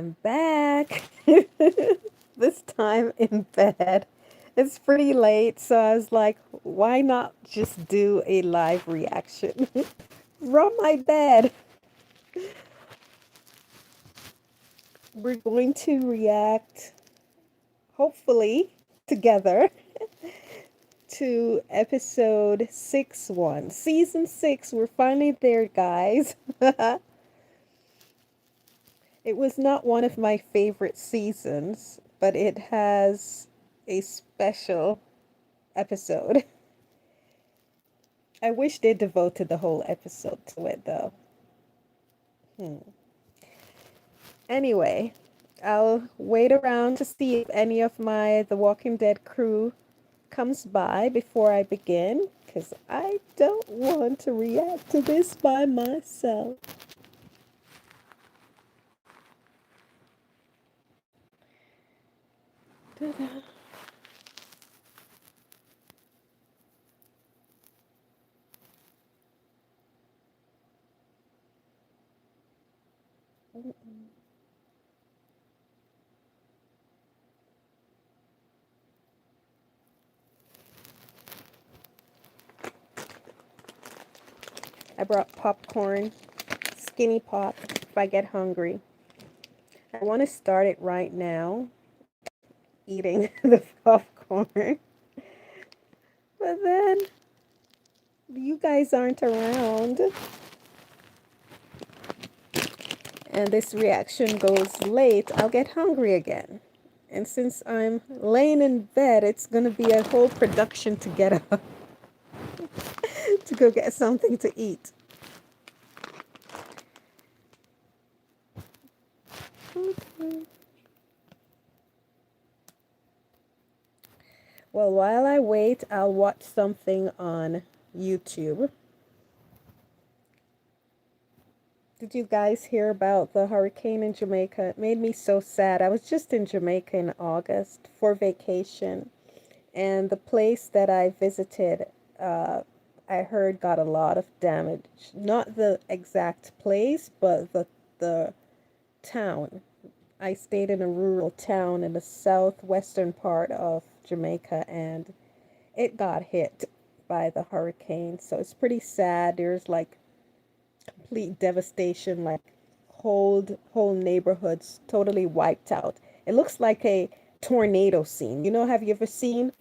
I'm back. This time in bed. It's pretty late, so I was like, why not just do a live reaction from my bed? We're going to react, hopefully, together to episode 6 1. Season 6. We're finally there, guys. It was not one of my favorite seasons, but it has a special episode. I wish they devoted the whole episode to it, though. Hmm. Anyway, I'll wait around to see if any of my The Walking Dead crew comes by before I begin, because I don't want to react to this by myself. Ta-da. I brought popcorn, skinny pop, if I get hungry. I want to start it right now, eating the popcorn. But then you guys aren't around. And this reaction goes late, I'll get hungry again. And since I'm laying in bed, it's going to be a whole production to get up to go get something to eat. Okay. Well, while I wait, I'll watch something on YouTube. Did you guys hear about the hurricane in Jamaica? It made me so sad. I was just in Jamaica in August for vacation, and the place that I visited, I heard got a lot of damage. Not the exact place, but the town. I stayed in a rural town in the southwestern part of Jamaica, and it got hit by the hurricane. So it's pretty sad. There's like complete devastation, like whole neighborhoods totally wiped out. It looks like a tornado scene. You know, have you ever seen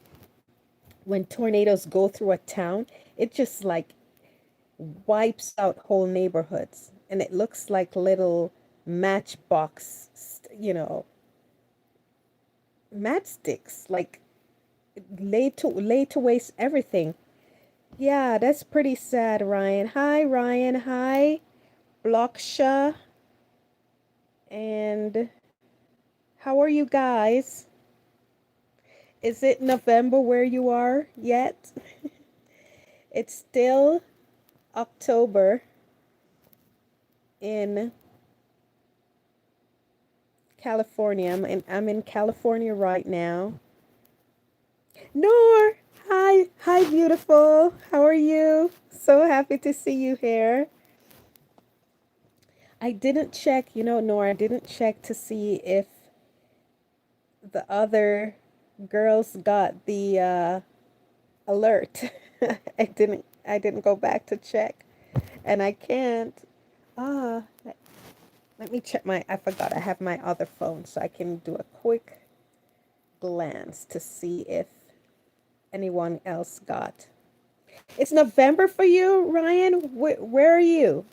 when tornadoes go through a town? It just like wipes out whole neighborhoods, and it looks like little matchbox, matchsticks, like laid to waste everything. Yeah, that's pretty sad, Ryan. Hi, Ryan. Hi, Blocksha. And how are you guys? Is it November where you are yet? It's still October in California. I'm in California right now. Noor, hi, hi, beautiful. How are you? So happy to see you here. I didn't check, Noor, I didn't check to see if the other girls got the alert. I didn't go back to check, and I can't. Ah, let me check I forgot I have my other phone so I can do a quick glance to see if anyone else got. It's November for you, Ryan. Where are you?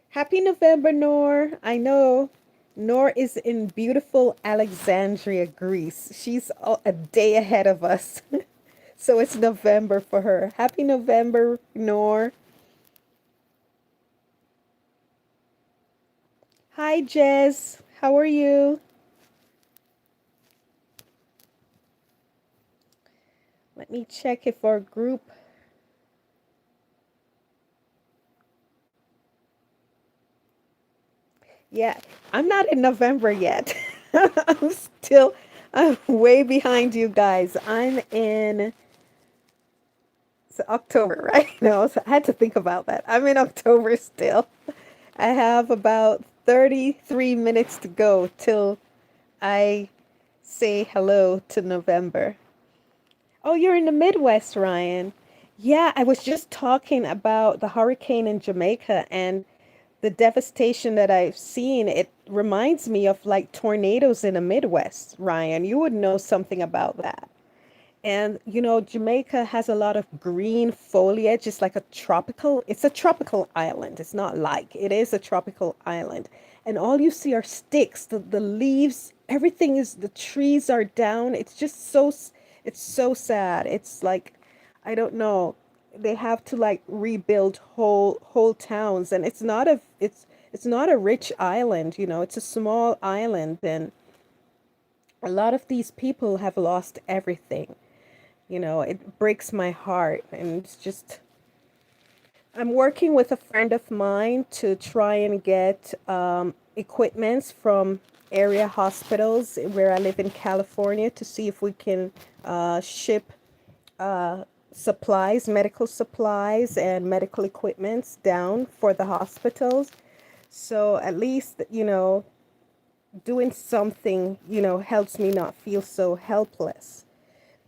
Happy November, Noor. I know Noor is in beautiful Alexandria, Greece. She's a day ahead of us. So it's November for her. Happy November, Noor. Hi, Jez. How are you? Let me check if our group. Yeah, I'm not in November yet. I'm way behind you guys. I'm in it's October, right? No, so I had to think about that. I'm in October still. I have about 33 minutes to go till I say hello to November. Oh, you're in the Midwest, Ryan. Yeah, I was just talking about the hurricane in Jamaica and the devastation that I've seen. It reminds me of like tornadoes in the Midwest, Ryan. You would know something about that. And Jamaica has a lot of green foliage. It's like it's a tropical island. It's not like, it is a tropical island. And all you see are sticks, the leaves, everything is, the trees are down. It's just it's so sad. It's like, I don't know. They have to like rebuild whole towns, and it's not a rich island, it's a small island, and a lot of these people have lost everything. It breaks my heart. And it's just, I'm working with a friend of mine to try and get equipments from area hospitals where I live in California to see if we can ship supplies, medical supplies, and medical equipments down for the hospitals. So at least, doing something, helps me not feel so helpless.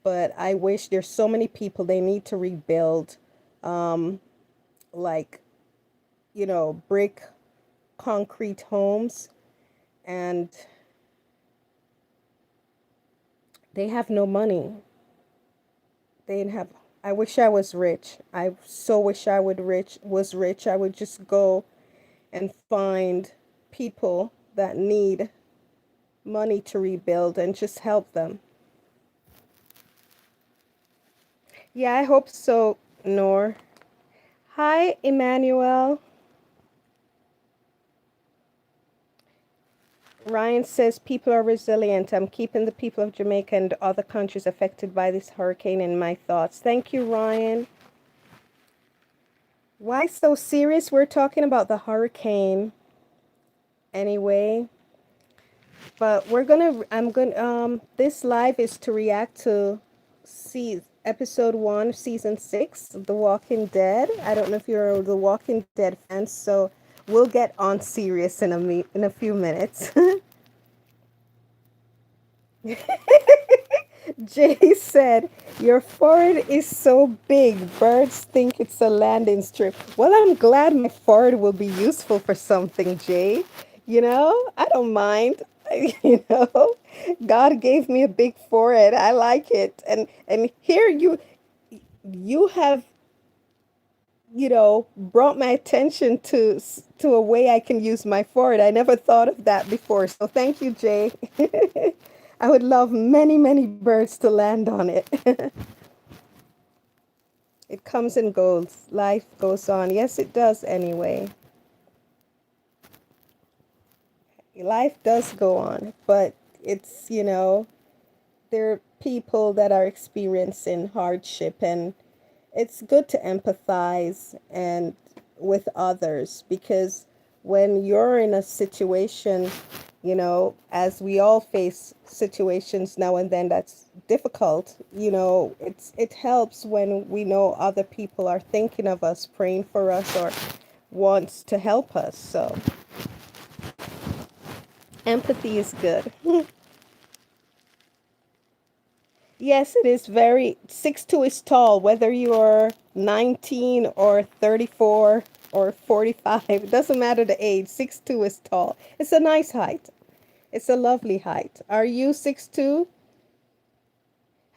But I wish, there's so many people, they need to rebuild, like, brick, concrete homes, and they have no money. They didn't have, I wish I was rich. I so wish I would rich was rich. I would just go and find people that need money to rebuild and just help them. Yeah, I hope so, Nor. Hi, Emmanuel. Ryan says people are resilient. I'm keeping the people of Jamaica and other countries affected by this hurricane in my thoughts. Thank you, Ryan. Why so serious? We're talking about the hurricane anyway. But this live is to react to see episode 1, season 6 of The Walking Dead. I don't know if you're the Walking Dead fan, so we'll get on serious in a few minutes. Jay said, "Your forehead is so big, birds think it's a landing strip." Well, I'm glad my forehead will be useful for something, Jay. I don't mind. You know, God gave me a big forehead. I like it. And here you have, brought my attention to a way I can use my forehead. I never thought of that before. So thank you, Jay. I would love many, many birds to land on it. It comes and goes. Life goes on. Yes, it does anyway. Life does go on, but it's, there are people that are experiencing hardship, and it's good to empathize and with others, because when you're in a situation, as we all face situations now and then that's difficult, it helps when we know other people are thinking of us, praying for us, or wants to help us. So empathy is good. Yes, it is very, 6'2" is tall, whether you're 19 or 34 or 45. It doesn't matter the age. 6'2" is tall. It's a nice height. It's a lovely height. Are you 6'2"?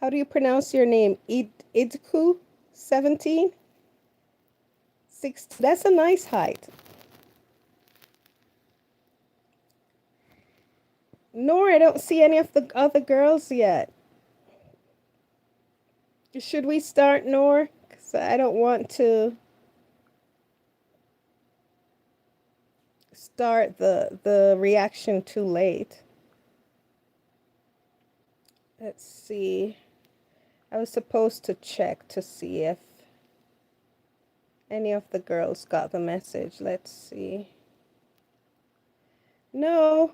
How do you pronounce your name? Idku 17? 6. That's a nice height. Nor I don't see any of the other girls yet. Should we start, Nor? 'Cause I don't want to start the reaction too late. Let's see. I was supposed to check to see if any of the girls got the message. Let's see. No.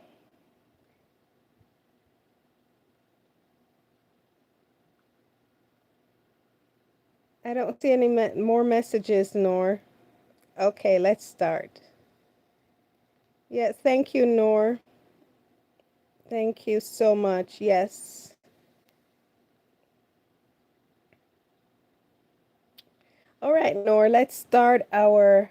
I don't see any more messages, Nor. Okay, let's start. Yeah, thank you, Noor. Thank you so much. Yes. All right, Noor, let's start our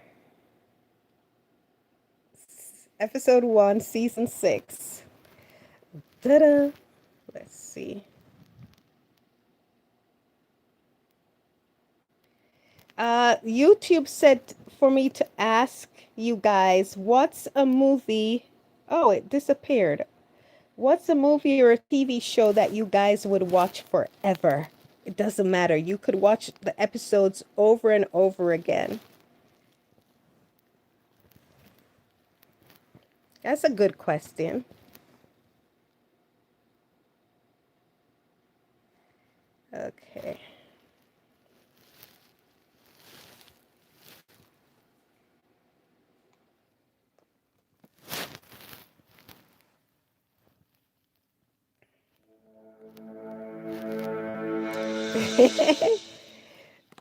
episode 1, season 6. Ta-da! Let's see. YouTube said for me to ask you guys, what's a movie? Oh, it disappeared. What's a movie or a TV show that you guys would watch forever? It doesn't matter. You could watch the episodes over and over again. That's a good question. Okay.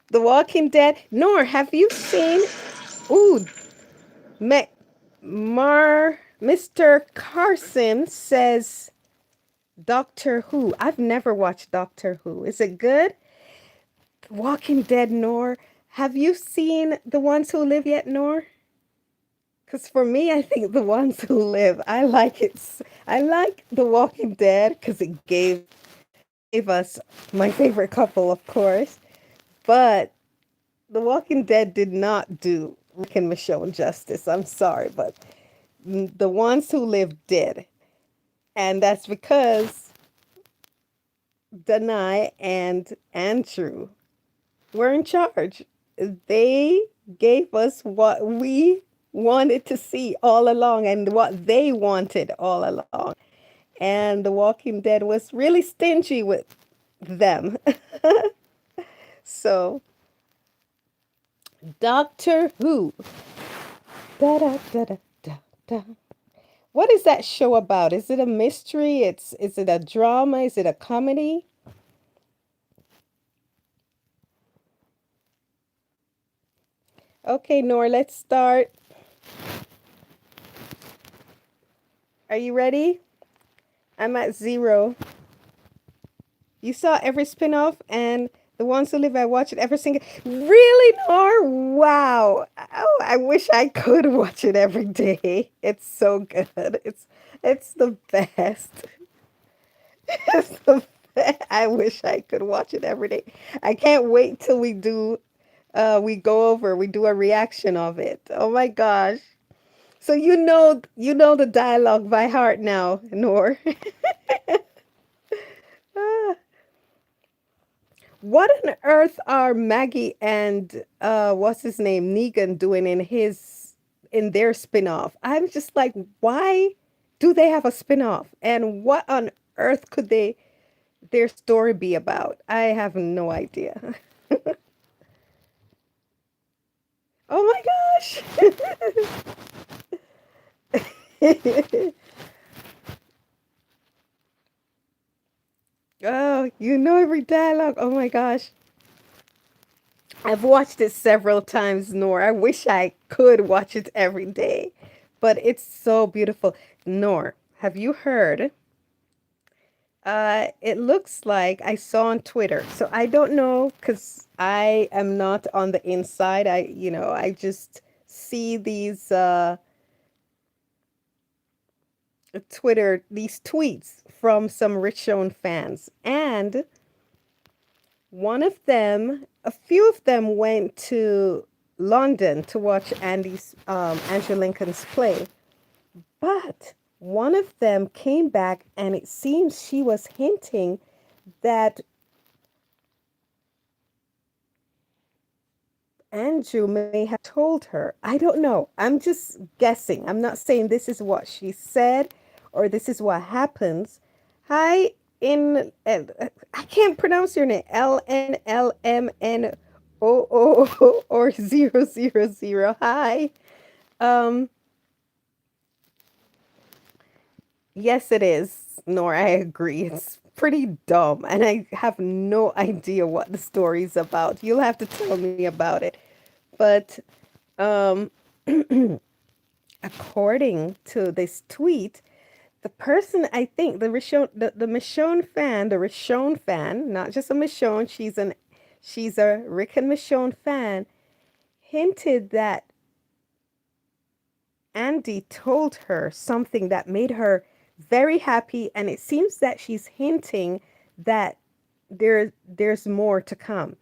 The Walking Dead. Nor, have you seen? Ooh, Me- Mr. Carson says Doctor Who. I've never watched Doctor Who. Is it good? Walking Dead, Nor. Have you seen The Ones Who Live Yet, Nor? Because for me, I think The Ones Who Live. I like it. I like The Walking Dead because it gave us my favorite couple, of course. But The Walking Dead did not do Rick and Michonne justice. I'm sorry, but The Ones Who Live did. And that's because Danai and Andrew were in charge. They gave us what we wanted to see all along and what they wanted all along. And The Walking Dead was really stingy with them. So, Doctor Who. Da, da, da, da, da, da. What is that show about? Is it a mystery? Is it a drama? Is it a comedy? Okay, Nor, let's start. Are you ready? I'm at 0. You saw every spin-off and the ones who live, I watch it every single. Really, Nor? Wow. Oh, I wish I could watch it every day. It's so good. It's the best. It's the best. I wish I could watch it every day. I can't wait till we do a reaction of it. Oh my gosh. So you know the dialogue by heart now, Nor. Ah. What on earth are Maggie and what's his name, Negan doing in their spin-off? I'm just like, why do they have a spin-off? And what on earth could their story be about? I have no idea. Oh my gosh. Oh, you know every dialogue. Oh my gosh. I've watched it several times, Nor. I wish I could watch it every day, but it's so beautiful. Nor, have you heard? It looks like I saw on Twitter. So I don't know because I am not on the inside. I just see these these tweets from some Richone fans. And a few of them went to London to watch Andrew Lincoln's play. But one of them came back, and it seems she was hinting that Andrew may have told her. I don't know. I'm just guessing. I'm not saying this is what she said or this is what happens. Hi, I can't pronounce your name. LNLMNOO or 000. Hi. Um, yes, it is. Nor I agree. It's pretty dumb, and I have no idea what the story's about. You'll have to tell me about it. But um, according to this tweet, the person, I think, the Michonne fan, not just a Michonne, she's a Rick and Michonne fan, hinted that Andy told her something that made her very happy, and it seems that she's hinting that there's more to come.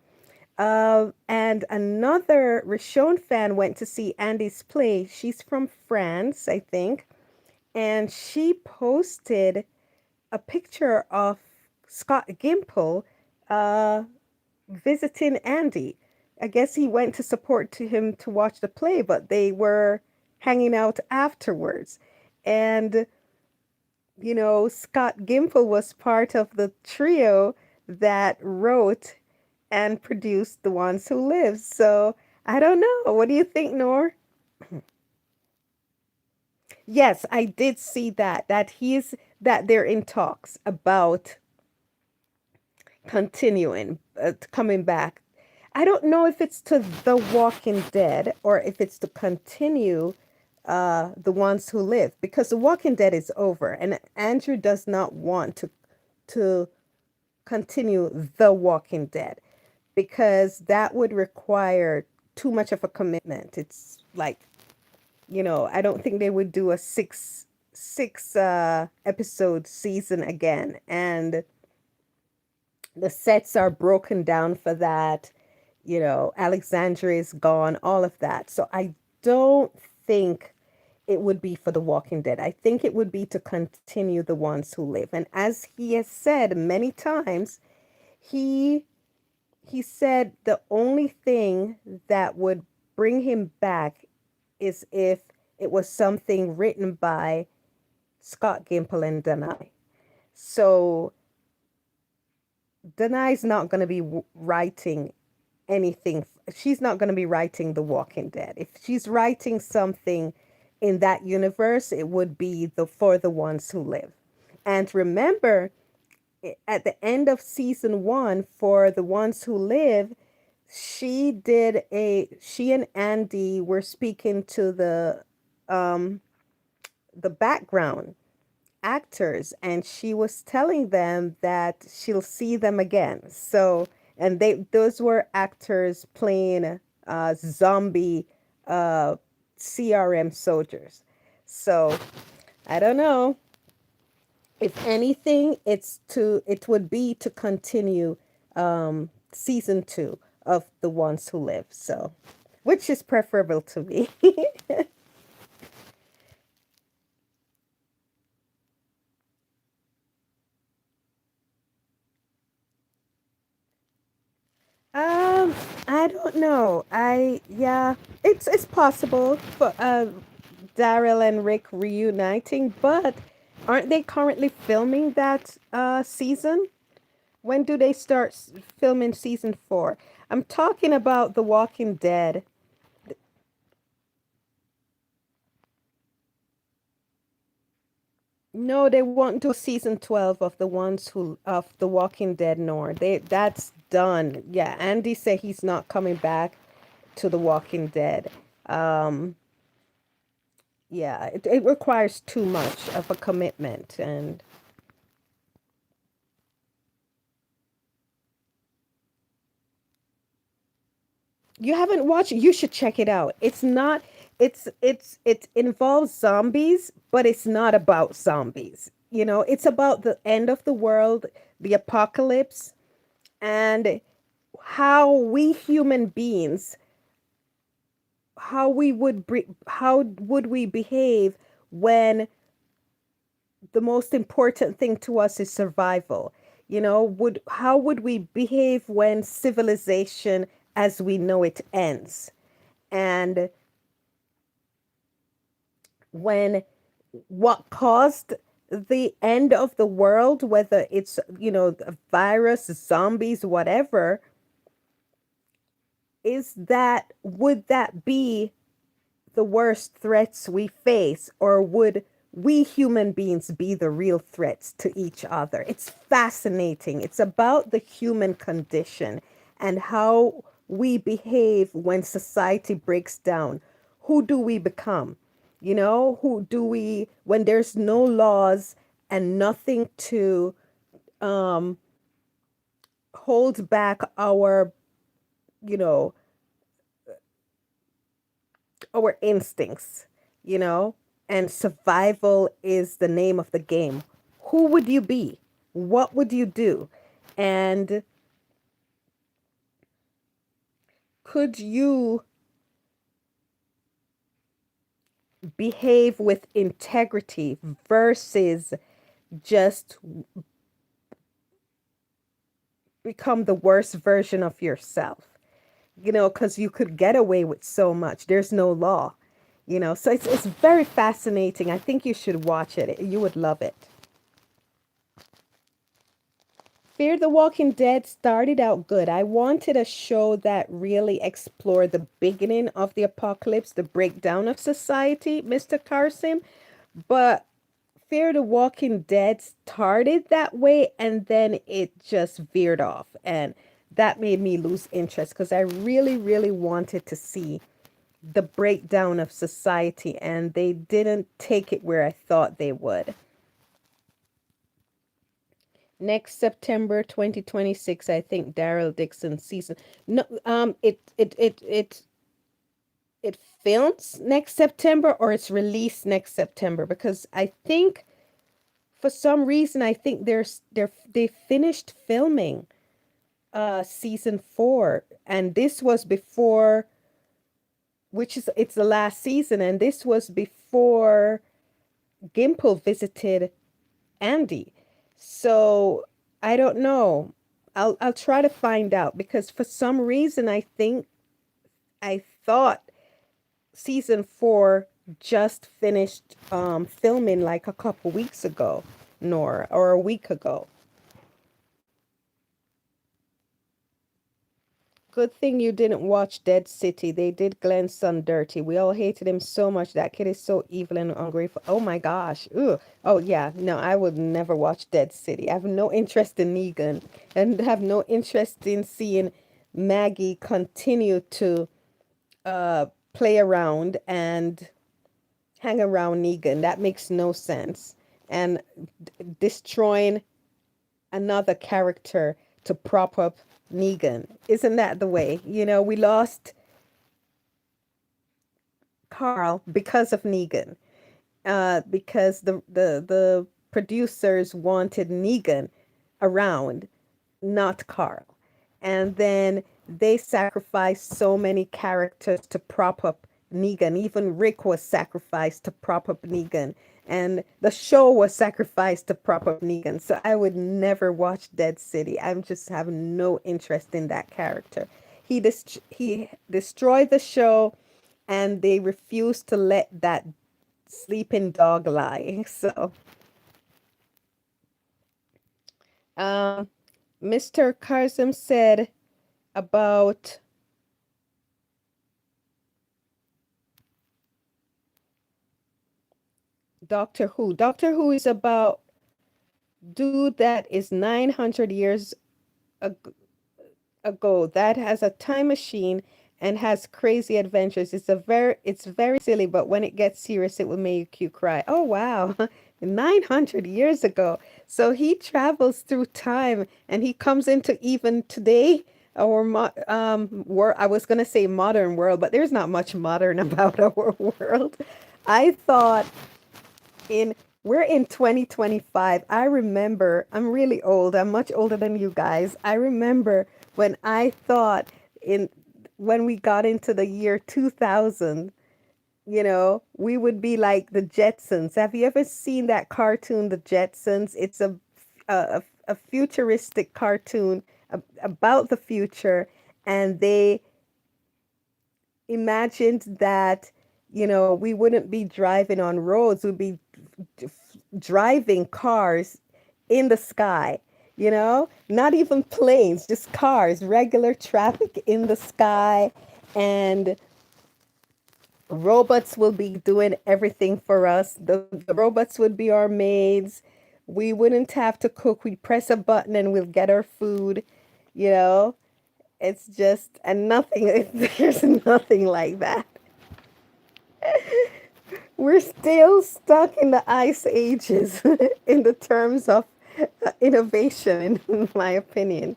And another Rishon fan went to see Andy's play. She's from France, I think, and she posted a picture of Scott Gimple uh, visiting Andy. I guess he went to support to him to watch the play, but they were hanging out afterwards. And, Scott Gimple was part of the trio that wrote and produced The Ones Who Live. So I don't know. What do you think, Nor? Yes, I did see that they're in talks about continuing, coming back. I don't know if it's to The Walking Dead or if it's to continue The Ones Who Live, because The Walking Dead is over and Andrew does not want to continue The Walking Dead because that would require too much of a commitment. It's like, I don't think they would do a six episode season again, and the sets are broken down for that. Alexandria is gone, all of that. So I don't think it would be for The Walking Dead. I think it would be to continue The Ones Who Live. And as he has said many times, he he said the only thing that would bring him back is if it was something written by Scott Gimple and Danai. So Danai's not going to be writing anything. She's not going to be writing The Walking Dead. If she's writing something in that universe, it would be for the ones who live. And remember, at the end of season 1 for the ones who live, she and Andy were speaking to the background actors, and she was telling them that she'll see them again. So, and those were actors playing zombie CRM soldiers. So I don't know. If anything, it would be to continue season 2 of The Ones Who Live. So, which is preferable to me. Um, I don't know. Yeah, it's possible for Daryl and Rick reuniting, but aren't they currently filming that season? When do they start filming season 4? I'm talking about The Walking Dead. No, they won't do season 12 of The Walking Dead, nor that's done. Yeah, Andy said he's not coming back to The Walking Dead. Um, yeah, it requires too much of a commitment, and you haven't watched it, you should check it out. It's not it involves zombies, but it's not about zombies. It's about the end of the world, the apocalypse, and how we human beings, how would we behave when the most important thing to us is survival. Would how would we behave when civilization as we know it ends, and when what caused the end of the world, whether it's a virus, zombies, whatever, is that would that be the worst threats we face, or would we human beings be the real threats to each other? It's fascinating. It's about the human condition and how we behave when society breaks down. Who do we become? Who do we, when there's no laws and nothing to um, hold back you know, our instincts, you know, and survival is the name of the game. Who would you be? What would you do? And could you behave with integrity versus just become the worst version of yourself? Because you could get away with so much. There's no law, so it's very fascinating. I think you should watch it. You would love it. Fear the Walking Dead started out good. I wanted a show that really explored the beginning of the apocalypse, the breakdown of society, Mr. Carson. But Fear the Walking Dead started that way and then it just veered off. And that made me lose interest because I really, really wanted to see the breakdown of society and they didn't take it where I thought they would. Next September 2026, I think Daryl Dixon season. No, it films next September or it's released next September because I think for some reason I think they finished filming season 4 and this was before, which is it's the last season, and this was before Gimple visited Andy. So I don't know. I'll try to find out because for some reason I thought season 4 just finished filming like a couple weeks ago, Nora, or a week ago. Good thing you didn't watch Dead City. They did Glenn's son dirty. We all hated him so much. That kid is so evil and ungrateful. Oh my gosh. Ugh. Oh yeah. No, I would never watch Dead City. I have no interest in Negan and have no interest in seeing Maggie continue to play around and hang around Negan. That makes no sense. And destroying another character to prop up Negan. Isn't that the way? We lost Carl because of Negan. Because the producers wanted Negan around, not Carl. And then they sacrificed so many characters to prop up Negan. Even Rick was sacrificed to prop up Negan. And the show was sacrificed to prop up Negan. So I would never watch Dead City. I'm just having no interest in that character. He destroyed the show and they refused to let that sleeping dog lie. So um, Mr. Carson said about Doctor Who. Doctor Who is about dude that is 900 years ago that has a time machine and has crazy adventures. It's very silly, but when it gets serious, it will make you cry. Oh wow, 900 years ago. So he travels through time and he comes into even today. I was gonna say modern world, but there's not much modern about our world. I thought in we're in 2025. I remember, I'm really old. I'm much older than you guys. I remember when I thought in when we got into the year 2000, we would be like the Jetsons. Have you ever seen that cartoon, The Jetsons? It's a futuristic cartoon about the future, and they imagined that, we wouldn't be driving on roads, we'd be driving cars in the sky, not even planes, just cars, regular traffic in the sky. And robots will be doing everything for us. The robots would be our maids. We wouldn't have to cook. We'd press a button and we'll get our food, you know? It's just, and nothing, there's nothing like that. We're still stuck in the ice ages in the terms of innovation, in my opinion.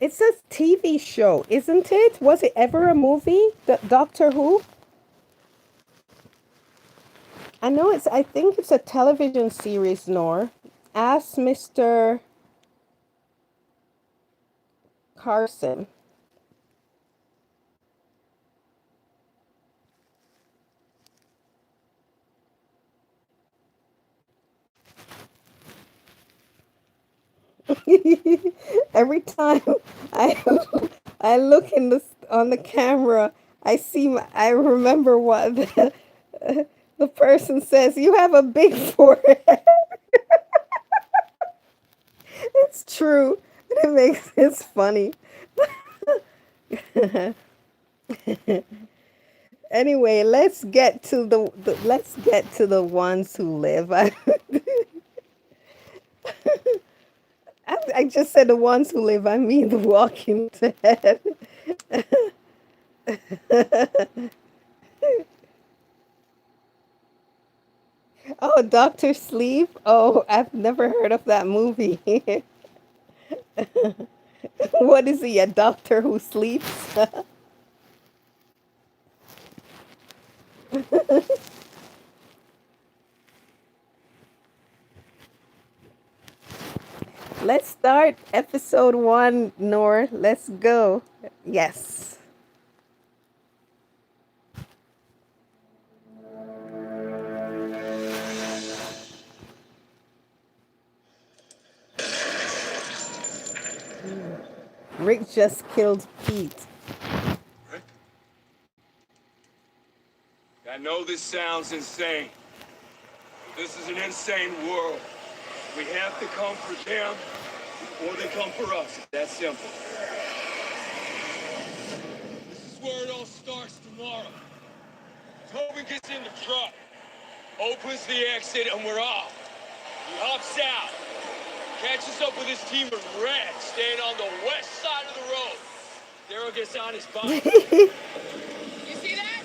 It's a TV show, isn't it? Was it ever a movie? Doctor Who? I know it's, I think it's a television series, Nor. Ask Mr. Carson. Every time I I look in the on the camera, I see I remember what the person says. You have a big forehead. It's true. It's funny. Anyway, let's get to the ones who live. I just said the ones who live. I mean the Walking Dead. Oh, Doctor Sleep. Oh, I've never heard of that movie. What is he? A doctor who sleeps? Let's start episode 1, Nor. Let's go. Yes. Rick just killed Pete. I know this sounds insane. This is an insane world. We have to come for them or they come for us. It's that simple. This is where it all starts tomorrow. Tobin gets in the truck, opens the exit, and we're off. He hops out, catches up with his team in red, staying on the west side of the road. Daryl gets on his bike. You see that?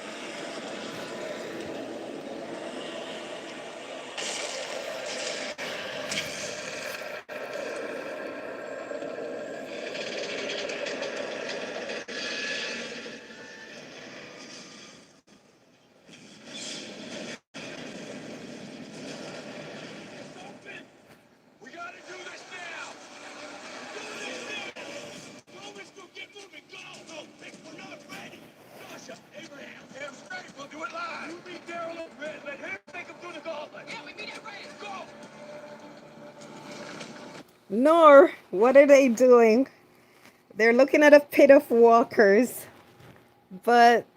Nor, what are they doing? They're looking at a pit of walkers, but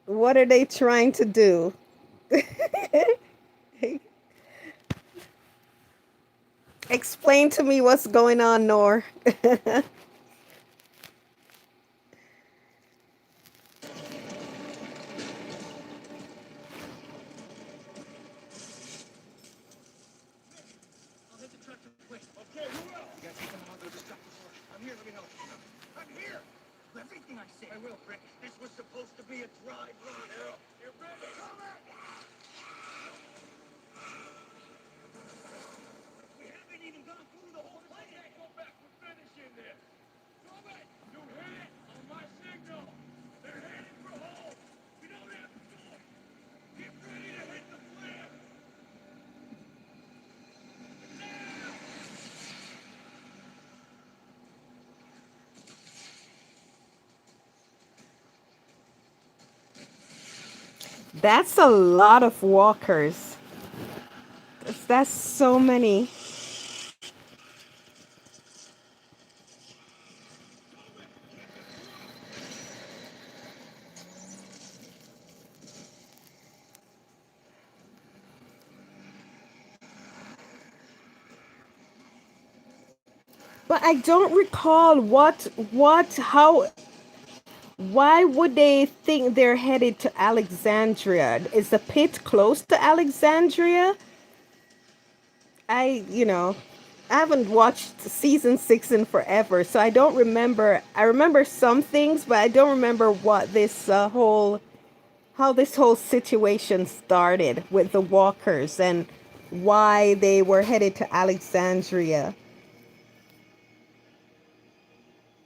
what are they trying to do? Explain to me what's going on, Nor. Everything I said. I will, Rick. This was supposed to be a dry run. You're ready. We haven't even gone through the whole plan. Go back. We're finishing this. Go back. You hit on my signal. They're heading for home. We don't have to go. Get ready to hit the flare. That's a lot of walkers. That's so many. But I don't recall how, why would they think they're headed to Alexandria? Is the pit close to Alexandria? I, you know, I haven't watched season 6 in forever, so I don't remember. I remember some things, but I don't remember what this whole how this whole situation started with the walkers and why they were headed to Alexandria.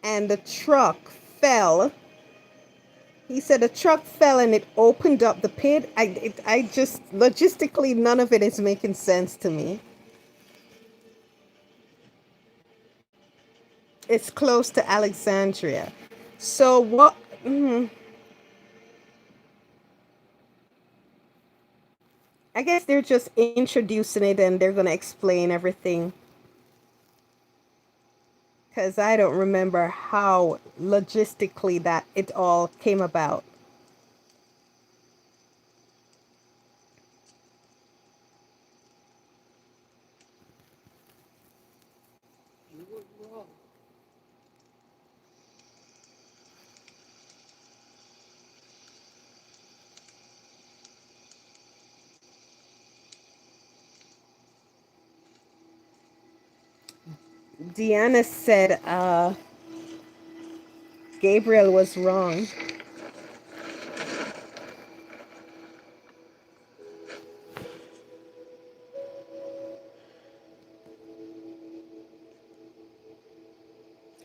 And the truck fell. He said a truck fell and it opened up the pit. I just logistically none of it is making sense to me. It's close to Alexandria. So what? I guess they're just introducing it and they're gonna explain everything. Because I don't remember how logistically that it all came about. You were wrong. Deanna said Gabriel was wrong.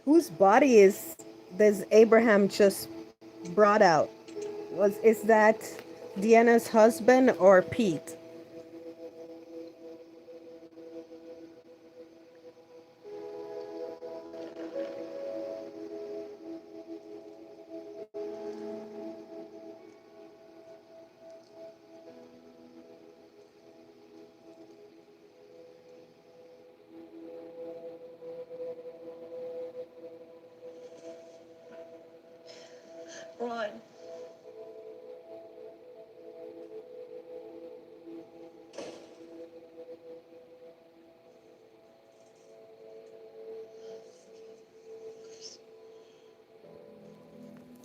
Whose body does Abraham just brought out? Is that Deanna's husband or Pete? Ron.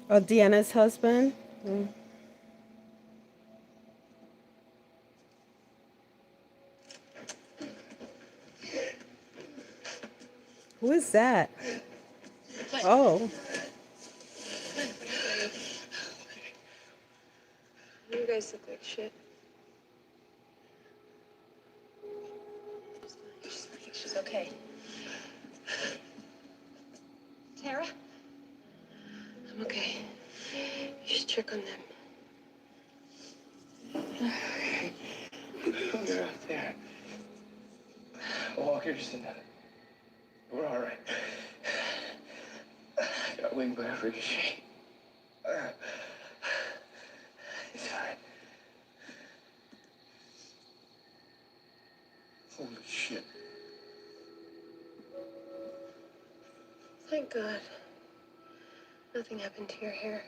Or Deanna's husband? Who is that? Oh, You guys look like shit. She's okay. Tara? I'm okay. You should check on them. They're out there. Walkers and we're all right. I got winged by a ricochet. It's all right. Holy shit. Thank God. Nothing happened to your hair.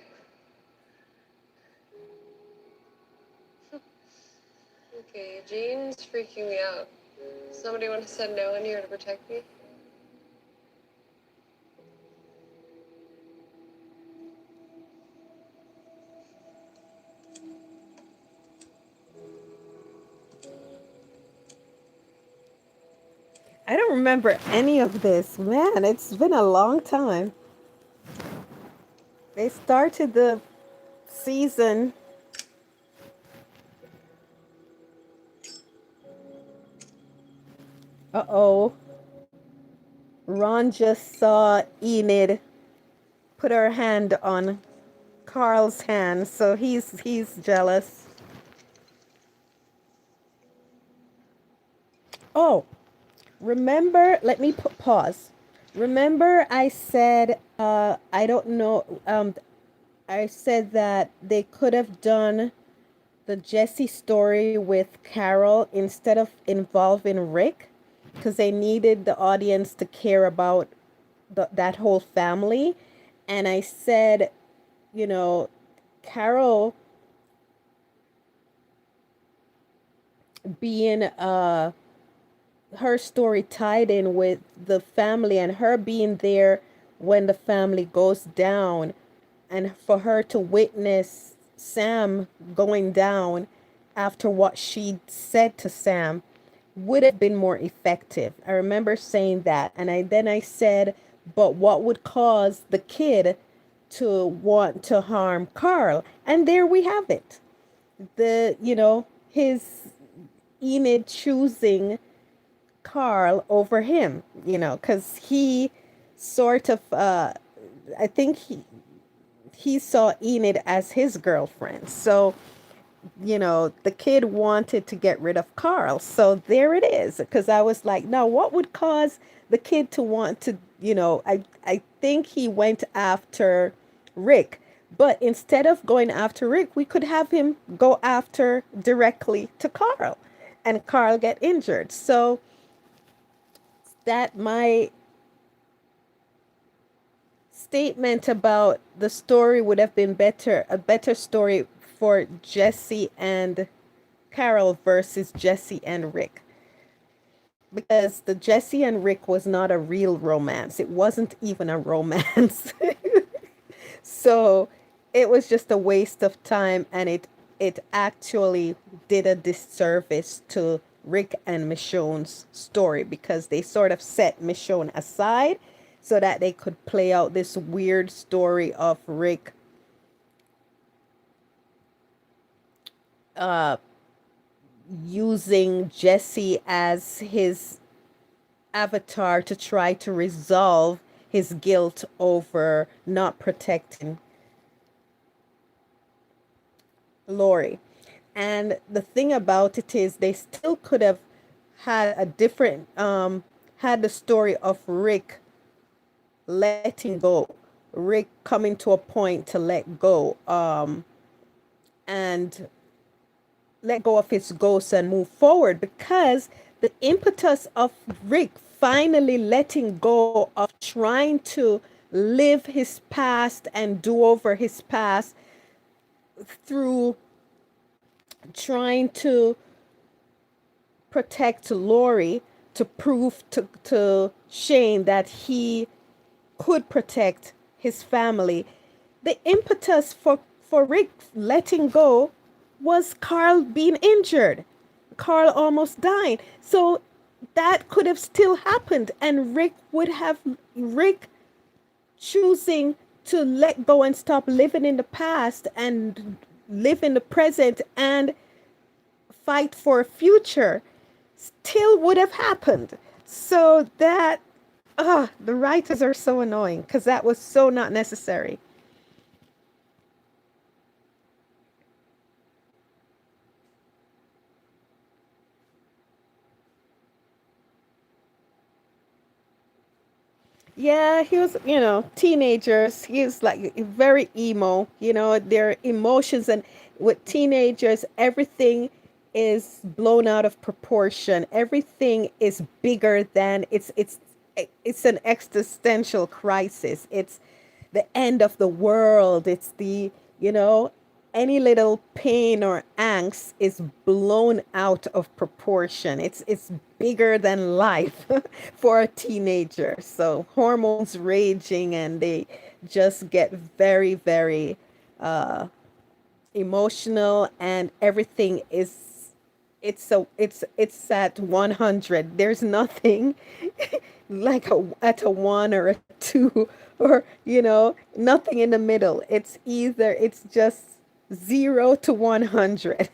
Okay, Jean's freaking me out. Somebody want to send Noah in here to protect me? I don't remember any of this. Man, it's been a long time. They started the season. Uh-oh. Ron just saw Enid put her hand on Carl's hand, so he's jealous. Oh, remember, let me pause. Remember I said I don't know I said that they could have done the Jesse story with Carol instead of involving Rick because they needed the audience to care about that whole family. And I said, you know, Carol being her story tied in with the family and her being there when the family goes down and for her to witness Sam going down after what she said to Sam would have been more effective. I remember saying that. And I said, but what would cause the kid to want to harm Carl? And there we have it. His Enid choosing Carl over him, because he sort of, I think he saw Enid as his girlfriend. So, the kid wanted to get rid of Carl. So there it is. Because I was like, now what would cause the kid to want to, I think he went after Rick. But instead of going after Rick, we could have him go after directly to Carl and Carl get injured. So that my statement about the story would have been a better story for Jesse and Carol versus Jesse and Rick. Because the Jesse and Rick was not a real romance. It wasn't even a romance. So it was just a waste of time, and it actually did a disservice to Rick and Michonne's story, because they sort of set Michonne aside so that they could play out this weird story of Rick using Jesse as his avatar to try to resolve his guilt over not protecting Lori. And the thing about it is, they still could have had a different, had the story of Rick letting go, Rick coming to a point to let go, and let go of his ghost and move forward, because the impetus of Rick finally letting go of trying to live his past and do over his past through trying to protect Lori, to prove to Shane that he could protect his family. The impetus for Rick letting go was Carl being injured. Carl almost died. So that could have still happened, and Rick choosing to let go and stop living in the past and live in the present and fight for a future still would have happened. So that, the writers are so annoying, because that was so not necessary. Yeah, he was, teenagers. He's like very emo, their emotions. And with teenagers, everything is blown out of proportion. Everything is bigger than it's an existential crisis. It's the end of the world. It's any little pain or angst is blown out of proportion. It's bigger than life for a teenager. So hormones raging, and they just get very, very emotional, and everything is it's at 100. There's nothing like at a 1 or a 2, or nothing in the middle. It's just 0 to 100.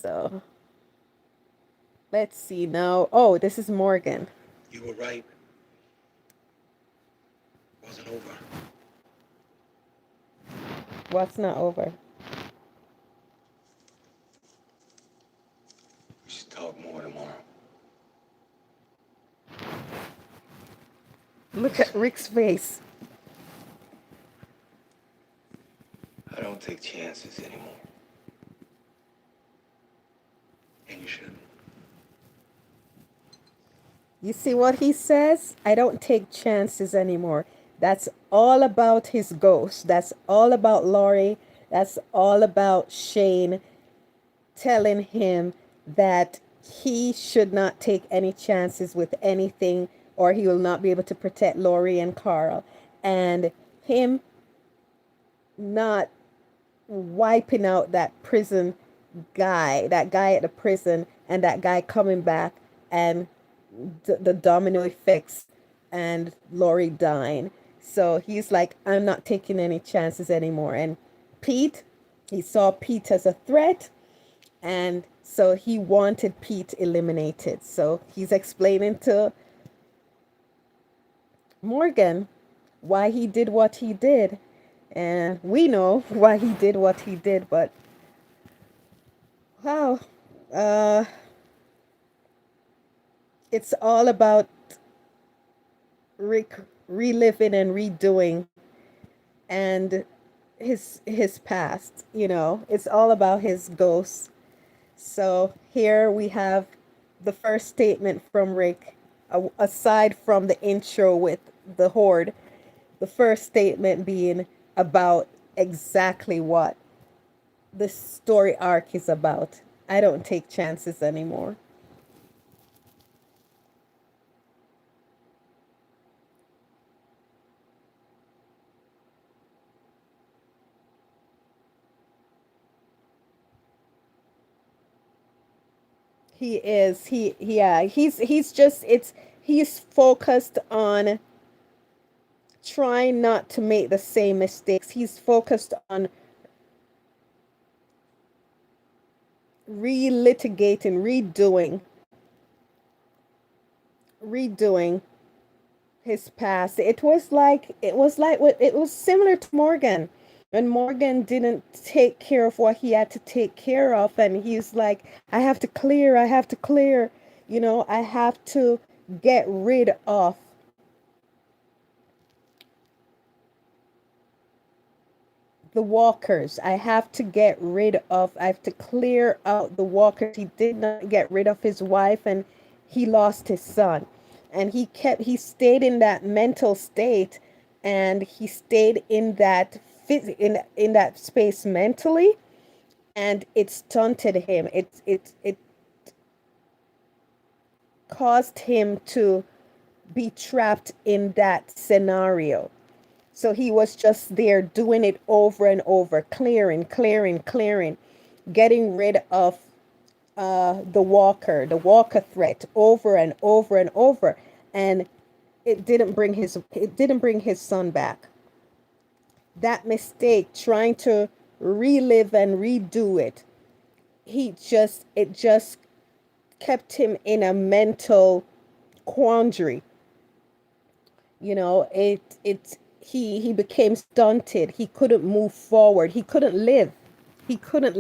So let's see now. Oh, this is Morgan. You were right. It wasn't over. What's not over? We should talk more tomorrow. Look at Rick's face. I don't take chances anymore. And you shouldn't. You see what he says? I don't take chances anymore. That's all about his ghost. That's all about Laurie. That's all about Shane telling him that he should not take any chances with anything, or he will not be able to protect Laurie and Carl. And him not wiping out that prison that guy at the prison, and that guy coming back, and the domino effects, and Lori dying. So he's like, I'm not taking any chances anymore. And Pete, he saw Pete as a threat, and so he wanted Pete eliminated. So he's explaining to Morgan why he did what he did. And we know why he did what he did, but wow, uh, it's all about Rick reliving and redoing and his past. It's all about his ghost. So here we have the first statement from Rick, aside from the intro with the horde. The first statement being about exactly what the story arc is about. I don't take chances anymore. He is. Yeah, he's just he's focused on trying not to make the same mistakes. He's focused on relitigating, redoing his past. It was similar to Morgan. And Morgan didn't take care of what he had to take care of, and he's like, I have to clear, I have to get rid of the walkers. I have to clear out the walkers. He did not get rid of his wife, and he lost his son. And he stayed in that mental state, and he stayed in that in that space mentally, and it stunted him. It caused him to be trapped in that scenario. So he was just there doing it over and over, clearing, getting rid of the walker threat over and over and over, and it didn't bring his son back. That mistake, trying to relive and redo it, it just kept him in a mental quandary. He became stunted. He couldn't move forward. He couldn't live. He couldn't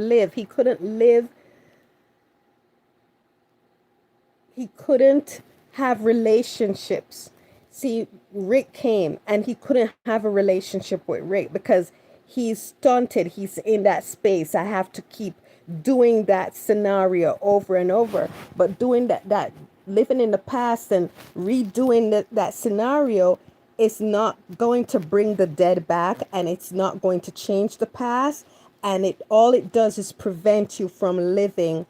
have relationships. See, Rick came, and he couldn't have a relationship with Rick because he's stunted. He's in that space. I have to keep doing that scenario over and over. But doing that living in the past and redoing that scenario is not going to bring the dead back, and it's not going to change the past. And it does is prevent you from living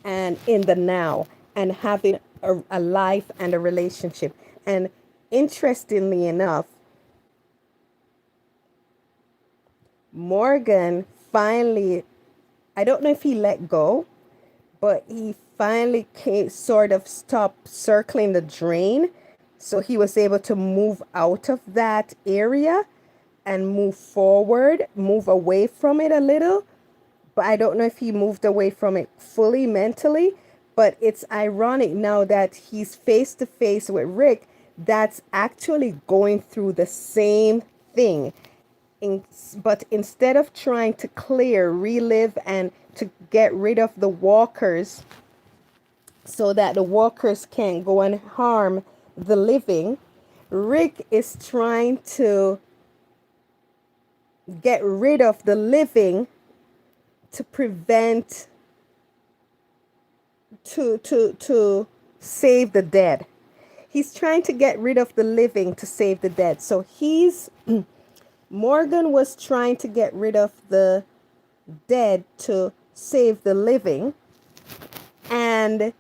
and in the now, and having a life and a relationship. And interestingly enough, Morgan finally, I don't know if he let go, but he finally sort of stopped circling the drain. So he was able to move out of that area and move forward, move away from it a little. But I don't know if he moved away from it fully mentally. But it's ironic now that he's face to face with Rick, that's actually going through the same thing. But instead of trying to clear, relive, and to get rid of the walkers so that the walkers can't go and harm the living, Rick is trying to get rid of the living to prevent to save the dead. He's trying to get rid of the living to save the dead. So Morgan was trying to get rid of the dead to save the living, and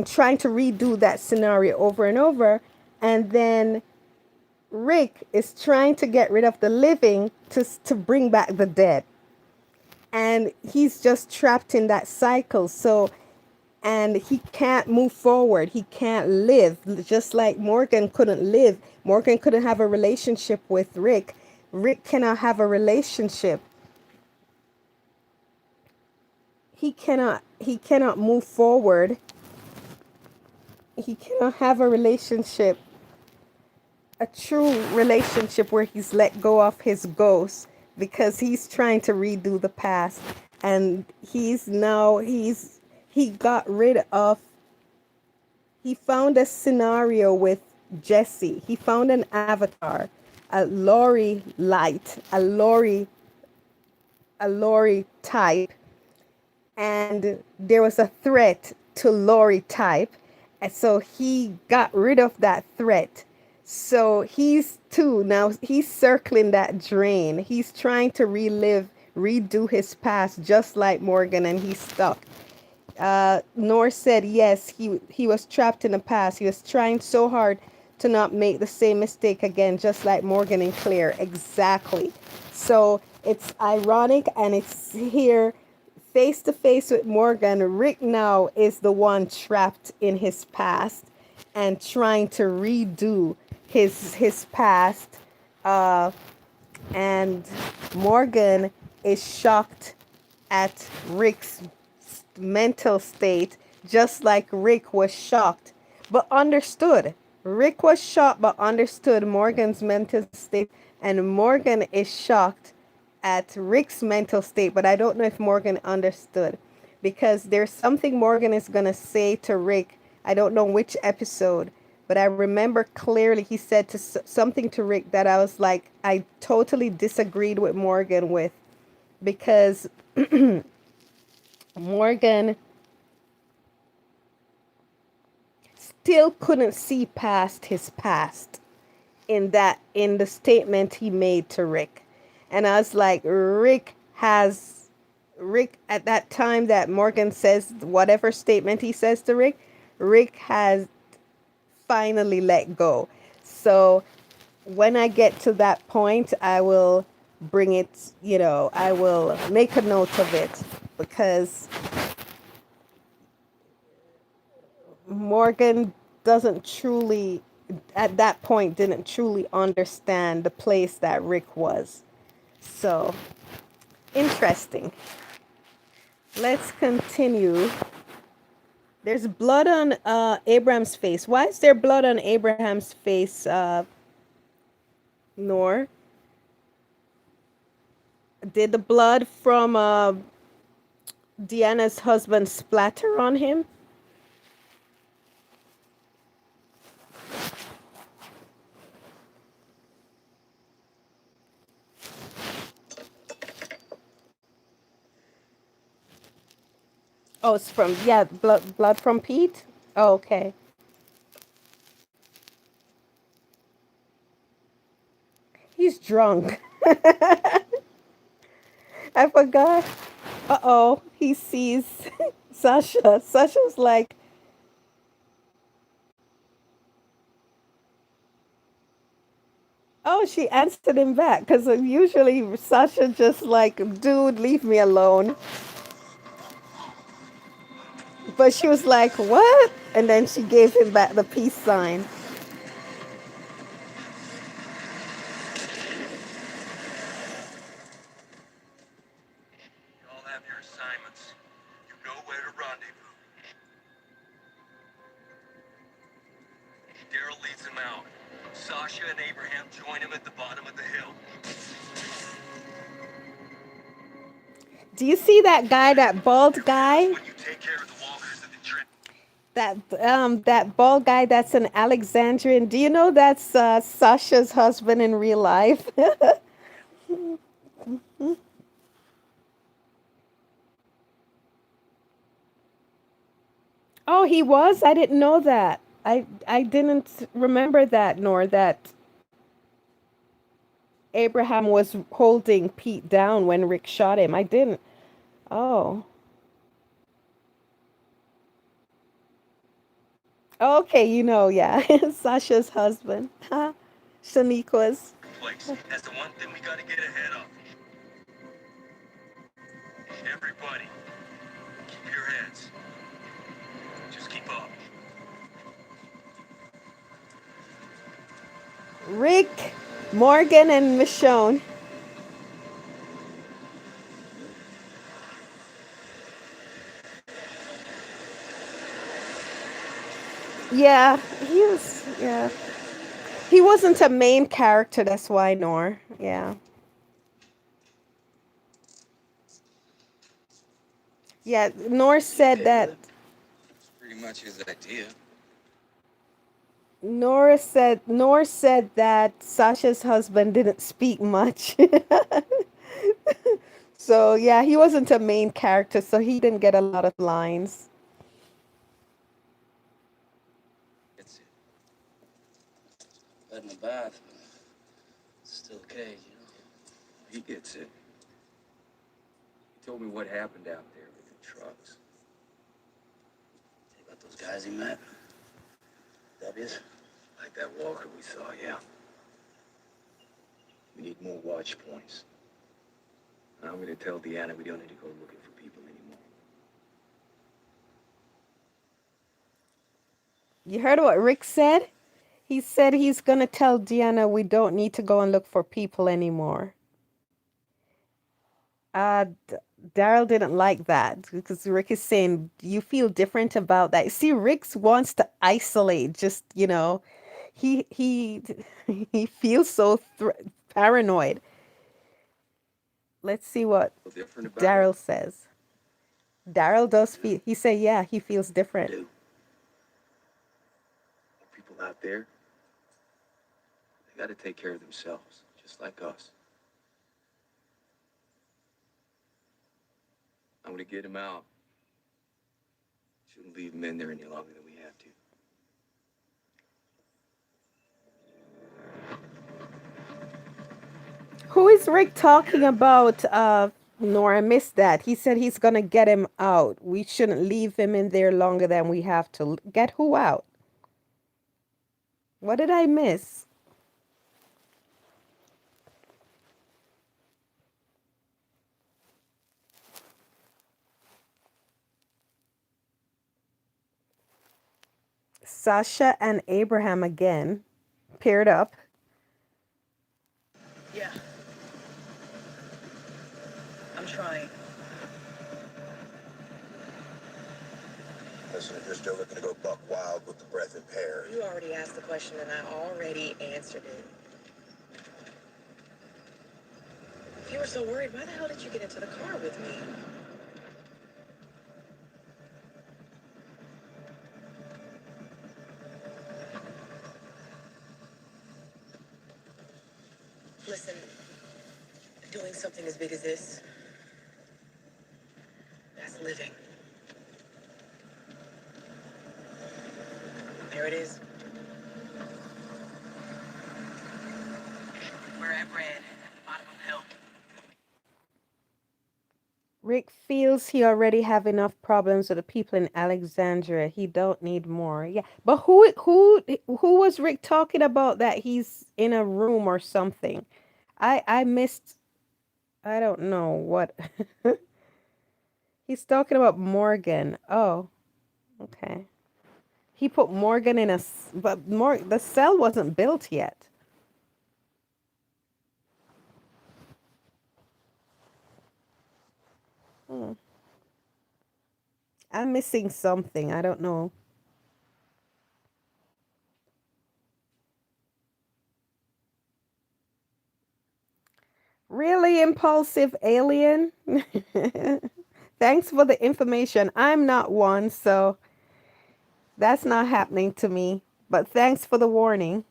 trying to redo that scenario over and over. And then Rick is trying to get rid of the living to bring back the dead. and he's just trapped in that cycle. So, and he can't move forward. He can't live, just like Morgan couldn't live. Morgan couldn't have a relationship with Rick. Rick cannot have a relationship. He cannot move forward. He cannot have a relationship, a true relationship where he's let go of his ghost, because he's trying to redo the past. And he got rid of, he found a scenario with Jesse. He found an avatar, a Lori light, a Lori type, and there was a threat to Lori type, and so he got rid of that threat. So he's too now he's circling that drain. He's trying to redo his past, just like Morgan, and he's stuck. Nor said yes, he was trapped in the past. He was trying so hard to not make the same mistake again, just like Morgan and Claire. Exactly. So it's ironic, and it's here face to face with Morgan. Rick now is the one trapped in his past and trying to redo his past. And Morgan is shocked at Rick's mental state, just like Rick was shocked but understood. Rick was shocked but understood Morgan's mental state, and Morgan is shocked at Rick's mental state, but I don't know if Morgan understood, because there's something Morgan is going to say to Rick. I don't know which episode, but I remember clearly he said something to Rick that I was like, I totally disagreed with Morgan with, because Morgan still couldn't see past his past in the statement he made to Rick. And I was like, Rick at that time that Morgan says whatever statement he says to Rick has finally let go. So when I get to that point, I will bring it, I will make a note of it, because Morgan doesn't truly, at that point, didn't truly understand the place that Rick was. So, interesting. Let's continue. There's blood on Abraham's face. Why is there blood on Abraham's face, Nor? Did the blood from Deanna's husband splatter on him? Oh, it's from, yeah, blood from Pete? Oh, okay. He's drunk. I forgot. Uh-oh, he sees Sasha. Sasha's like, oh, she answered him back, because usually Sasha just like, dude, leave me alone. But she was like, what? And then she gave him back the peace sign. You all have your assignments. You know where to rendezvous. Daryl leads them out. Sasha and Abraham join him at the bottom of the hill. Do you see that guy, that bald guy? When you take care of the walkers at the train. That bald guy that's an Alexandrian. Do you know that's Sasha's husband in real life? Oh, he was? I didn't know that. I didn't remember that, nor that Abraham was holding Pete down when Rick shot him. I didn't. Oh. Okay, yeah. Sasha's husband. Huh? Shaniqua's. Place. That's the one thing we gotta get ahead of. Everybody, keep your heads. Just keep up. Rick, Morgan, and Michonne. Yeah, he was. Yeah, he wasn't a main character. That's why Nor. Yeah, yeah. Nor said Okay with that. it? It's pretty much his idea. Nor said that Sasha's husband didn't speak much. So yeah, he wasn't a main character, so he didn't get a lot of lines. It's it. Bed in the bath, but it's still a cage, you know? He gets it. He told me what happened out there with the trucks. Tell you about those guys he met? W's? Like that walker we saw, yeah. We need more watch points. I'm gonna tell Deanna we don't need to go looking for people anymore. You heard what Rick said? He said he's gonna tell Deanna we don't need to go and look for people anymore. Uh, D- Daryl didn't like that because Rick is saying you feel different about that. See, Rick wants to isolate. Just he he feels so paranoid. Let's see what Feel different about it? Daryl says. Daryl does feel. He say, yeah, he feels I different. do. More people out there, they gotta take care of themselves, just like us. I'm gonna get them out. Shouldn't leave them in there any longer than we have to. Who is Rick talking about? Nora missed that. He said he's gonna get him out. We shouldn't leave him in there longer than we have to. Get who out? What did I miss? Sasha and Abraham again paired up. Yeah, I'm trying. Listen, if you're still looking to go buck wild with the breath impaired. You already asked the question and I already answered it. If you were so worried, why the hell did you get into the car with me? Listen, doing something as big as this, that's living. There it is. We're at red, bottom of the hill. Rick feels he already have enough problems with the people in Alexandria. He don't need more. Yeah, but who was Rick talking about that he's in a room or something? I missed. I don't know what. He's talking about Morgan. Oh, okay. He put Morgan in but the cell wasn't built yet. Hmm. I'm missing something. I don't know. Really impulsive alien? Thanks for the information. I'm not one, so that's not happening to me. But thanks for the warning.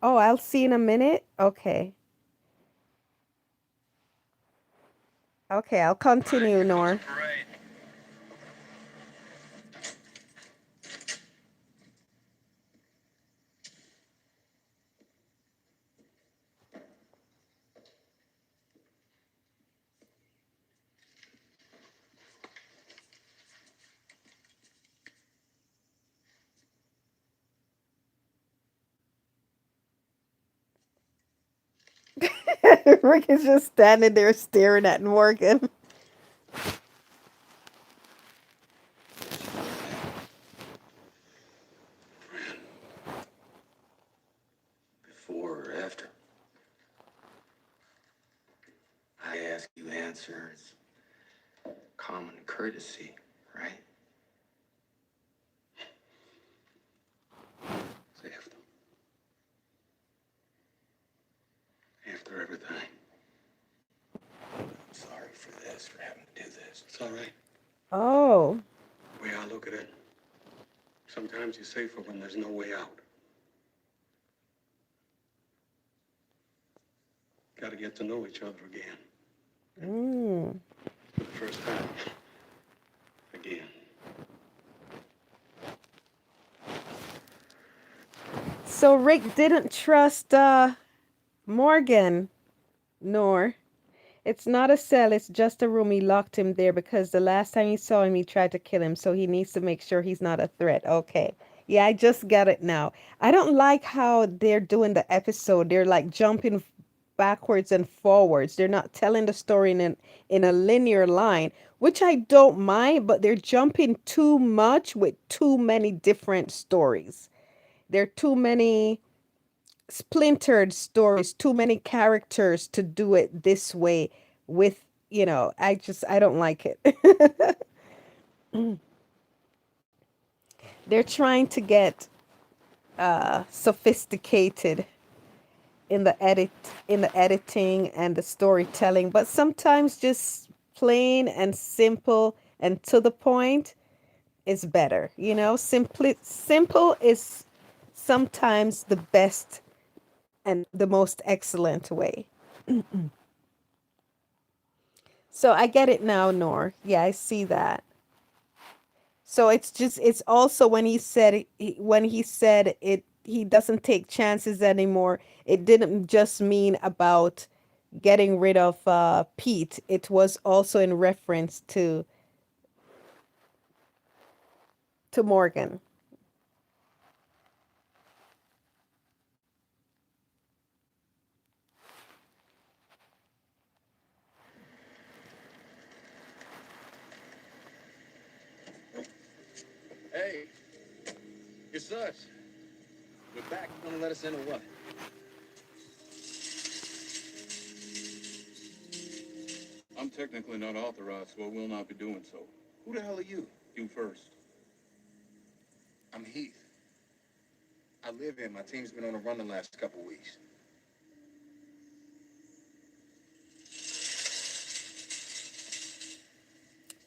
Oh, I'll see in a minute. Okay. Okay, I'll All right, continue, here goes the Nor. parade. Rick is just standing there staring at Morgan. Before or after? I ask you answer. It's common courtesy, right? It's after. After everything. I'm sorry for this, for having to do this. It's all right. Oh. The way I look at it, sometimes you're safer when there's no way out. Got to get to know each other again. For the first time. Again. So Rick didn't trust Morgan, nor. It's not a cell, it's just a room. He locked him there because the last time he saw him, he tried to kill him. So he needs to make sure he's not a threat. Okay. Yeah, I just got it now. I don't like how they're doing the episode. They're like jumping backwards and forwards. They're not telling the story in a linear line, which I don't mind, but they're jumping too much with too many different stories. There are too many splintered stories, too many characters to do it this way with, I don't like it. They're trying to get sophisticated in the editing and the storytelling, but sometimes just plain and simple and to the point is better. Simple is sometimes the best and the most excellent way. So I get it now, Nor. Yeah, I see that. So it's also when he said it, he doesn't take chances anymore. It didn't just mean about getting rid of Pete. It was also in reference to Morgan. Hey, it's us. We're back. You gonna let us in or what? I'm technically not authorized, so I will not be doing so. Who the hell are you? You first. I'm Heath. I live here. My team's been on a run the last couple weeks.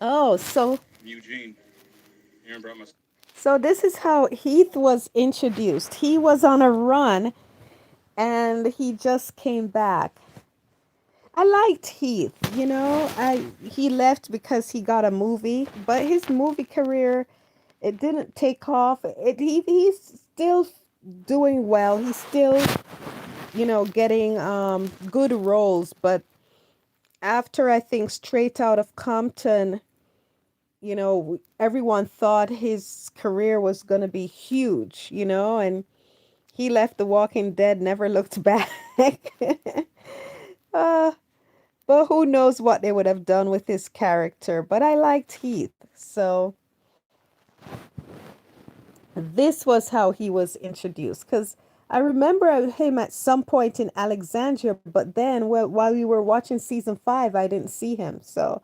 Oh, so Eugene. Aaron brought my... so this is how Heath was introduced. He was on a run and he just came back. I liked Heath, he left because he got a movie, but his movie career, it didn't take off. He's still doing well. He's still, getting good roles, but after I think Straight Out of Compton, everyone thought his career was going to be huge, and he left The Walking Dead, never looked back. uh But who knows what they would have done with his character. But I liked Heath. So this was how he was introduced. Because I remember him at some point in Alexandria. But then while we were watching season 5, I didn't see him. So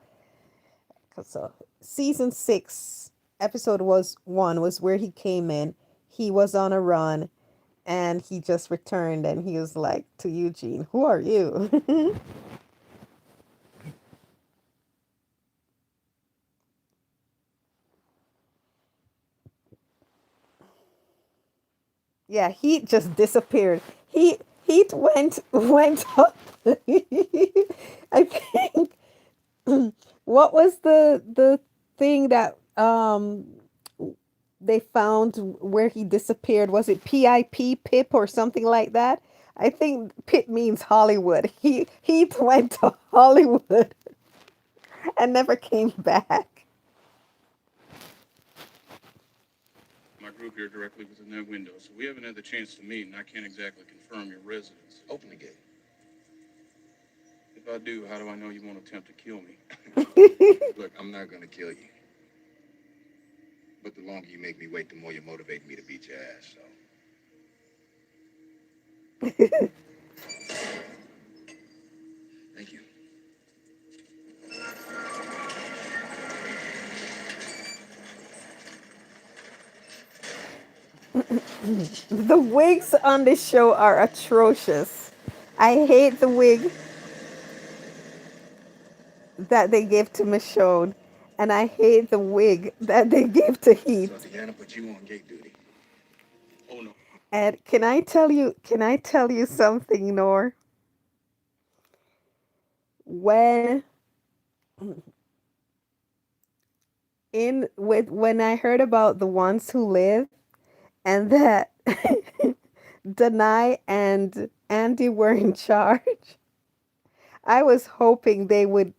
season 6, episode 1 was where he came in. He was on a run. And he just returned. And he was like to Eugene, "Who are you?" Yeah, he just disappeared. He went up. I think what was the thing that they found where he disappeared? Was it Pip or something like that? I think Pip means Hollywood. He went to Hollywood and never came back. My group here directly within that window, so we haven't had the chance to meet, and I can't exactly confirm your residence. Open the gate. If I do, how do I know you won't attempt to kill me? Look, I'm not gonna kill you. But the longer you make me wait, the more you motivate me to beat your ass, so. Thank you. The wigs on this show are atrocious. I hate the wig that they give to Michonne, and I hate the wig that they give to Heath. So Deanna put you on gate duty. Oh no. And can I tell you something, Nor? When when I heard about the ones who live and that Denai and Andy were in charge, I was hoping they would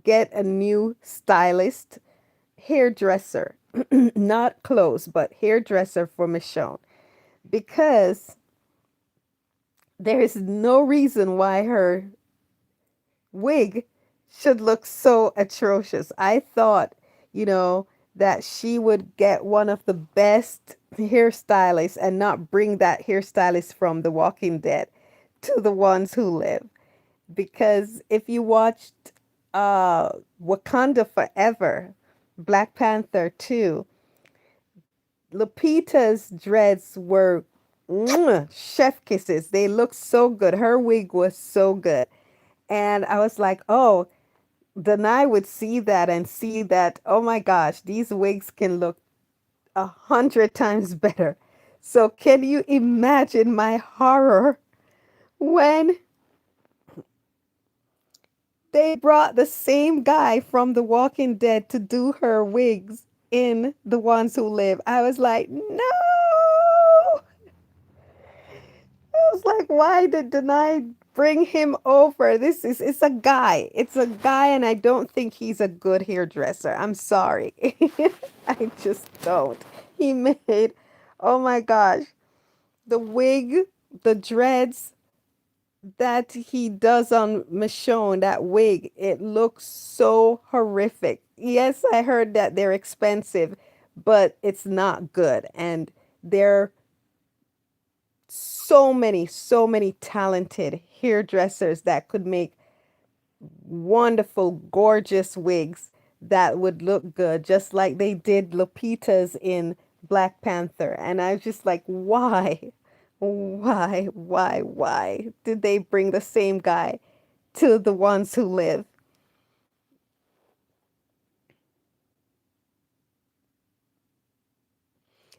get a new stylist, hairdresser, not clothes, but hairdresser for Michonne, because there is no reason why her wig should look so atrocious. I thought, you know, that she would get one of the best hairstylists and not bring that hairstylist from The Walking Dead to the ones who live. Because if you watched Wakanda Forever, Black Panther 2, Lupita's dreads were chef kisses. They looked so good. Her wig was so good. And I was like, oh, then I would see that and see that, oh my gosh, these wigs can look 100 times better. So can you imagine my horror when they brought the same guy from The Walking Dead to do her wigs in The Ones Who Live? I was like, no. I was like, why did Denai bring him over? It's a guy. It's a guy, and I don't think he's a good hairdresser. I'm sorry. I just don't. He made, oh my gosh, the wig, the dreads that he does on Michonne, that wig, it looks so horrific. Yes, I heard that they're expensive, but it's not good. And they're so many talented hairdressers that could make wonderful, gorgeous wigs that would look good, just like they did Lupita's in Black Panther. And I was just like, why? Why did they bring the same guy to the ones who live?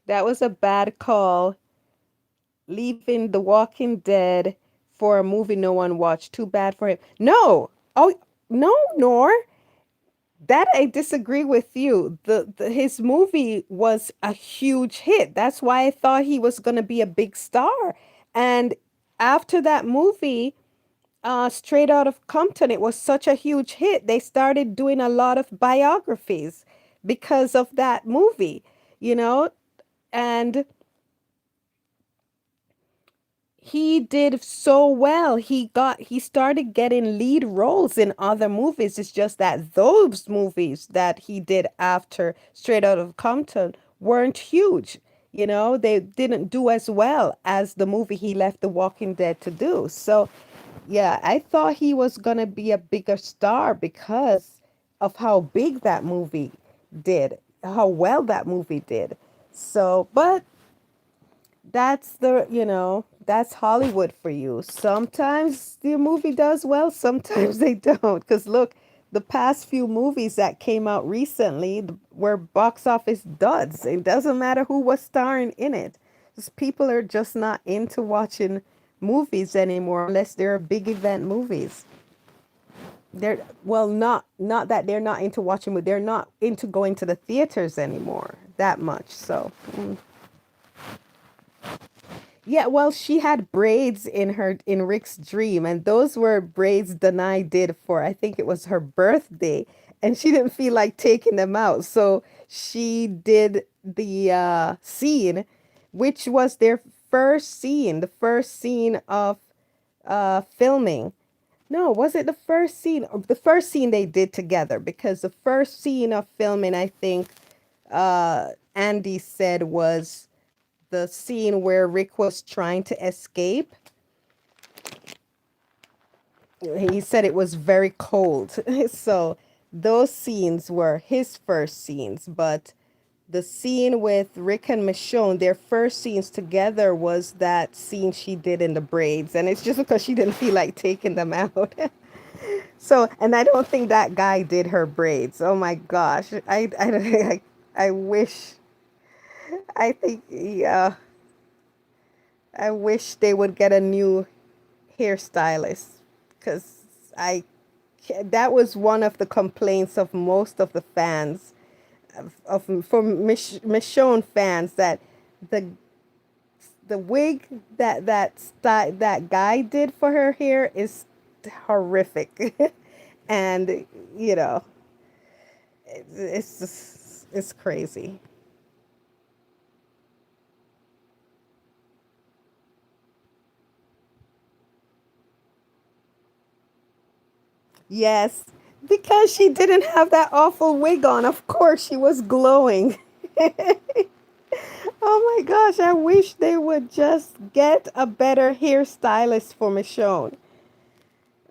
That was a bad call. Leaving The Walking Dead for a movie no one watched. Too bad for him. No. Oh, no, Nor. That I disagree with you. The his movie was a huge hit. That's why I thought he was going to be a big star. And after that movie, Straight Out of Compton, it was such a huge hit. They started doing a lot of biographies because of that movie, you know? And he did so well. He started getting lead roles in other movies. It's just that those movies that he did after Straight Out of Compton weren't huge. You know, they didn't do as well as the movie he left The Walking Dead to do. So, yeah, I thought he was going to be a bigger star because of how big that movie did, how well that movie did. So, but that's that's Hollywood for you. Sometimes the movie does well, sometimes they don't. Because look, the past few movies that came out recently were box office duds. It doesn't matter who was starring in it. Just people are just not into watching movies anymore unless they're big event movies. They're well, not that they're not into watching, but they're not into going to the theaters anymore that much. So. Yeah, well, she had braids in Rick's dream, and those were braids Danai did for I think it was her birthday, and she didn't feel like taking them out, so she did the scene, which was their first scene, the first scene of filming. No, was it the first scene? The first scene they did together, because the first scene of filming, I think, Andy said was the scene where Rick was trying to escape. He said it was very cold. So those scenes were his first scenes, but the scene with Rick and Michonne, their first scenes together was that scene she did in the braids, and it's just because she didn't feel like taking them out. So, and I don't think that guy did her braids. Oh my gosh, I wish. I think, yeah, I wish they would get a new hairstylist, because I that was one of the complaints of most of the fans for Michonne fans, that the the wig that guy did for her hair is horrific. And you know, it's just, it's crazy. Yes, because she didn't have that awful wig on. Of course, she was glowing. Oh my gosh, I wish they would just get a better hairstylist for Michonne.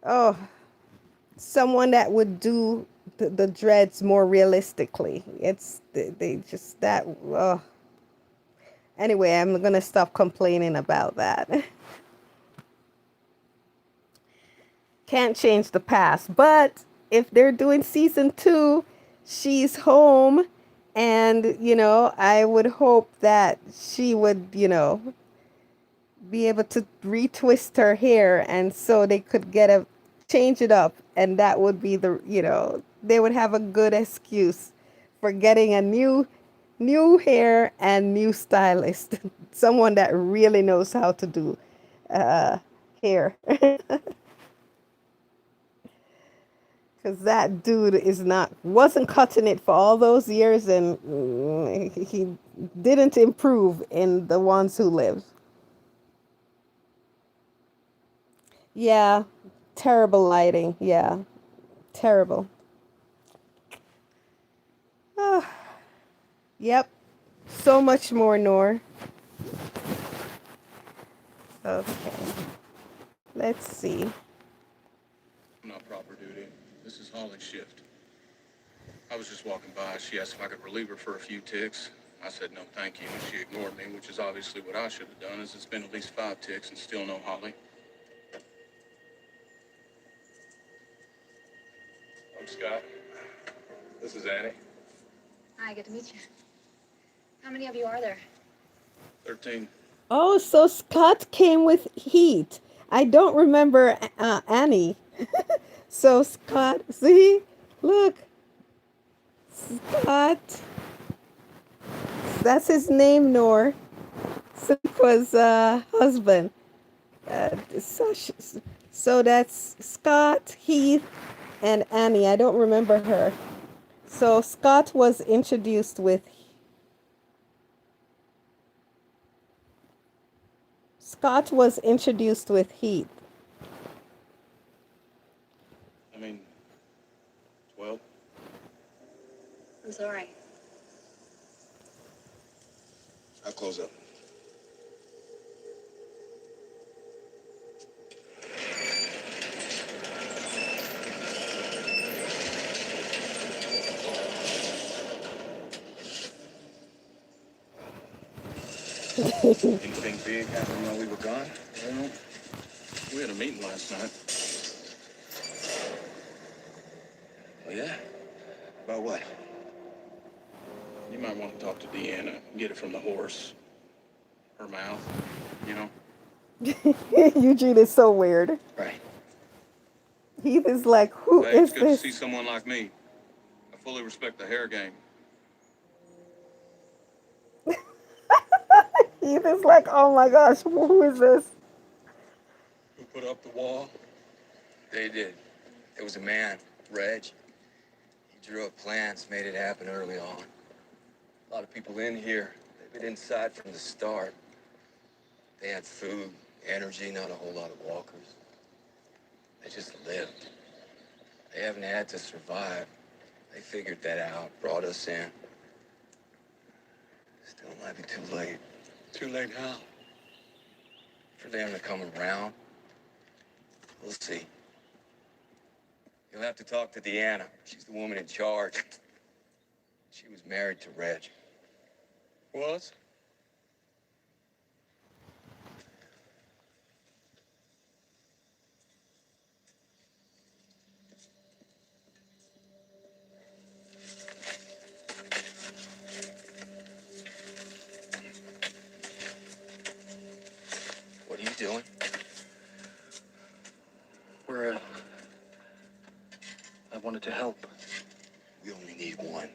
Oh, someone that would do the dreads more realistically. It's they just that. Anyway, I'm gonna stop complaining about that. Can't change the past, but if they're doing season two, she's home, and I would hope that she would be able to retwist her hair, and so they could get a change it up, and that would be they would have a good excuse for getting a new hair and new stylist. Someone that really knows how to do hair. Because that dude wasn't cutting it for all those years, and he didn't improve in the ones who live. Yeah, terrible lighting. Yeah, terrible. Ah, yep. So much more, Nor. Okay. Let's see. I'm not proper duty. This is Holly's shift. I was just walking by. She asked if I could relieve her for a few ticks. I said no, thank you, and she ignored me, which is obviously what I should have done, as it's been at least 5 ticks and still no Holly. I'm Scott. This is Annie. Hi, good to meet you. How many of you are there? 13. Oh, so Scott came with heat. I don't remember Annie. So Scott, see, look, Scott. That's his name, Nor. Sadiq was husband. So, so that's Scott, Heath, and Annie. I don't remember her. So Scott was introduced with Heath. I mean, 12. I'm sorry. I'll close up. Anything big happened while we were gone? Well, we had a meeting last night. Oh, yeah? About what? You might want to talk to Deanna and get it from the horse. Her mouth, you know? Eugene is so weird. Right. Heath is like, who Hey, it's is good to this? see someone like me. I fully respect the hair game. Heath is like, oh my gosh, who is this? Who put up the wall? They did. There was a man, Reg. He drew up plans, made it happen early on. A lot of people in here, they've been inside from the start. They had food, energy, not a whole lot of walkers. They just lived. They haven't had to survive. They figured that out, brought us in. Still might be too late. Too late how? For them to come around. We'll see. You'll have to talk to Deanna. She's the woman in charge. She was married to Reg. Was? What are you doing? I wanted to help. We only need one.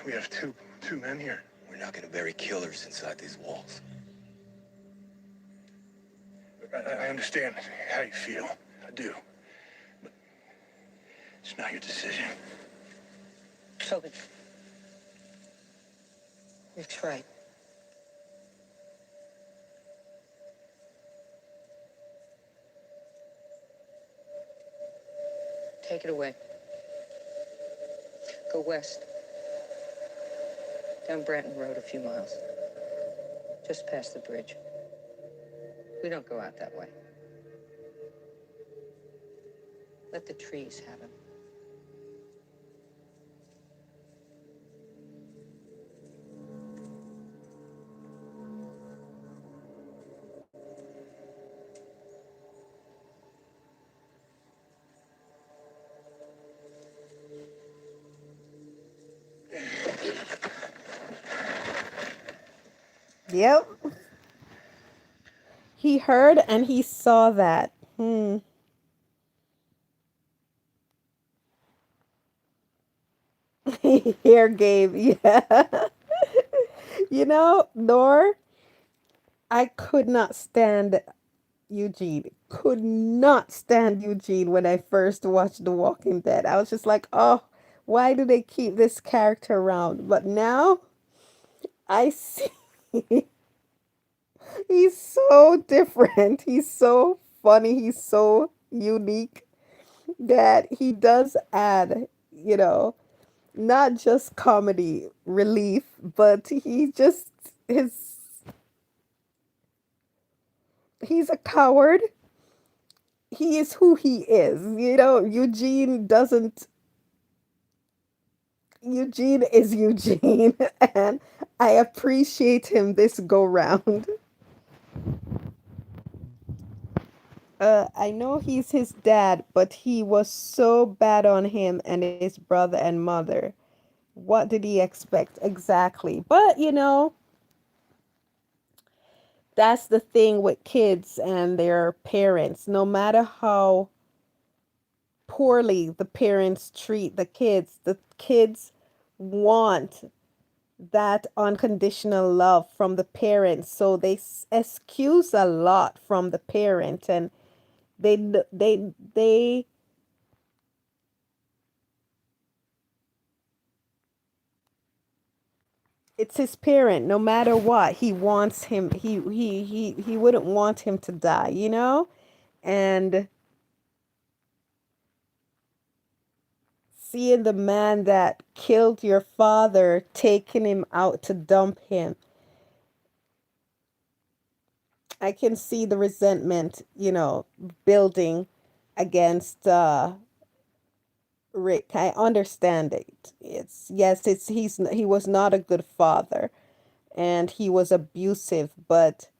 We have two men here. We're not gonna bury killers inside these walls. I understand how you feel. I do. But it's not your decision. Tobin. Rick's right. Take it away. Go west. Down Branton Road a few miles. Just past the bridge. We don't go out that way. Let the trees have him. Yep. He heard and he saw that. Hair game, yeah. Nor I could not stand Eugene. Could not stand Eugene when I first watched The Walking Dead. I was just like, oh, why do they keep this character around? But now I see he's so different. He's so funny. He's so unique that he does add, not just comedy relief, but his he's a coward. He is who he is. Eugene is Eugene and I appreciate him this go round. I know he's his dad, but he was so bad on him and his brother and mother. What did he expect exactly? But that's the thing with kids and their parents. No matter how poorly the parents treat the kids want that unconditional love from the parents. So they excuse a lot from the parent, and they it's his parent. No matter what, he wants him. He wouldn't want him to die. And seeing the man that killed your father taking him out to dump him, I can see the resentment, building against Rick. I understand it. He was not a good father and he was abusive, but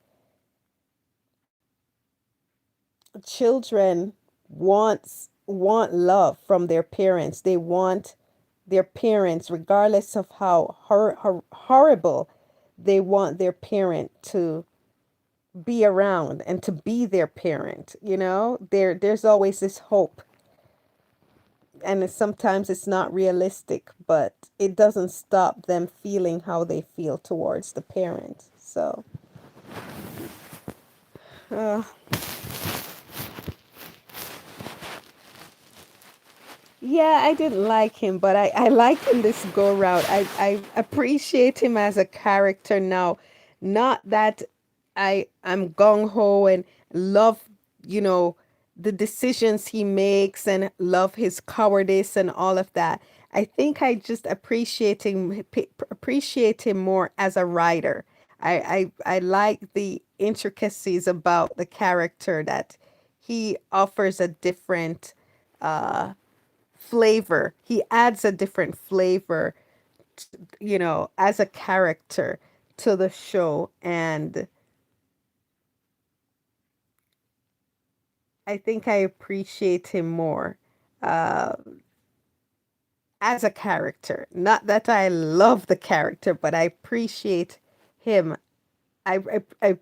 children want love from their parents. They want their parents, regardless of how horrible, they want their parent to be around and to be their parent. There's always this hope, and sometimes it's not realistic, but it doesn't stop them feeling how they feel towards the parent. So uh, yeah, I didn't like him, but I like him this go round. I appreciate him as a character now. Not that I'm gung ho and love, you know, the decisions he makes and love his cowardice and all of that. I think I just appreciate him more as a writer. I like the intricacies about the character that he offers a different flavor. He adds a different flavor, as a character to the show. And I think I appreciate him more uh, as a character. Not that I love the character, but I appreciate him. I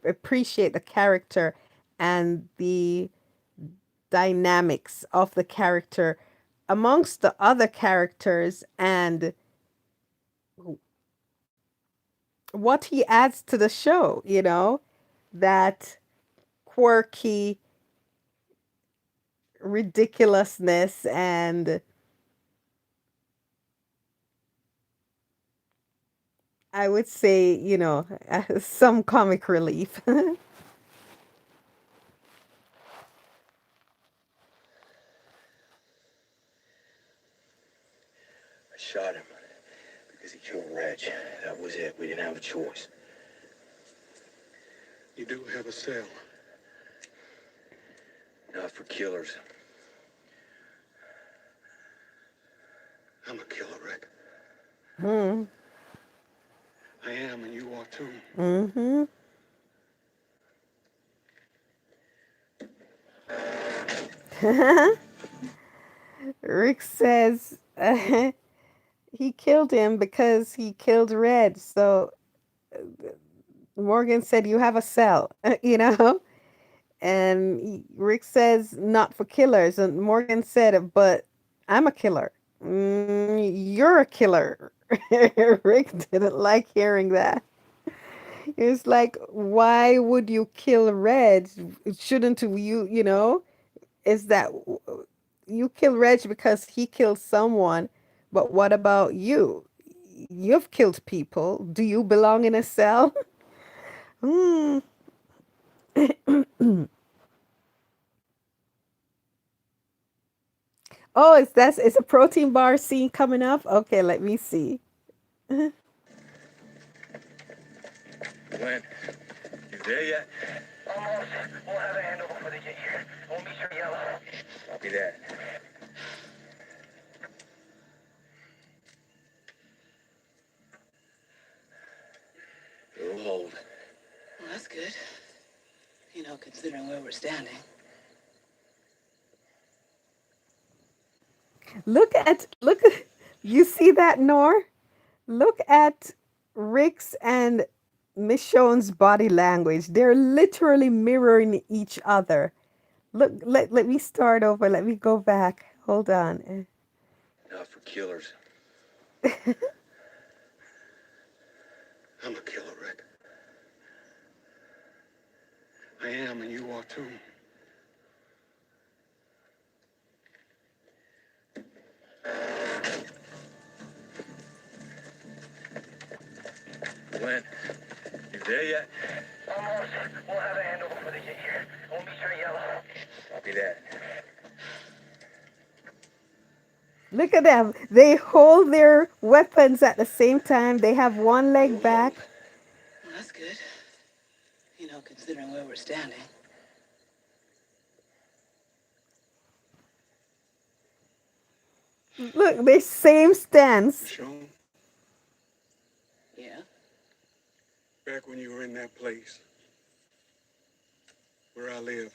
appreciate the character and the dynamics of the character amongst the other characters, and what he adds to the show, that quirky ridiculousness and I would say, some comic relief. I shot him because he killed Reg. That was it. We didn't have a choice. You do have a cell. Not for killers. I'm a killer, Rick. Hmm. I am, and you are too. Mm-hmm. Rick says he killed him because he killed Red. So Morgan said, "You have a cell," And Rick says, "Not for killers." And Morgan said, "But I'm a killer." You're a killer. Rick didn't like hearing that. It's like, why would you kill Reg? Shouldn't is that you kill Reg because he killed someone, but what about you? You've killed people. Do you belong in a cell? Hmm. Oh, it's a protein bar scene coming up? Okay, let me see. Glenn, you there yet? Almost. We'll have a handover before they get here. Won't be sure yellow. Copy that. It'll hold. Well, that's good. Considering where we're standing. Look at you see that, Nor? Look at Rick's and Michonne's body language. They're literally mirroring each other. Look, let me start over. Let me go back. Hold on. Not for killers. I'm a killer, Rick. I am, and you are too. Glenn, you there yet? Almost. We'll have a handover before they get here. Won't be sure yellow. Copy that. Look at them. They hold their weapons at the same time. They have one leg back. Well, that's good. Considering where we're standing. Look, they same stance. Michonne, Yeah? back when you were in that place where I live,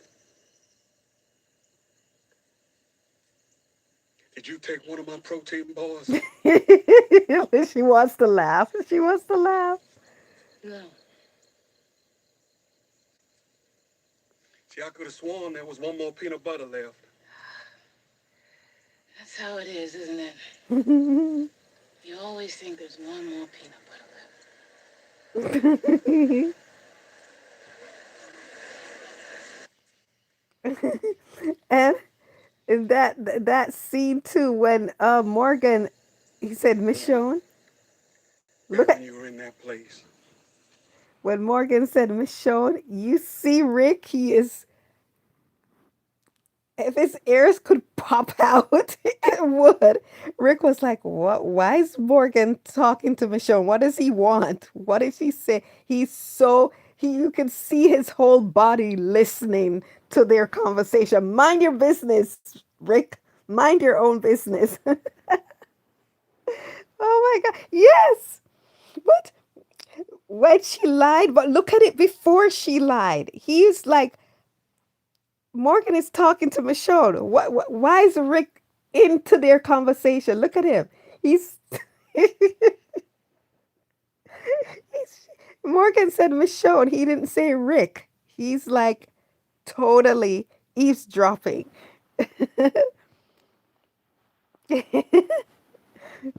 did you take one of my protein bars? She wants to laugh. She wants to laugh. No. See, I could have sworn there was one more peanut butter left. That's how it is, isn't it? You always think there's one more peanut butter left. And that scene too when Morgan, he said, Michonne, look Back when at you were in that place. when Morgan said, Michonne, you see Rick, he is If his ears could pop out, it would. Rick was like, "What? Why is Morgan talking to Michonne? What does he want? What did she say?" He's so he. You can see his whole body listening to their conversation. Mind your business, Rick. Mind your own business. Oh my God! Yes, but when she lied, but look at it before she lied. He's like, Morgan is talking to Michonne. Why is Rick into their conversation? Look at him. He's, he's Morgan said Michonne. He didn't say Rick. He's like totally eavesdropping.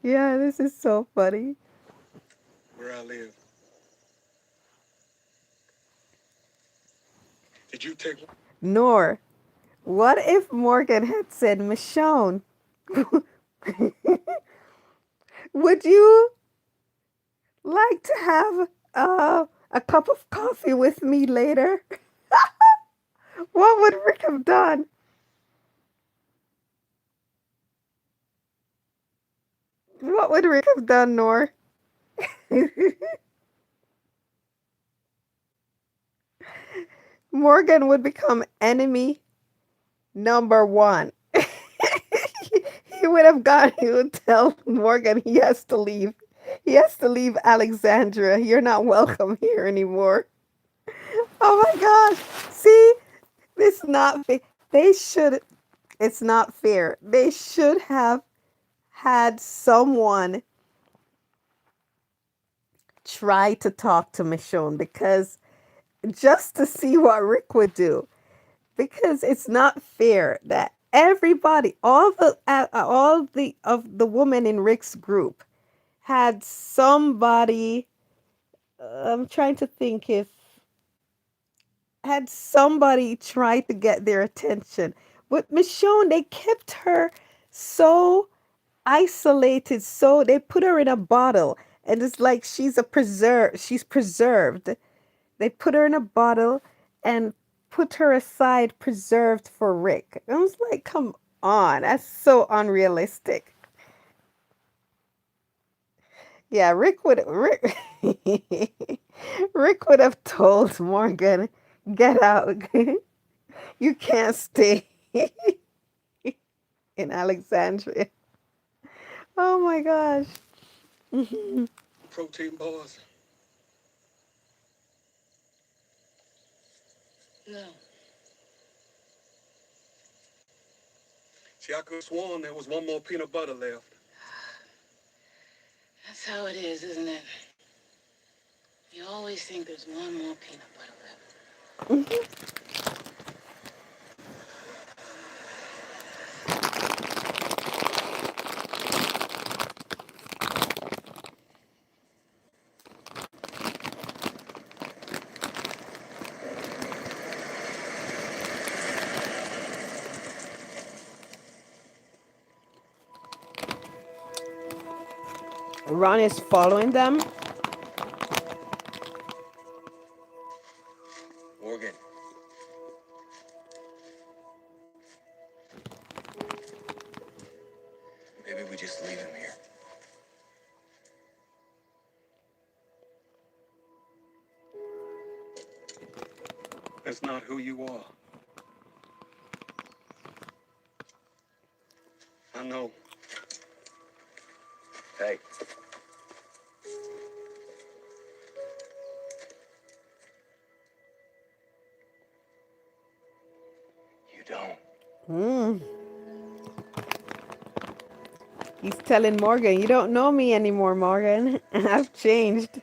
Yeah, this is so funny. Where I live. Did you take? Nor, what if Morgan had said Michonne? Would you like to have a cup of coffee with me later? What would Rick have done? What would Rick have done, Nor? Morgan would become enemy number one. He would have gone, he would tell Morgan he has to leave. He has to leave Alexandria. You're not welcome here anymore. Oh my gosh. See, it's not fair. They should, it's not fair. They should have had someone try to talk to Michonne because just to see what Rick would do. Because it's not fair that everybody, all the of the women in Rick's group had somebody. I'm trying to think if had somebody try to get their attention. But Michonne, they kept her so isolated, so they put her in a bottle, and it's like she's preserved. They put her in a bottle and put her aside, preserved for Rick. I was like, come on, that's so unrealistic. Yeah, Rick would have told Morgan, get out. You can't stay in Alexandria. Oh my gosh. Protein bars. No. See, I could have sworn there was one more peanut butter left. That's how it is, isn't it? You always think there's one more peanut butter left. Ron is following them. Morgan, maybe we just leave him here. That's not who you are. I know. Hey, you don't. Mm. He's telling Morgan, you don't know me anymore, Morgan. I've changed.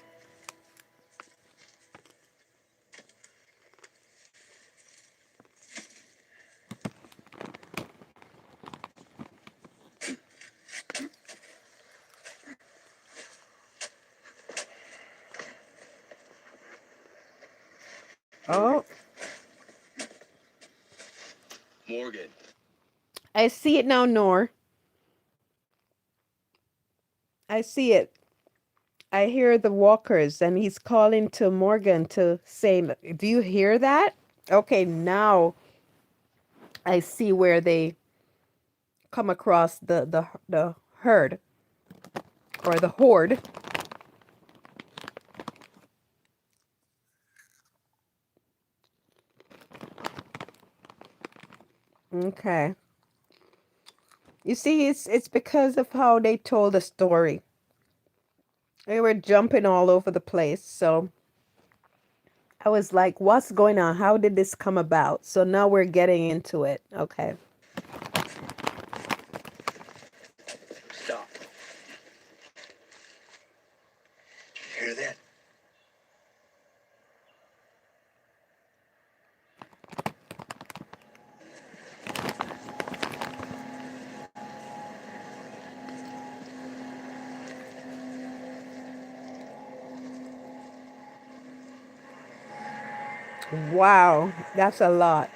Oh, Morgan. I see it now, Nor. I see it. I hear the walkers, and he's calling to Morgan to say, do you hear that? Okay, now I see where they come across the herd or the horde. Okay. You see, it's because of how they told the story. They were jumping all over the place. So I was like, what's going on? How did this come about? So now we're getting into it. Okay. Stop. You hear that? Wow. That's a lot.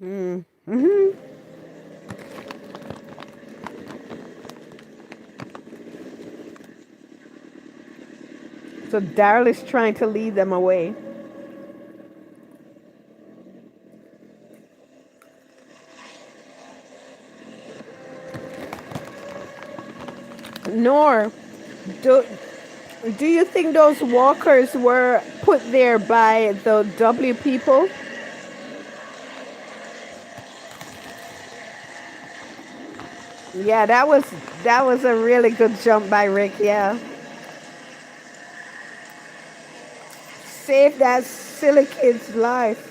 Mm-hmm. So Daryl is trying to lead them away. Nor do do you think those walkers were put there by the W people? Yeah, that was a really good jump by Rick. Yeah, save that silly kid's life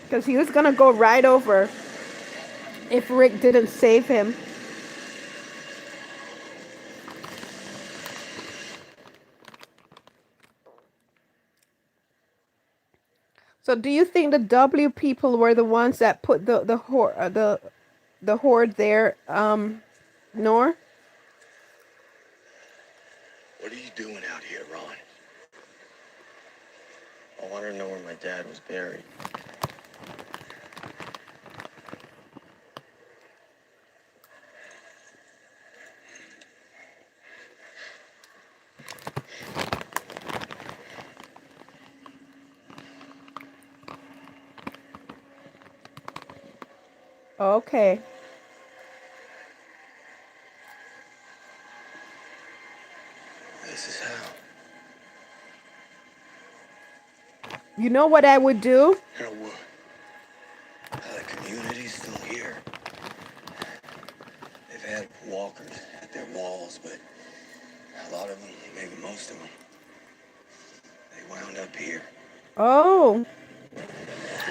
because he was gonna go right over if Rick didn't save him. So, do you think the W people were the ones that put the horde there? Nor. What are you doing out here, Ron? I wanted to know where my dad was buried. Okay. This is how. You know what I would do? You know what? The community's still here. They've had walkers at their walls, but a lot of them, maybe most of them, they wound up here. Oh,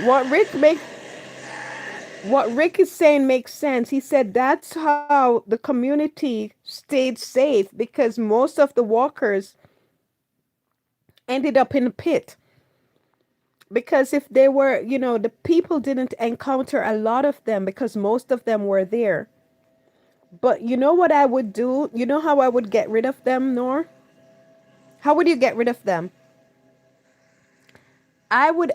what Rick make what Rick is saying makes sense. He said that's how the community stayed safe because most of the walkers ended up in a pit. Because if they were, the people didn't encounter a lot of them because most of them were there. But you know what I would do? You know how I would get rid of them, Nor? How would you get rid of them? I would,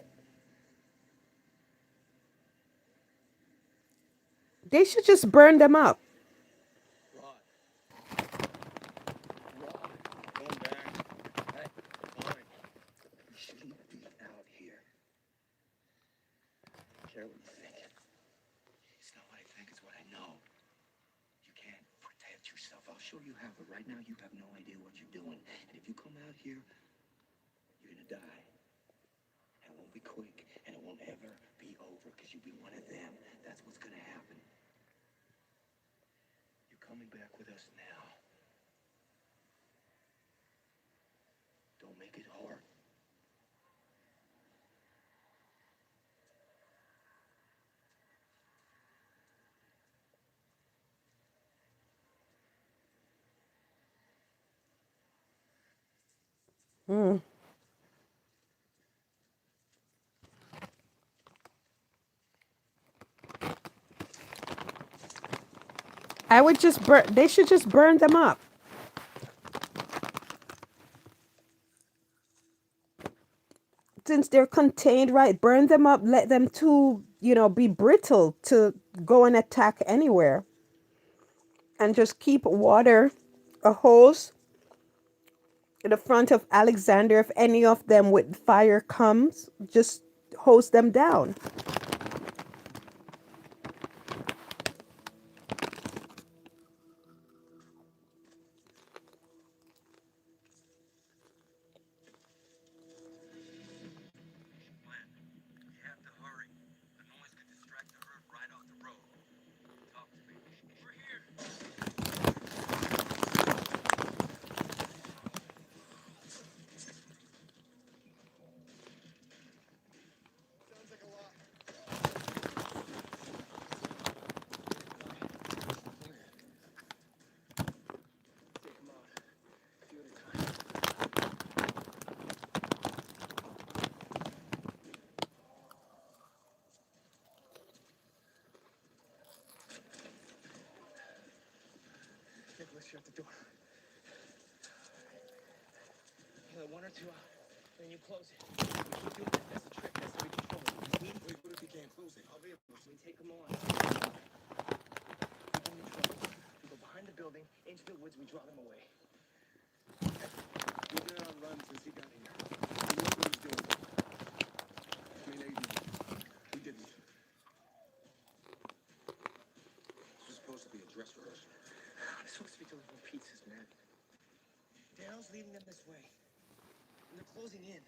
they should just burn them up. Ron. Ron. Going back. Hey, fine. You shouldn't be out here. I don't care what you think. It's not what I think, it's what I know. You can't protect yourself. I'll show you how, but right now you have no idea what you're doing. And if you come out here, you're gonna die. And it won't be quick, and it won't ever be over, because you'll be one of them. That's what's gonna happen. You're coming back with us now. Don't make it hard. Mm. I would just burn. They should just burn them up. Since they're contained, right? Burn them up. Let them be brittle to go and attack anywhere. And just keep water, a hose in the front of Alexander. If any of them with fire comes, just hose them down. Glenn, you have to hurry. The noise could distract the herd right off the road. Talk to me. We're here. Nicholas, shut the door. You let one or two out, then you close it. You keep doing that. That's the trick. That's the way you control it. You see? Wait, what if he can't close it? I'll be able to. We take them on. We go in the truck. We go behind the building, into the woods, we draw them away. We've been on run since he got here. He knew what he was doing. I mean, we didn't. This was supposed to be a dress rehearsal. They're supposed to be delivering pizzas, man. Daryl's leading them this way. And they're closing in.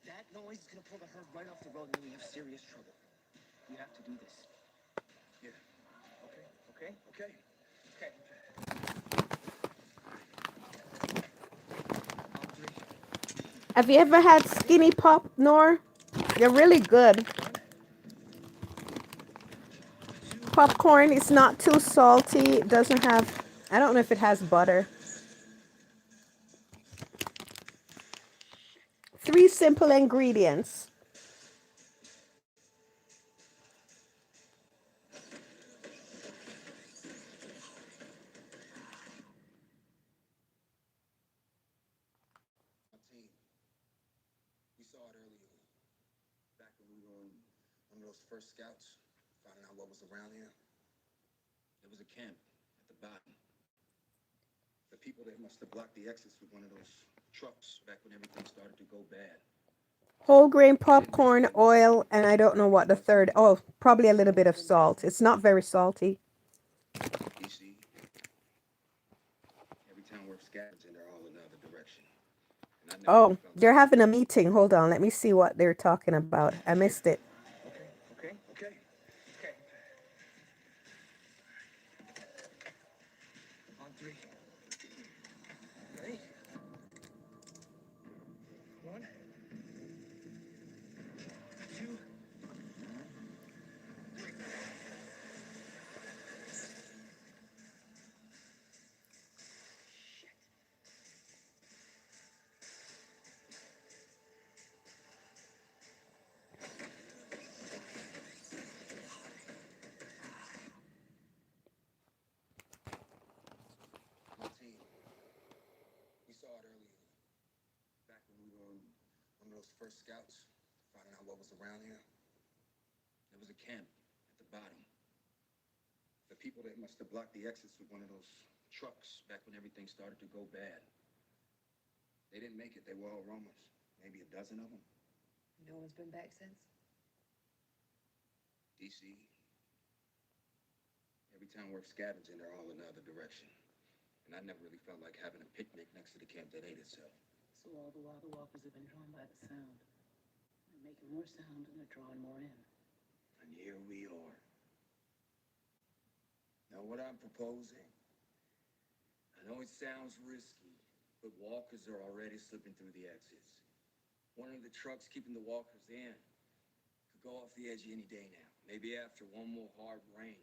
That noise is gonna pull the herd right off the road, and then we have serious trouble. You have to do this. Yeah. Okay? Okay? Okay. Okay. On three. Have you ever had skinny pop, Nor? They're really good. Popcorn is not too salty. It doesn't have, I don't know if it has butter. 3 simple ingredients. My team. We saw it earlier. Back when we were on one of those first scouts, finding out what was around here. There was a camp at the bottom. The people there must have blocked the exits with one of those trucks back when everything started to go bad. Whole grain popcorn, oil, and I don't know what the third. Oh, probably a little bit of salt. It's not very salty. DC. Every time we're scavenging, they're all in the other direction. And I never Oh, felt they're having a meeting. Hold on. Let me see what they're talking about. I missed it. Okay? okay. Okay. On three. Ready? One. Two. My team. We saw it earlier. Back when we were on one of those first scouts, finding out what was around here. There was a camp at the bottom. The people there must have blocked the exits with one of those trucks back when everything started to go bad. They didn't make it. They were all roamers. Maybe a dozen of them. No one's been back since? DC. Every time we're scavenging, they're all in the other direction. And I never really felt like having a picnic next to the camp that ate itself. So all the while the walkers have been drawn by the sound. They're making more sound and they're drawing more in. And here we are. Now what I'm proposing, I know it sounds risky, but walkers are already slipping through the exits. One of the trucks keeping the walkers in could go off the edge any day now. Maybe after one more hard rain.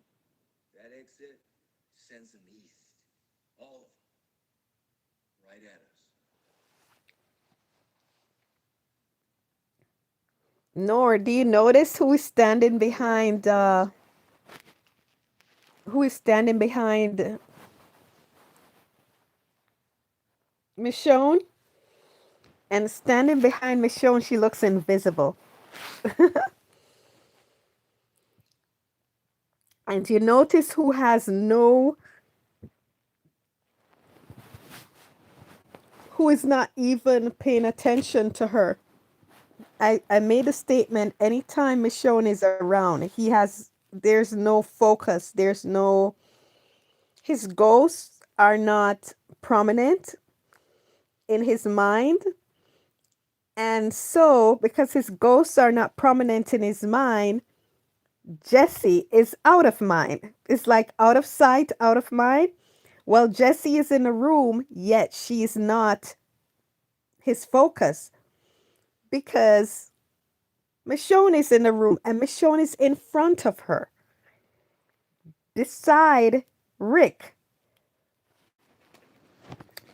That exit sends them east. All of them. Right at us. Nor do you notice who is standing behind Michonne? And standing behind Michonne, she looks invisible. And you notice who is not even paying attention to her. I made a statement anytime Michonne is around, there's no focus. His ghosts are not prominent in his mind. And so, because his ghosts are not prominent in his mind, Jesse is out of mind. It's like out of sight, out of mind. Well, Jesse is in the room, yet she's not his focus because Michonne is in the room and Michonne is in front of her, beside Rick,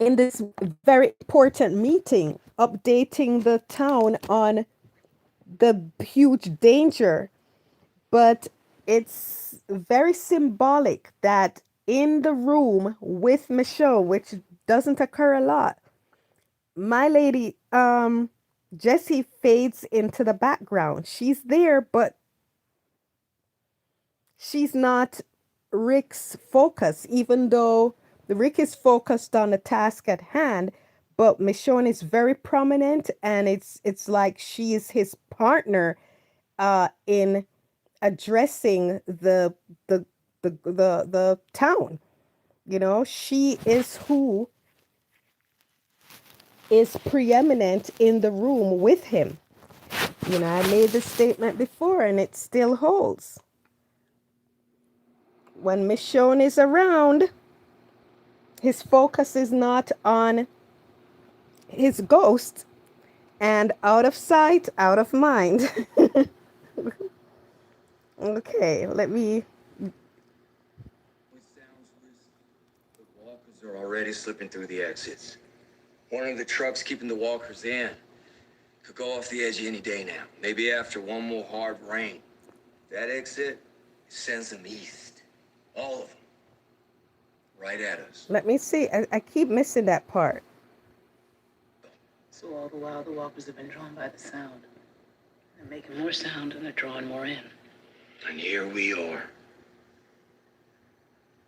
in this very important meeting, updating the town on the huge danger. But it's very symbolic that in the room with Michonne, which doesn't occur a lot, my lady, Jessie fades into the background. She's there, but she's not Rick's focus, even though Rick is focused on the task at hand. But Michonne is very prominent, and it's like she is his partner in addressing the town. You know, she is who is preeminent in the room with him. You know, I made this statement before and it still holds. When Michonne is around, his focus is not on his ghost, and out of sight, out of mind. Okay, let me. It sounds risky, but walkers are already slipping through the exits. One of the trucks keeping the walkers in could go off the edge any day now. Maybe after one more hard rain. That exit sends them east. All of them. Right at us. Let me see. I keep missing that part. So all the while, the walkers have been drawn by the sound. They're making more sound and they're drawing more in. And here we are.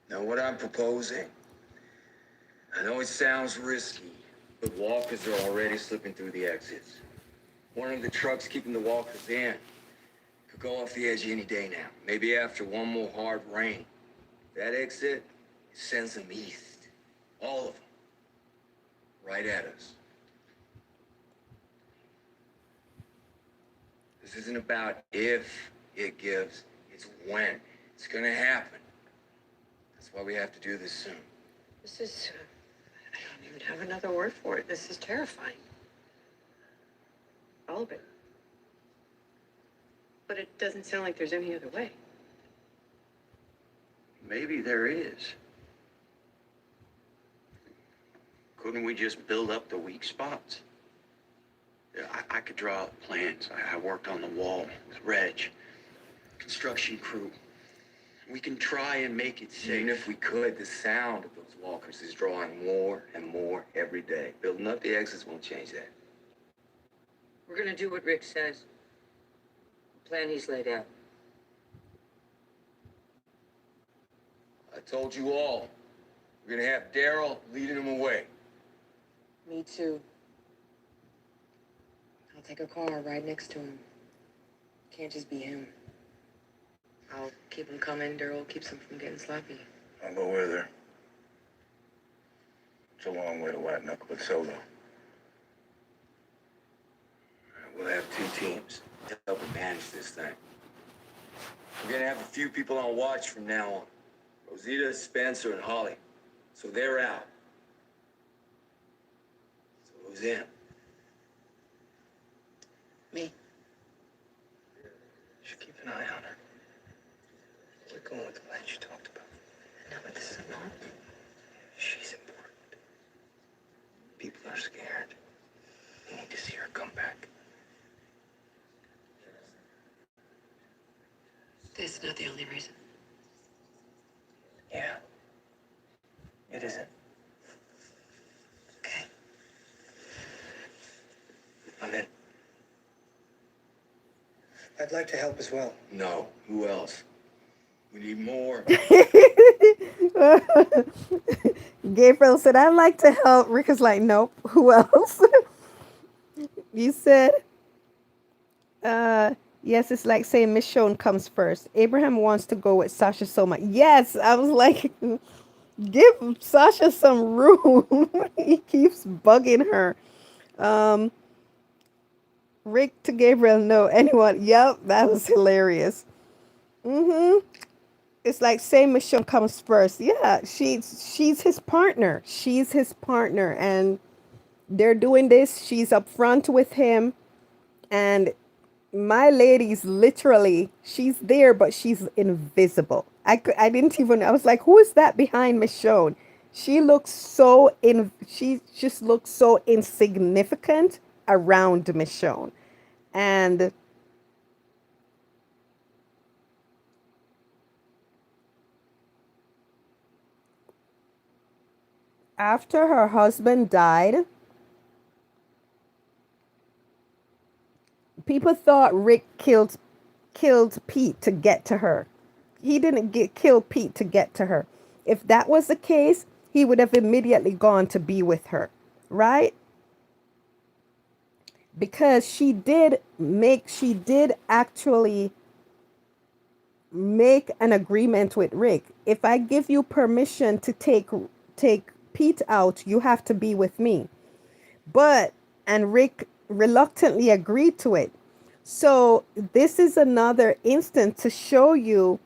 Now what I'm proposing, I know it sounds risky, but walkers are already slipping through the exits. One of the trucks keeping the walkers in could go off the edge any day now. Maybe after one more hard rain. That exit sends them east. All of them. Right at us. This isn't about if it gives, it's when. It's gonna happen. That's why we have to do this soon. This is, I don't even have another word for it. This is terrifying. All of it. But it doesn't sound like there's any other way. Maybe there is. Couldn't we just build up the weak spots? Yeah, I could draw out plans. I worked on the wall with Reg, construction crew. We can try and make it safe. Even if we could, the sound of those walkers is drawing more and more every day. Building up the exits won't change that. We're gonna do what Rick says. The plan he's laid out. I told you all, we're gonna have Daryl leading them away. Me too. I'll take a car right next to him. Can't just be him. I'll keep him coming. Daryl keeps him from getting sloppy. I'll go with her. It's a long way to white knuckle it solo. We'll have two teams to help manage this thing. We're gonna have a few people on watch from now on. Rosita, Spencer, and Holly. So they're out. So who's in? Me. Should keep an eye on her. We're going with the plan you talked about. No, but this is not. She's important. People are scared. They need to see her come back. That's not the only reason. Yeah. It isn't. Okay. I'm in. I'd like to help as well. No. Who else? We need more. Gabriel said, I'd like to help. Rick is like, nope. Who else? You said, yes, it's like saying Michonne comes first. Abraham wants to go with Sasha so much. Yes, I was like, give Sasha some room. He keeps bugging her. Rick to Gabriel, no, anyone. Yep, that was hilarious. It's like saying Michonne comes first. Yeah, she's his partner. She's his partner, and they're doing this. She's up front with him, and my lady's literally, she's there, but she's invisible. I didn't even, I was like, who is that behind Michonne? She looks so she just looks so insignificant around Michonne. And after her husband died, people thought Rick killed Pete to get to her. He didn't kill Pete to get to her. If that was the case, he would have immediately gone to be with her, right? Because she did actually make an agreement with Rick. If I give you permission to take Pete out, you have to be with me. And Rick reluctantly agreed to it. So this is another instance to show you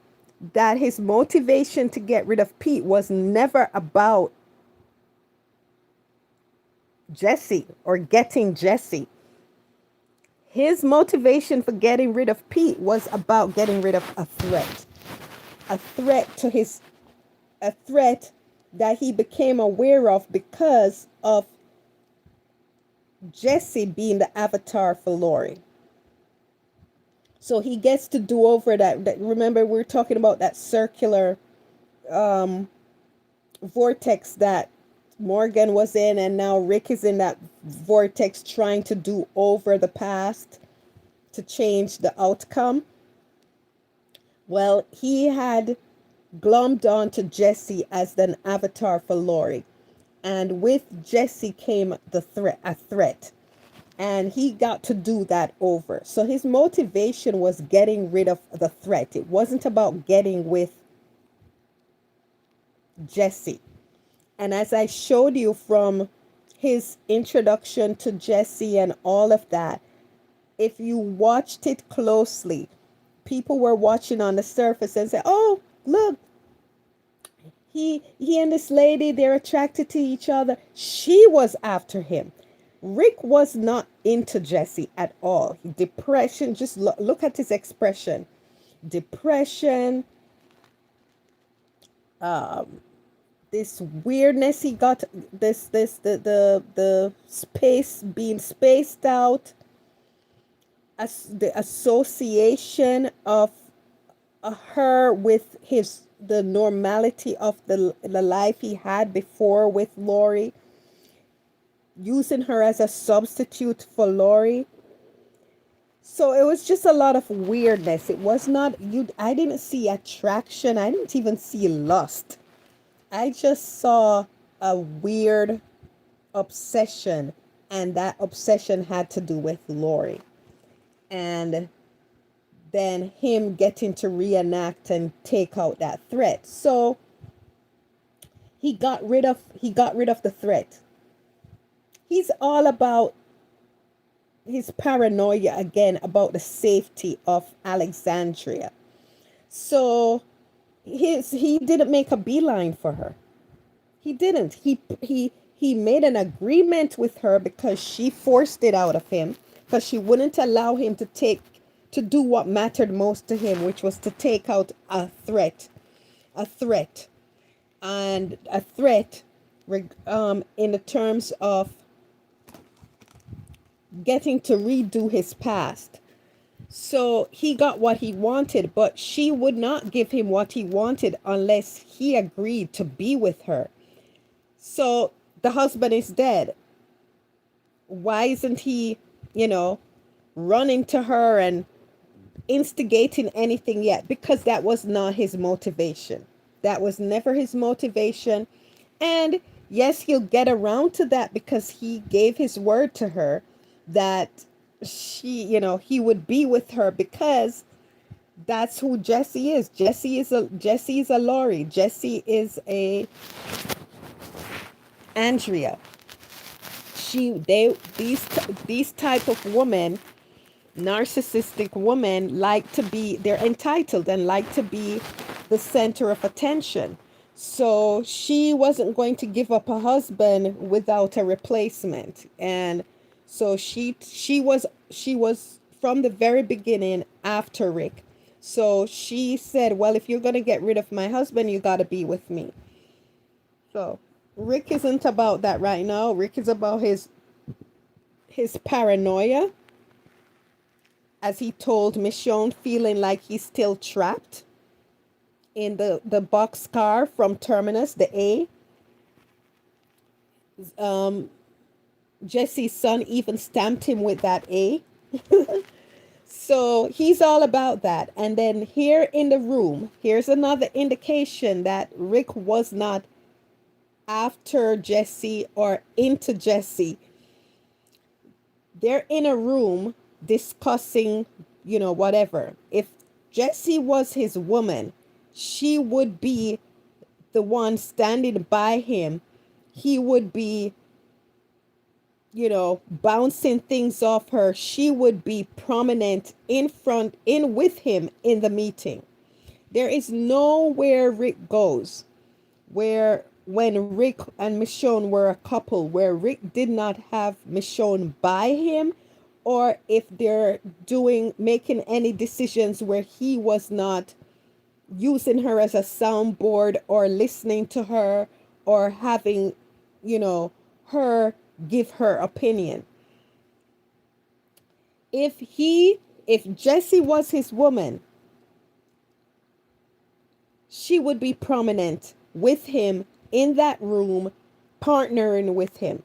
that his motivation to get rid of Pete was never about Jesse or getting Jesse. His motivation for getting rid of Pete was about getting rid of a threat. A threat that he became aware of because of Jesse being the avatar for Lori. So he gets to do over that remember we're talking about that circular vortex that Morgan was in, and now Rick is in that vortex trying to do over the past to change the outcome. Well, he had glommed onto Jesse as an avatar for Lori. And with Jesse came a threat. And he got to do that over. So his motivation was getting rid of the threat. It wasn't about getting with Jesse. And as I showed you from his introduction to Jesse and all of that, if you watched it closely, people were watching on the surface and say, oh, look, he and this lady, they're attracted to each other. She was after him. Rick was not into Jesse at all. Depression, just look at his expression. Depression, this weirdness he got, the space, being spaced out, as the association of her with the normality of the life he had before with Lori, using her as a substitute for Lori. So it was just a lot of weirdness. It was not I didn't see attraction. I didn't even see lust. I just saw a weird obsession, and that obsession had to do with Lori. And then him getting to reenact and take out that threat. So he got rid of the threat. He's all about his paranoia again about the safety of Alexandria. So he didn't make a beeline for her. He didn't. He made an agreement with her because she forced it out of him, because she wouldn't allow him to do what mattered most to him, which was to take out a threat. And a threat in the terms of getting to redo his past. So he got what he wanted, but she would not give him what he wanted unless he agreed to be with her. So the husband is dead. Why isn't he, you know, running to her and instigating anything yet? Because that was not his motivation. That was never his motivation. And yes, he'll get around to that because he gave his word to her that he would be with her, because that's who Jesse is. Jesse is a Laurie. Jesse is a Andrea. These type of women, narcissistic women, they're entitled and like to be the center of attention. So she wasn't going to give up a husband without a replacement. And so she was from the very beginning after Rick. So she said, well, if you're going to get rid of my husband, you got to be with me. So Rick isn't about that right now. Rick is about his paranoia, as he told Michonne, feeling like he's still trapped in the boxcar from Terminus, the A. Jesse's son even stamped him with that A. So he's all about that. And then here in the room, here's another indication that Rick was not after Jesse or into Jesse. They're in a room discussing, whatever. If Jesse was his woman, she would be the one standing by him. He would be, bouncing things off her. She would be prominent in with him in the meeting. There is nowhere Rick goes where when Rick and Michonne were a couple, where Rick did not have Michonne by him, or if they're making any decisions where he was not using her as a soundboard or listening to her or having, her give her opinion. If Jessie was his woman, she would be prominent with him in that room, partnering with him.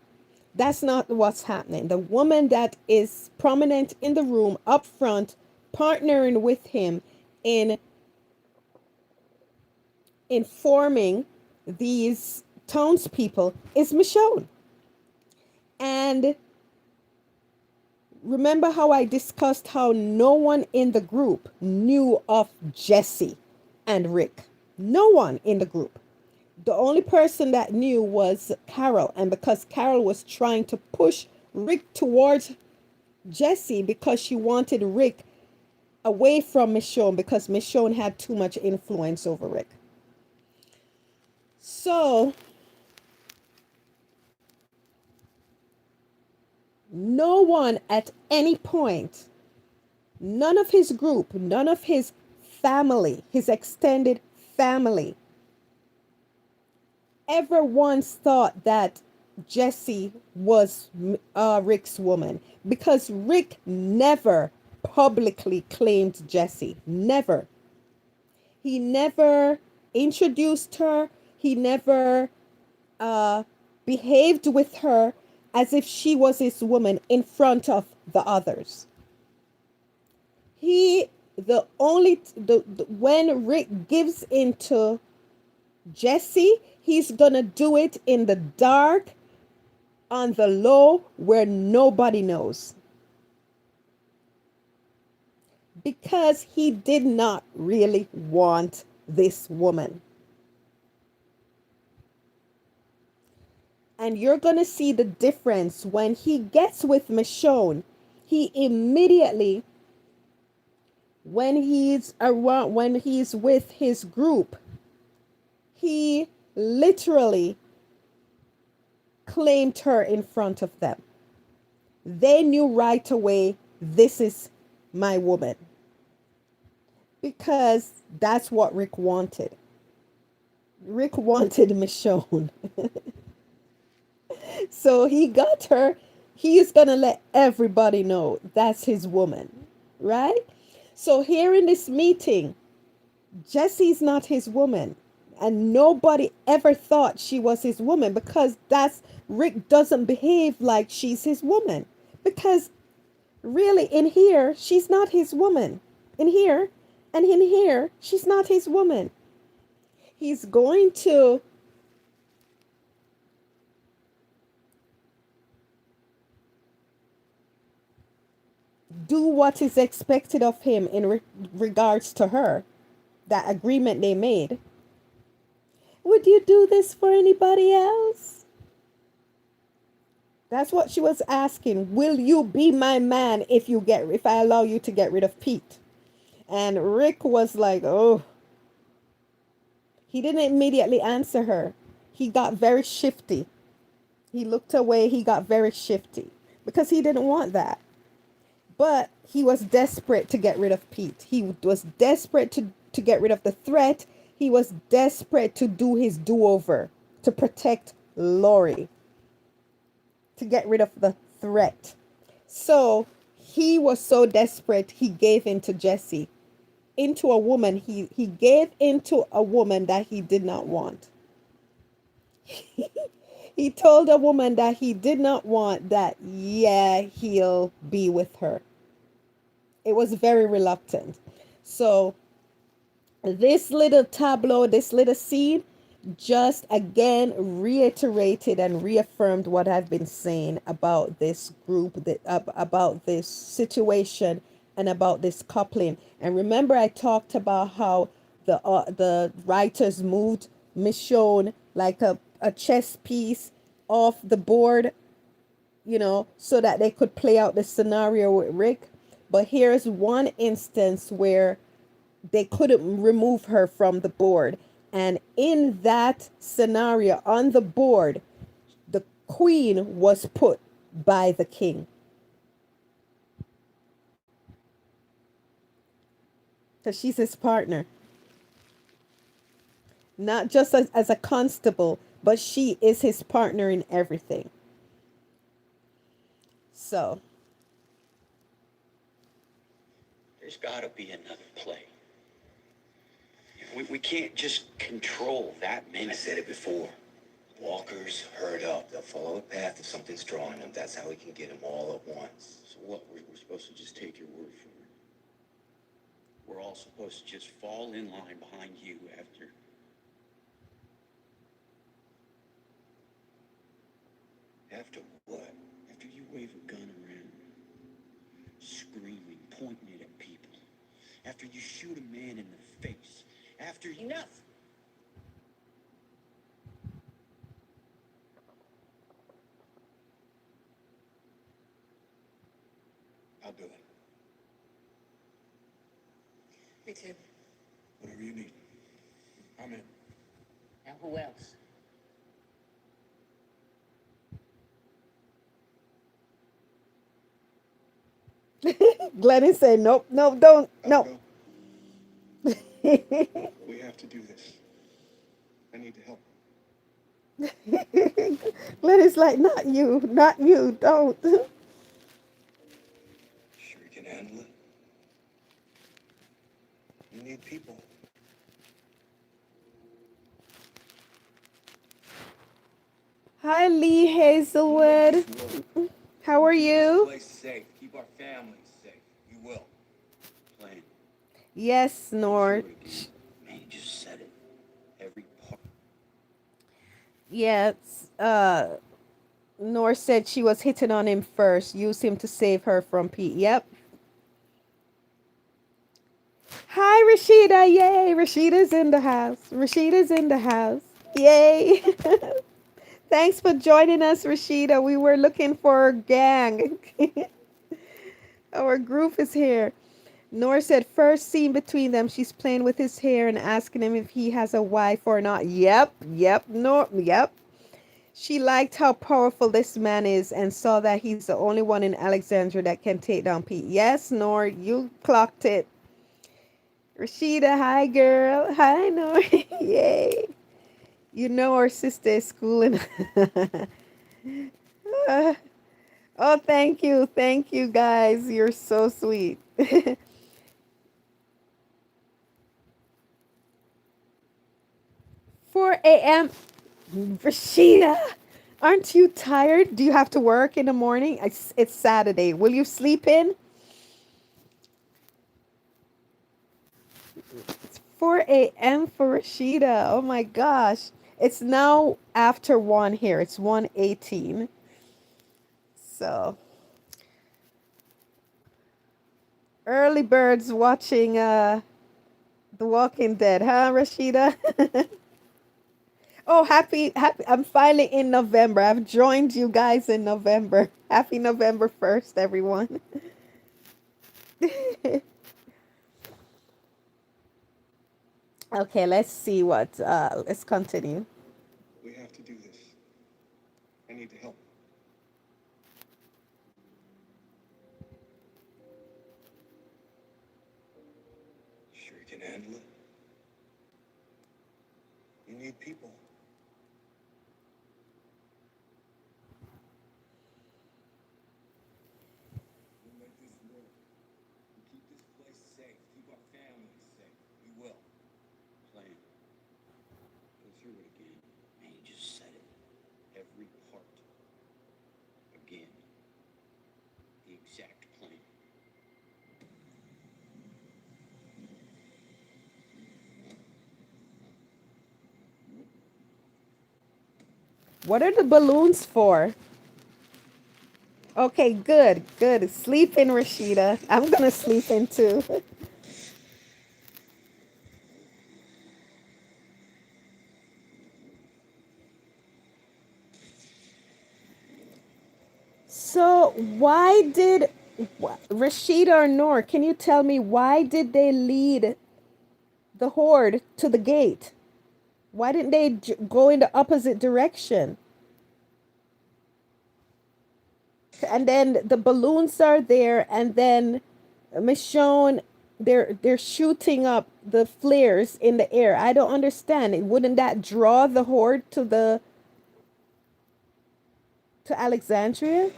That's not what's happening. The woman that is prominent in the room up front, partnering with him in informing these townspeople, is Michonne. And remember how I discussed how no one in the group knew of Jesse and Rick. No one in the group. The only person that knew was Carol. And because Carol was trying to push Rick towards Jesse because she wanted Rick away from Michonne, because Michonne had too much influence over Rick. So no one at any point, none of his group, none of his family, his extended family, ever once thought that Jessie was Rick's woman, because Rick never publicly claimed Jessie. Never. He never introduced her. He never behaved with her as if she was his woman in front of the others. When Rick gives into Jesse, he's gonna do it in the dark, on the low, where nobody knows, because he did not really want this woman. And you're gonna see the difference when he gets with Michonne. He immediately, when he's with his group, he literally claimed her in front of them. They knew right away, this is my woman, because that's what Rick wanted. Rick wanted Michonne. So he got her. He is going to let everybody know that's his woman. right? So here in this meeting, Jesse's not his woman. And nobody ever thought she was his woman because that's Rick doesn't behave like she's his woman. Because really, in here, she's not his woman. In here, and in here, she's not his woman. He's going to do what is expected of him in regards to her, that agreement they made. Would you do this for anybody else? That's what she was asking. Will you be my man if I allow you to get rid of Pete? And Rick was like, oh, he didn't immediately answer her. He got very shifty. He looked away. He got very shifty because he didn't want that. But he was desperate to get rid of Pete. He was desperate to get rid of the threat. He was desperate to do his do-over, to protect Lori, to get rid of the threat. So he was so desperate, he gave in to Jesse, into a woman. He gave into a woman that he did not want. He told a woman that he did not want that, yeah, he'll be with her. It was very reluctant. So this little tableau, this little scene, just again reiterated and reaffirmed what I've been saying about this group, about this situation, and about this coupling. And remember, I talked about how the writers moved Michonne like a chess piece off the board, so that they could play out the scenario with Rick. But here's one instance where they couldn't remove her from the board. And in that scenario on the board, the queen was put by the king. Because she's his partner. Not just as a constable, but she is his partner in everything. So. There's got to be another play. We can't just control that many. I said it before. Walkers herd up. They'll follow a path if something's drawing them. That's how we can get them all at once. So what? We're supposed to just take your word for it? We're all supposed to just fall in line behind you after... After what? After you wave a gun around, screaming, pointing it at people. After you shoot a man in the face. After you... Enough! I'll do it. Me too. Whatever you need. I'm in. Now who else? Glenn said, nope, no, don't, no. We have to do this. I need to help. Glenn is like, not you, don't. Sure you can handle it? You need people. Hi, Lee Hazelwood. How are you? Place safe. Keep our families safe. You will. Plan. Yes, Nord. Man, you just said it. Every part. Yes, Nor said she was hitting on him first. Use him to save her from Pete. Yep. Hi, Rashida. Yay. Rashida's in the house. Rashida's in the house. Yay. Thanks for joining us, Rashida. We were looking for a gang. Our group is here. Nor said first scene between them, she's playing with his hair and asking him if he has a wife or not. Yep. Nor, yep. She liked how powerful this man is and saw that he's the only one in Alexandria that can take down Pete. Yes, Nor, you clocked it. Rashida, hi girl. Hi, Nor. Yay. You know our sister is schooling. Oh, thank you. Thank you, guys. You're so sweet. 4 a.m. Rashida, aren't you tired? Do you have to work in the morning? It's Saturday. Will you sleep in? 4 a.m. for Rashida. Oh my gosh. It's now after 1 here. It's 1:18. So early birds watching The Walking Dead, huh, Rashida? Oh, happy. I'm finally in November. I've joined you guys in November. Happy November 1st, everyone. Okay, let's see what let's continue. We have to do this. I need to help. You sure you can handle it? You need people. We'll make this work. We'll keep this place safe. Keep our families safe. We will. Plan. Go through it again. Man, you just said it. Every part. Again. The exact plan. What are the balloons for? Okay, good, good. Sleep in, Rashida. I'm gonna sleep in too. So why did Rashida or Noor? Can you tell me why did they lead the horde to the gate? Why didn't they go in the opposite direction? And then the balloons are there, and then Michonne, they're shooting up the flares in the air. I don't understand. Wouldn't that draw the horde to Alexandria?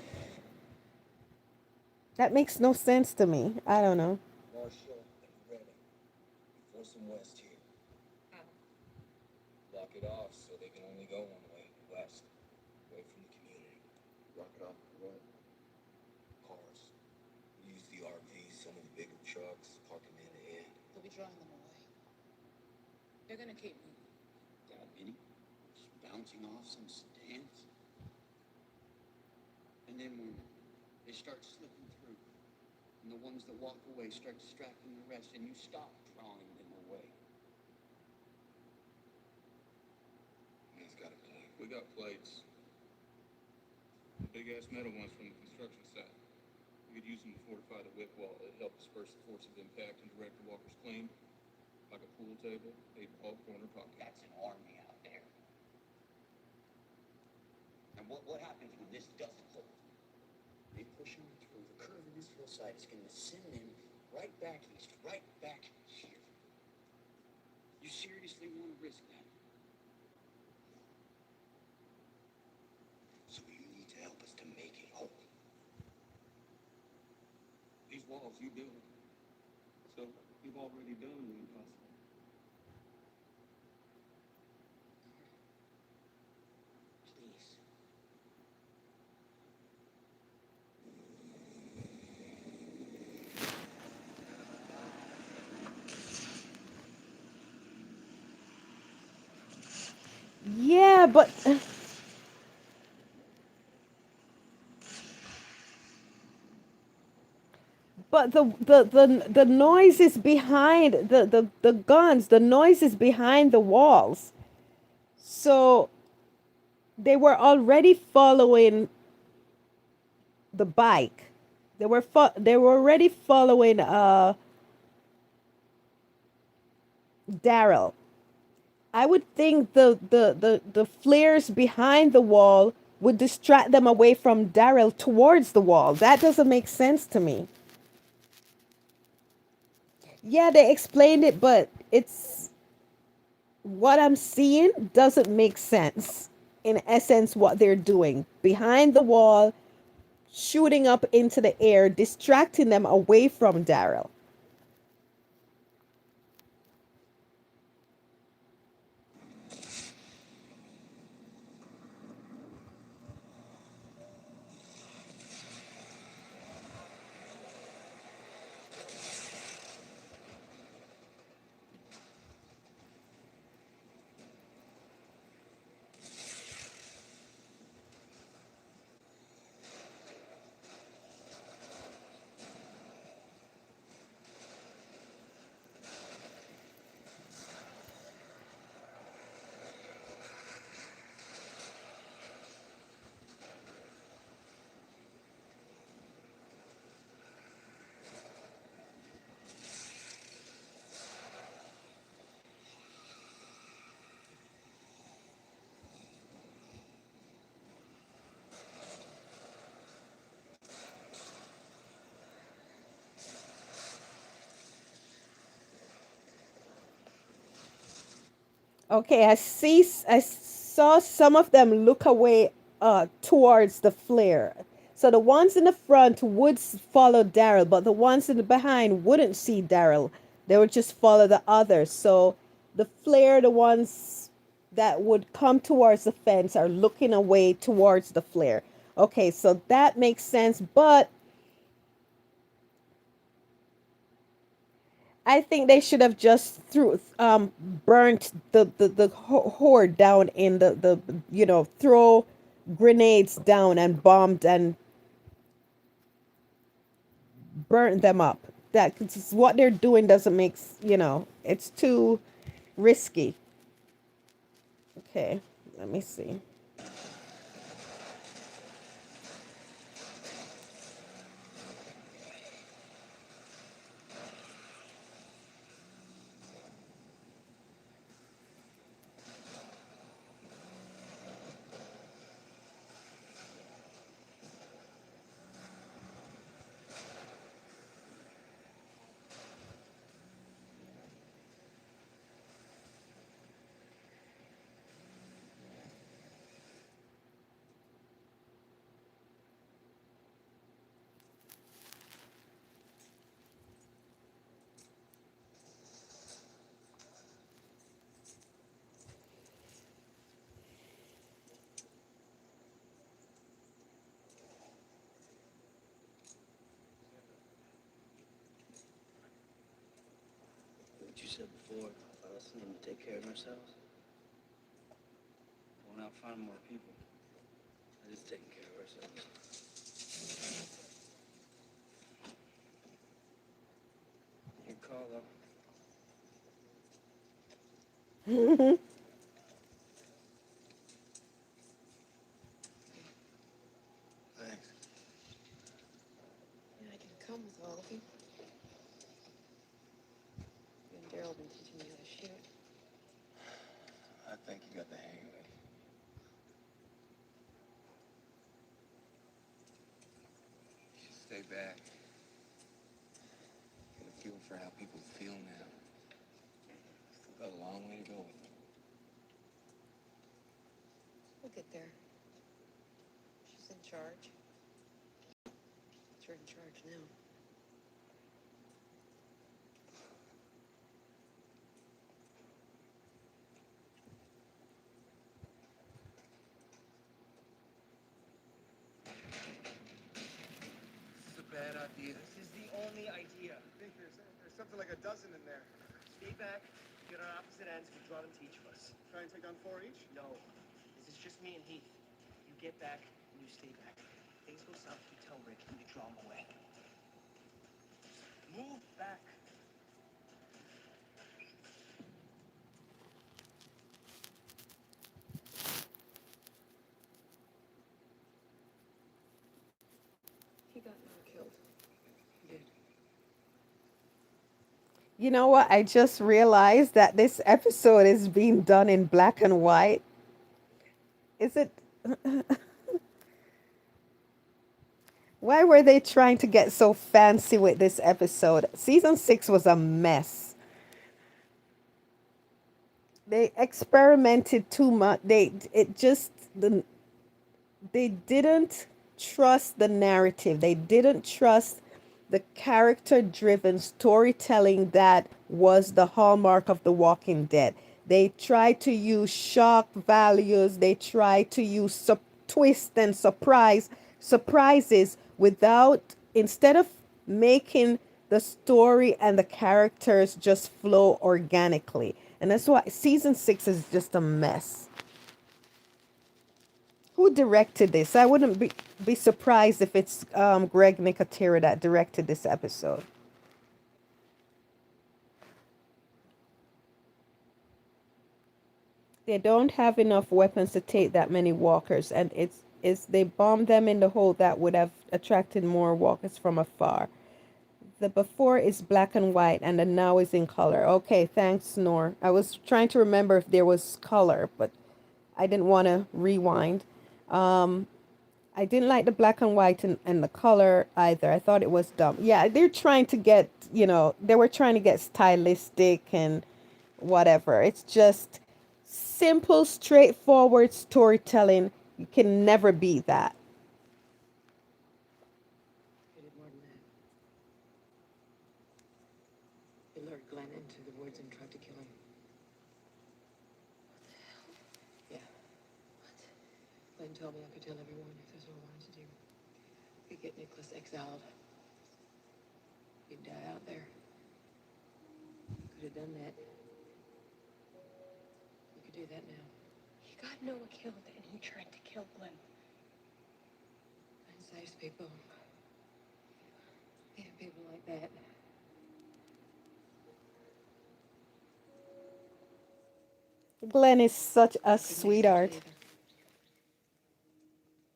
That makes no sense to me. I don't know. Marshall, ready. Force them west here. Block it off so they can only go one way, west. Away from the community. Block it off for what? Cars. Use the RVs, some of the bigger trucks, park them in the end. They'll be drawing them away. They're gonna keep moving. That many? Just bouncing off some stands? And then when they start slipping through, and the ones that walk away start distracting the rest, and you stop drawing them away. Man's got a plan. We got plates. Big ass metal ones from the construction site. We could use them to fortify the whip wall. It'd help disperse the force of impact and direct the walkers clean. Like a pool table, 8-ball corner pocket. That's an army out there. And what happens when this doesn't hold? They push them through the curve in this hillside. It's going to send them right back east, right back here. You seriously want to risk that? So you need to help us to make it whole. These walls you build. So you've already done the impossible. Please. Yeah, but the noise is behind the guns. The noise is behind the walls. So they were already following the bike. They were already following Daryl. I would think the flares behind the wall would distract them away from Daryl towards the wall. That doesn't make sense to me. Yeah, they explained it, but it's what I'm seeing doesn't make sense. In essence, what they're doing behind the wall, shooting up into the air, distracting them away from Daryl. Okay, I saw some of them look away towards the flare. So the ones in the front would follow Daryl, but the ones in the behind wouldn't see Daryl. They would just follow the others. So the flare, the ones that would come towards the fence are looking away towards the flare. Okay, so that makes sense, but I think they should have just threw burnt the horde down in the throw grenades down and bombed and burnt them up. That 'cause what they're doing doesn't make it's too risky. Okay, let me see. What you said before about us needing to take care of ourselves. Going out finding more people. That is taking care of ourselves. Your call, though. Thanks. Yeah, I can come with all of you. You and Daryl have been teaching me how to shoot. I think you got the hang of it. You should stay back. Get a feel for how people feel now. Still got a long way to go with it. We'll get there. She's in charge. You're in charge now. This is a bad idea. This is the only idea. I think there's something like a dozen in there. Stay back, get on opposite ends, we'll draw them to each of us. Try and take on 4 each? No, this is just me and Heath. You get back, and you stay back. Things go south, you tell Rick, and you draw him away. Move back. He got Noah killed. He did. You know what? I just realized that this episode is being done in black and white. Is it? Why were they trying to get so fancy with this episode? Season 6 was a mess. They experimented too much. They didn't trust the narrative. They didn't trust the character driven storytelling that was the hallmark of The Walking Dead. They tried to use shock values, they tried to use twist and surprises without, instead of making the story and the characters just flow organically. And that's why season 6 is just a mess. Who directed this? I wouldn't be surprised if it's Greg Nicotero that directed this episode. They don't have enough weapons to take that many walkers, and it's they bombed them in the hole that would have attracted more walkers from afar. The before is black and white, and the now is in color. Okay, thanks, Snore. I was trying to remember if there was color, but I didn't want to rewind. I didn't like the black and white and the color either. I thought it was dumb. Yeah, they're trying to get, they were trying to get stylistic and whatever. It's just simple, straightforward storytelling. You can never beat that. You did more than that. You lured Glenn into the woods and tried to kill him. Yeah. What? Glenn told me I could tell everyone if that's what I wanted to do. We get Nicholas exiled. He'd die out there. Could have done that. You could do that now. He got Noah killed and he tried to kill Glenn. Glenn saves people. Yeah, people like that. Glenn is such a I couldn't accept it sweetheart. either.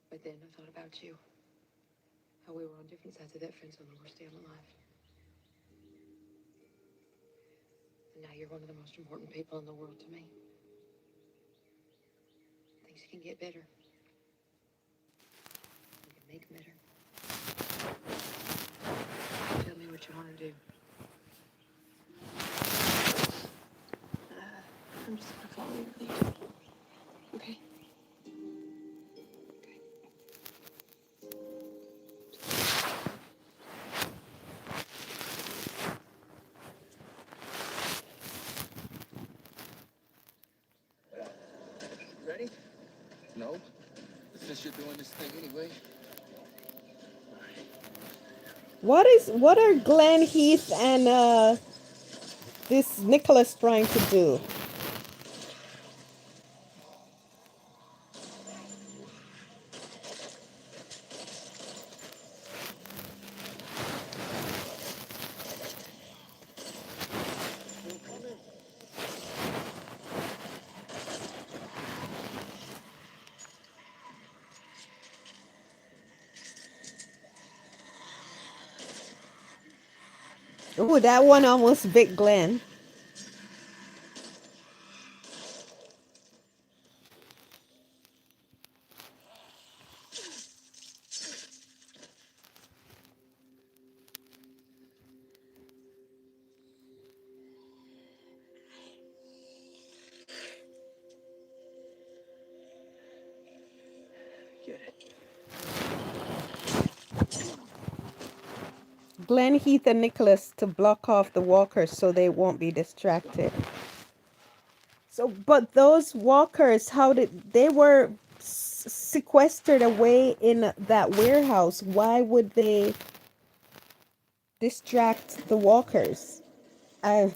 But then I thought about you. How we were on different sides of that fence on the worst day of my life. And now you're one of the most important people in the world to me. Things can get better. We can make them better. Tell me what you want to do. I'm just gonna follow your lead. Okay? Ready? No? Since you're doing this thing anyway. What are Glenn, Heath, and this Nicholas trying to do? Oh, that one almost bit Glenn. Get it. Glenn, Heath, and Nicholas to block off the walkers so they won't be distracted. So, but those walkers, how did they were sequestered away in that warehouse? Why would they distract the walkers? I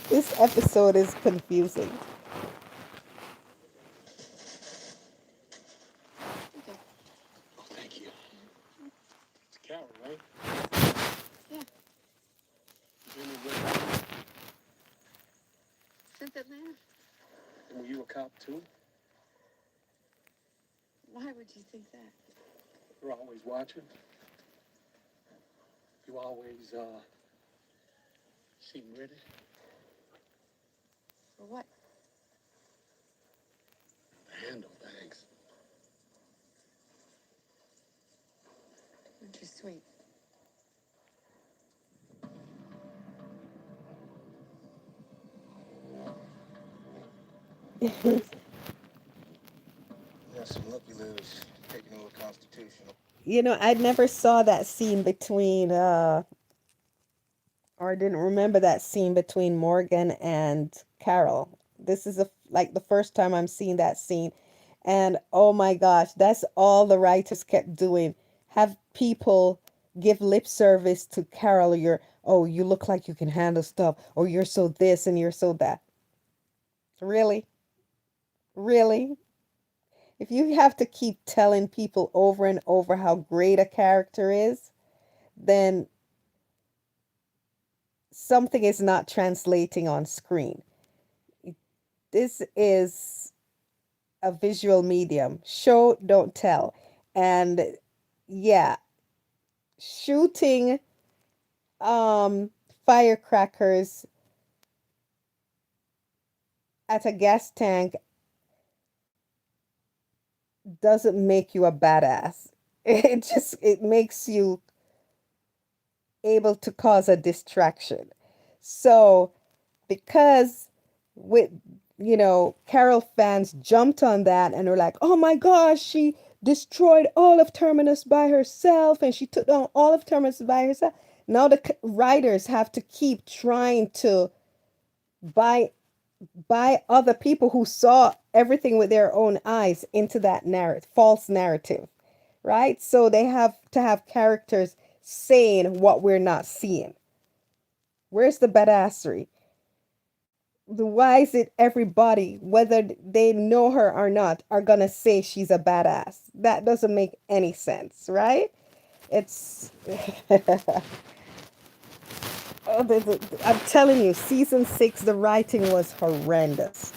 this episode is confusing. Oh, thank you. It's Carol, right? Yeah. You been with Since Atlanta? And were you a cop too? Why would you think that? You're always watching. You always seem ready. For what? To handle things. You're too sweet. Yeah, some lucky lose taking over constitutional. You know, I never saw that scene between or I didn't remember that scene between Morgan and Carol. This is like the first time I'm seeing that scene. And oh my gosh, that's all the writers kept doing. Have people give lip service to Carol. Oh, you look like you can handle stuff. Or you're so this and you're so that. Really? Really? If you have to keep telling people over and over how great a character is, then something is not translating on screen. This is a visual medium. Show, don't tell. And yeah, shooting firecrackers at a gas tank doesn't make you a badass. It makes you able to cause a distraction. So because with Carol fans jumped on that and were like, "Oh my gosh, she destroyed all of Terminus by herself and she took down all of Terminus by herself." Now the writers have to keep trying to buy other people who saw everything with their own eyes into that narrative, false narrative, right? So they have to have characters saying what we're not seeing. Where's the badassery? Why is it everybody, whether they know her or not, are gonna say she's a badass? That doesn't make any sense, right? It's I'm telling you, season 6, the writing was horrendous.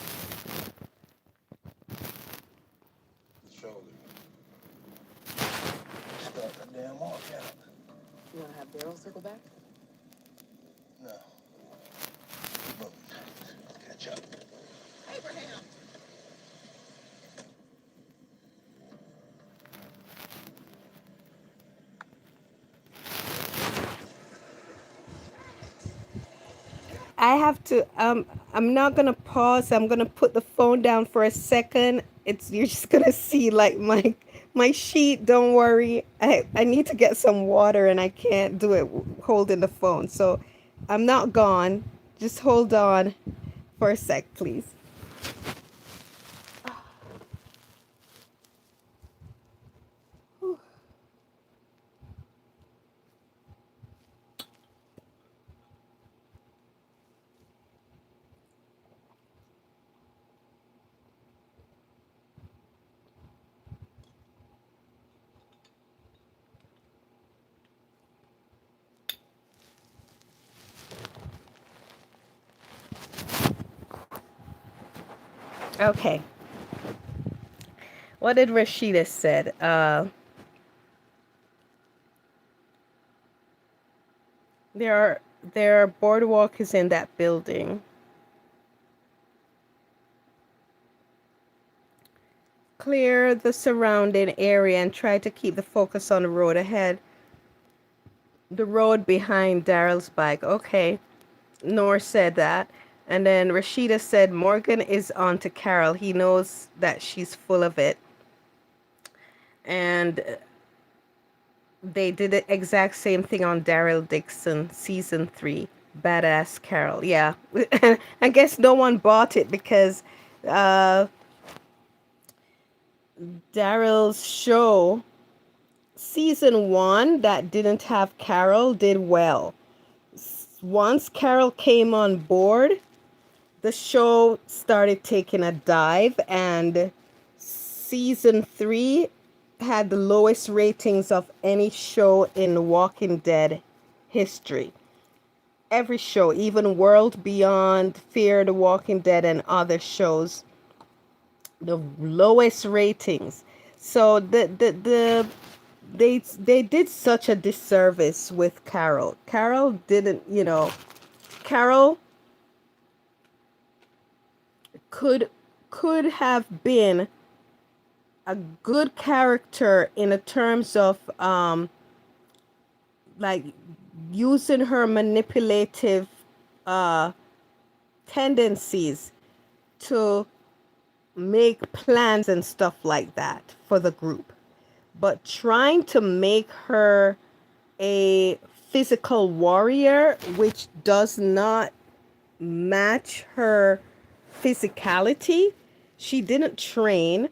Shoulder. Start the damn walkout. You want to have Daryl circle back? No. Look, catch up. Abraham! I have to I'm not gonna pause. I'm gonna put the phone down for a second. It's You're just gonna see like my sheet. Don't worry. I need to get some water and I can't do it holding the phone. So I'm not gone. Just hold on for a sec, please. Okay. What did Rashida said? There are boardwalk is in that building. Clear the surrounding area and try to keep the focus on the road ahead. The road behind Daryl's bike. Okay. Nor said that. And then Rashida said Morgan is on to Carol. He knows that she's full of it. And they did the exact same thing on Daryl Dixon, season 3. Badass Carol. Yeah. I guess no one bought it because Daryl's show, season 1, that didn't have Carol, did well. Once Carol came on board, the show started taking a dive, and season 3 had the lowest ratings of any show in Walking Dead history. Every show, even World Beyond, Fear the Walking Dead, and other shows, the lowest ratings. So they did such a disservice with Carol. Carol didn't, Carol could have been a good character in a terms of like using her manipulative tendencies to make plans and stuff like that for the group. but trying to make her a physical warrior, which does not match her physicality. She didn't train,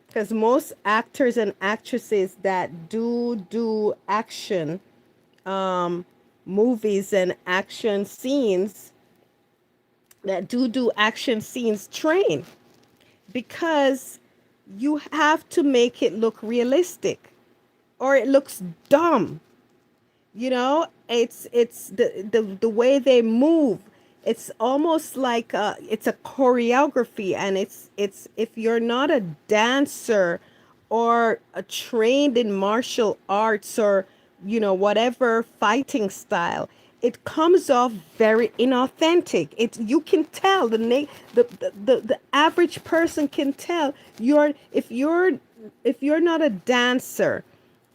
because most actors and actresses that do action movies and action scenes, that do action scenes, train, because you have to make it look realistic or it looks dumb. You know, it's the way they move. It's almost like it's a choreography, and it's if you're not a dancer or a trained in martial arts or whatever fighting style, it comes off very inauthentic. It You can tell the average person can tell if you're not a dancer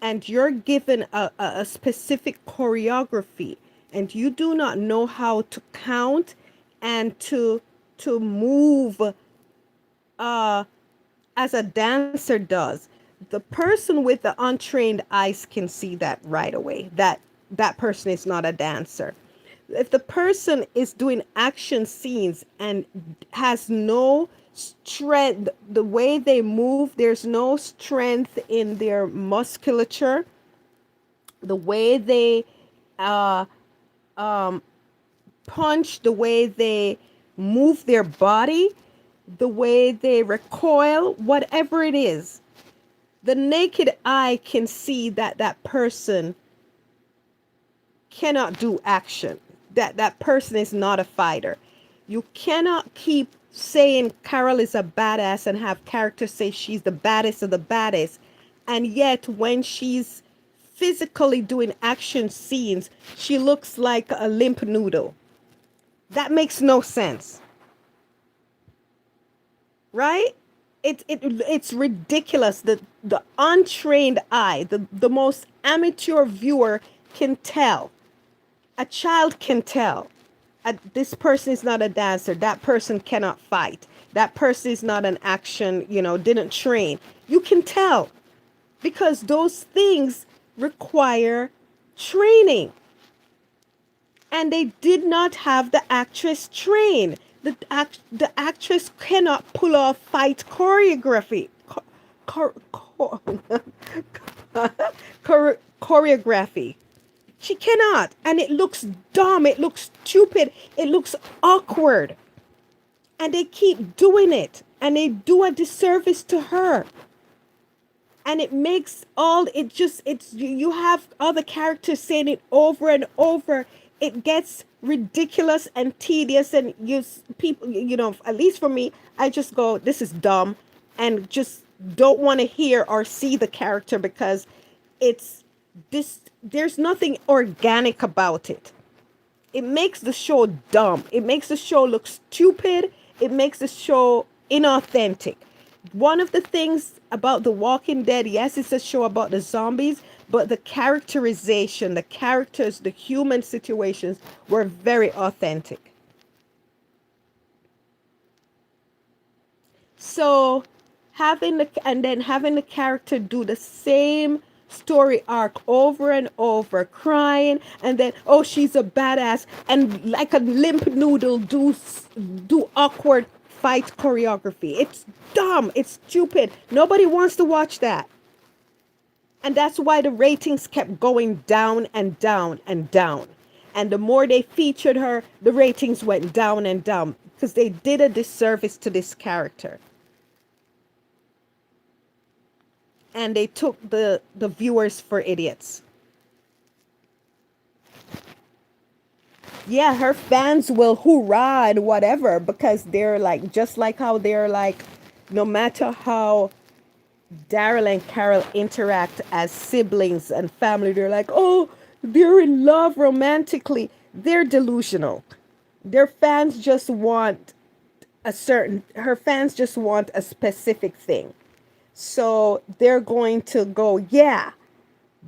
and you're given a specific choreography and you do not know how to count and to move as a dancer does, the person with the untrained eyes can see that right away, that that person is not a dancer. If the person is doing action scenes and has no strength, the way they move, there's no strength in their musculature, the way they uh, punch, the way they move their body, the way they recoil, whatever it is, the naked eye can see that that person cannot do action, that that person is not a fighter. You cannot keep saying Carol is a badass and have characters say she's the baddest of the baddest, and yet when she's physically doing action scenes, she looks like a limp noodle. That makes no sense, right? It's ridiculous. The untrained eye, the most amateur viewer can tell. A child can tell. This person is not a dancer. That person cannot fight. That person is not an action, didn't train. You can tell because those things require training. And they did not have the actress train. The actress cannot pull off fight choreography. Choreography. She cannot. And it looks dumb. It looks stupid. It looks awkward. And they keep doing it. And they do a disservice to her. And it makes you have other characters saying it over and over. It gets ridiculous and tedious, and people, at least for me, I just go, this is dumb, and just don't want to hear or see the character because it's this there's nothing organic about it. It makes the show dumb. It makes the show look stupid. It makes the show inauthentic. One of the things about The Walking Dead, yes, it's a show about the zombies, but the characterization, the characters, the human situations were very authentic. So having the character do the same story arc over and over, crying, and then, oh, she's a badass, and like a limp noodle do awkward fight choreography. It's dumb. It's stupid. Nobody wants to watch that. And that's why the ratings kept going down and down and down. And the more they featured her, the ratings went down and down because they did a disservice to this character. And they took the viewers for idiots. Yeah, her fans will hoorah and whatever because they're like, just like how they're like, no matter how Daryl and Carol interact as siblings and family, they're like, oh, they're in love romantically. They're delusional. Their fans just want her fans just want a specific thing. So they're going to go, yeah,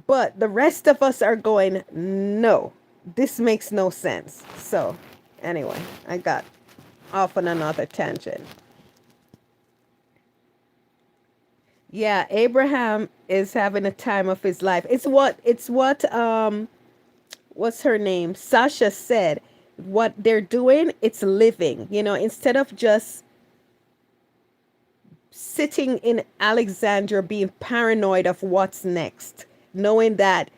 but the rest of us are going, no, this makes no sense. So anyway, I got off on another tangent. Yeah, Abraham is having a time of his life. It's what what's her name? Sasha said what they're doing, it's living. Instead of just sitting in Alexandria being paranoid of what's next, knowing that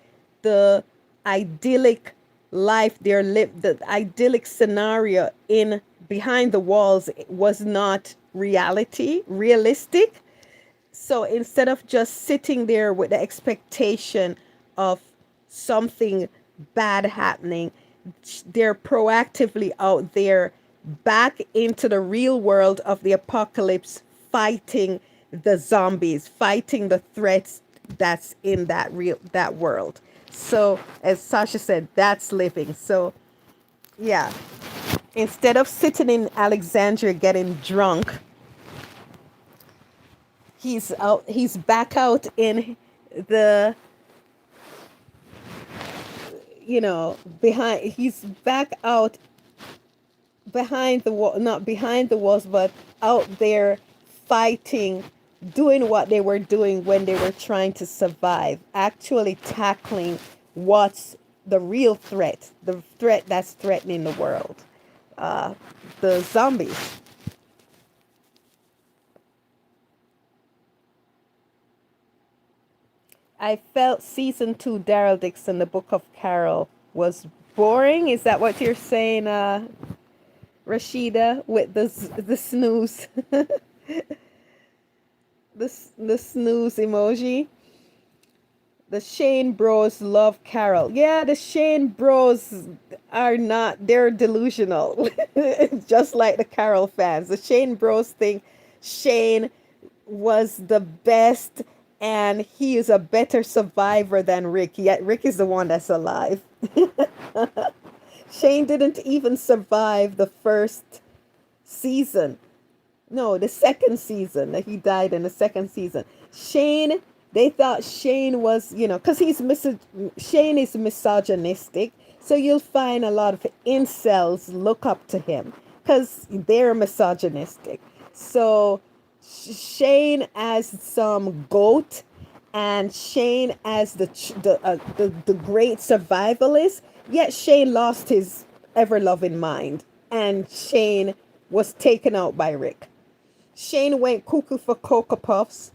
the idyllic life the idyllic scenario in behind the walls was not realistic. So instead of just sitting there with the expectation of something bad happening, they're proactively out there back into the real world of the apocalypse, fighting the zombies, fighting the threats that's in that world. So as Sasha said, that's living. So yeah, instead of sitting in Alexandria getting drunk, he's back out in the behind he's back out behind the wall, not behind the walls, but out there fighting, doing what they were doing when they were trying to survive, actually tackling what's the real threat, the threat that's threatening the world, the zombies. I felt season two Daryl Dixon, the Book of Carol, was boring. Is that what you're saying, Rashida, with the snooze, the snooze emoji? The Shane Bros love Carol. Yeah, the Shane Bros are not. They're delusional, just like the Carol fans. The Shane Bros think Shane was the best and he is a better survivor than Rick, yet Rick is the one that's alive. Shane didn't even survive the first season. No, the second season. That he died in the second season. Shane, they thought Shane was, because Shane is misogynistic. So you'll find a lot of incels look up to him because they're misogynistic. So Shane as some goat and Shane as the great survivalist. Yet Shane lost his ever loving mind, and Shane was taken out by Rick. Shane went cuckoo for Cocoa Puffs.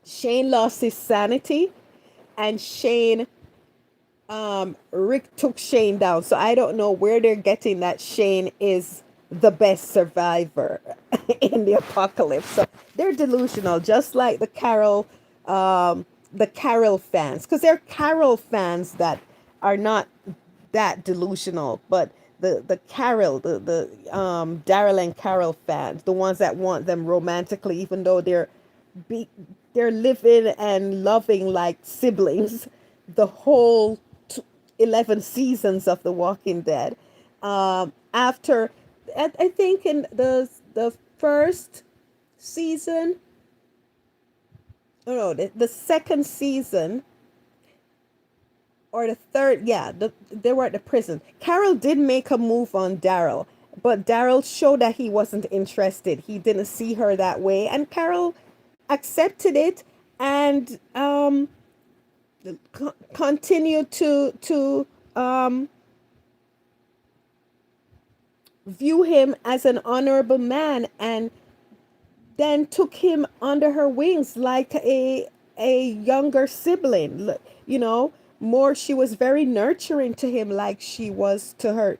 Shane lost his sanity, and Rick took Shane down. So I don't know where they're getting that Shane is the best survivor in the apocalypse. So they're delusional, just like the Carol fans, because they're Carol fans that are not that delusional, but the Carol, the Daryl and Carol fans, the ones that want them romantically, even though be they're living and loving like siblings the whole 11 seasons of The Walking Dead. After I think in the first season, oh no, the second season or the third, yeah, they were at the prison. Carol did make a move on Daryl, but Daryl showed that he wasn't interested. He didn't see her that way, and Carol accepted it and continued to view him as an honorable man, and then took him under her wings like a younger sibling. More, she was very nurturing to him, like she was to her,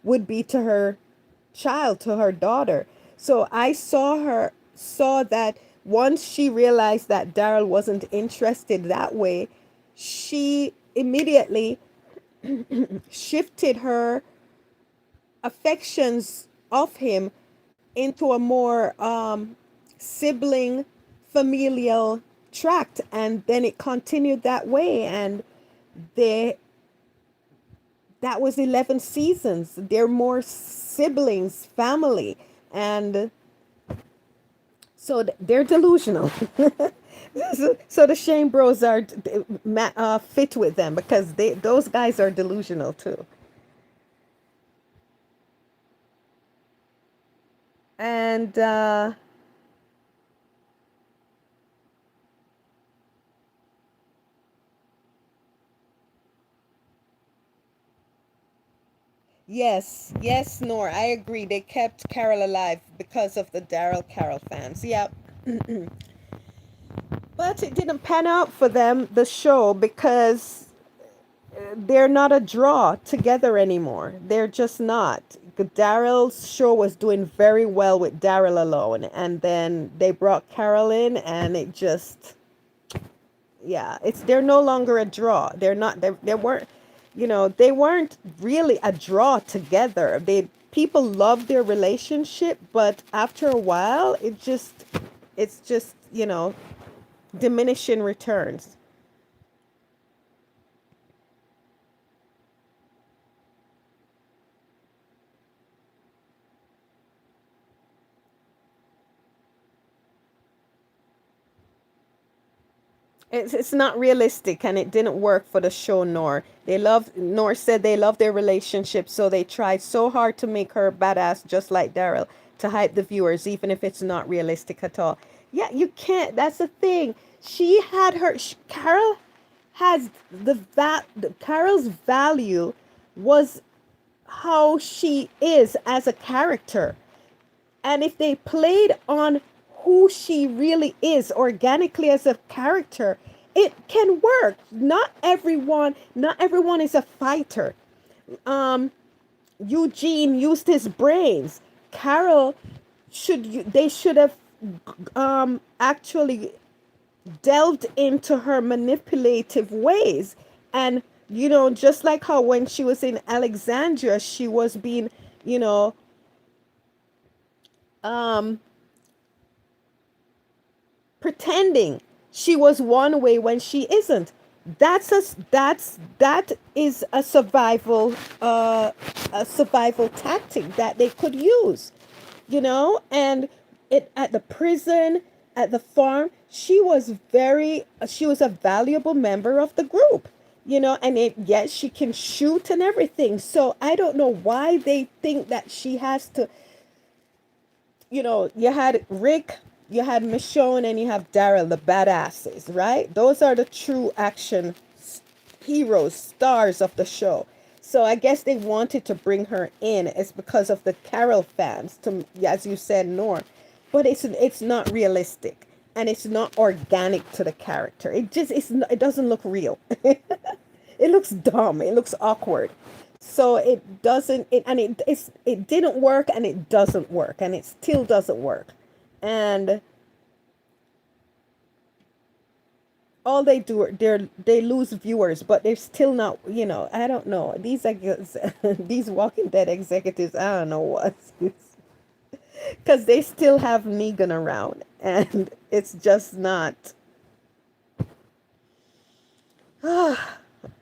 would be to her child, to her daughter. So I saw that once she realized that Daryl wasn't interested that way, she immediately shifted her affections of him into a more sibling familial tract, and then it continued that way, and they that was 11 seasons. They're more siblings, family, and so they're delusional. So the Shane Bros are fit with them because those guys are delusional too. And Yes, yes, Nor. I agree. They kept Carol alive because of the Daryl Carol fans. Yep. But it didn't pan out for them, the show, because they're not a draw together anymore. They're just not. Daryl's show was doing very well with Daryl alone, and then they brought Carol in, and it just, yeah, it's they're no longer a draw. They're not. They weren't, they weren't really a draw together. They people loved their relationship, but after a while, it's just diminishing returns. It's not realistic, and it didn't work for the show. Nor said they love their relationship, so they tried so hard to make her badass, just like Daryl, to hype the viewers, even if it's not realistic at all. Yeah, you can't. That's the thing. She had her. Carol has Carol's value was how she is as a character. And if they played on who she really is organically as a character, it can work. Not everyone is a fighter. Um, Eugene used his brains. Carol they should have actually delved into her manipulative ways. And just like how when she was in Alexandria, she was being, you know, um pretending she was one way when she isn't. That is a survival tactic that they could use, and it at the prison, at the farm, she was a valuable member of the group, and yes, she can shoot and everything. So I don't know why they think that she has to. You had Rick, you had Michonne, and you have Daryl, the badasses, right? Those are the true action heroes, stars of the show. So I guess they wanted to bring her in. It's because of the Carol fans, to as you said, Nor. But it's not realistic, and it's not organic to the character. It doesn't look real. It looks dumb. It looks awkward. So it doesn't. It didn't work, and it doesn't work, and it still doesn't work. And all they lose viewers, but they're still not. I don't know. These Walking Dead executives. I don't know what, because they still have Negan around, and it's just not.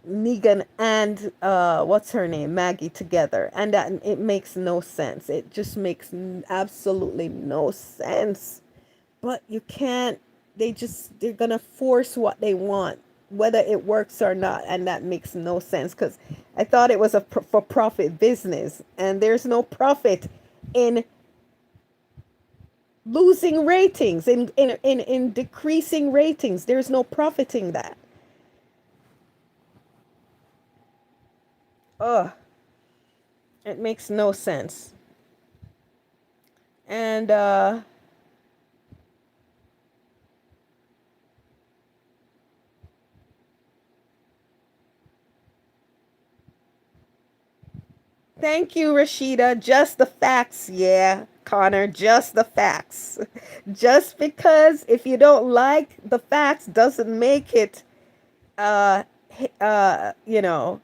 Negan and what's her name, Maggie, together, and that it makes no sense. It just makes absolutely no sense. But you can't. They're gonna force what they want, whether it works or not, and that makes no sense. Because I thought it was a for profit business, and there's no profit in losing ratings, in decreasing ratings. There's no profiting that. Ugh, it makes no sense. And thank you, Rashida. Just the facts, yeah, Connor. Just the facts. Just because if you don't like the facts doesn't make it, uh, you know,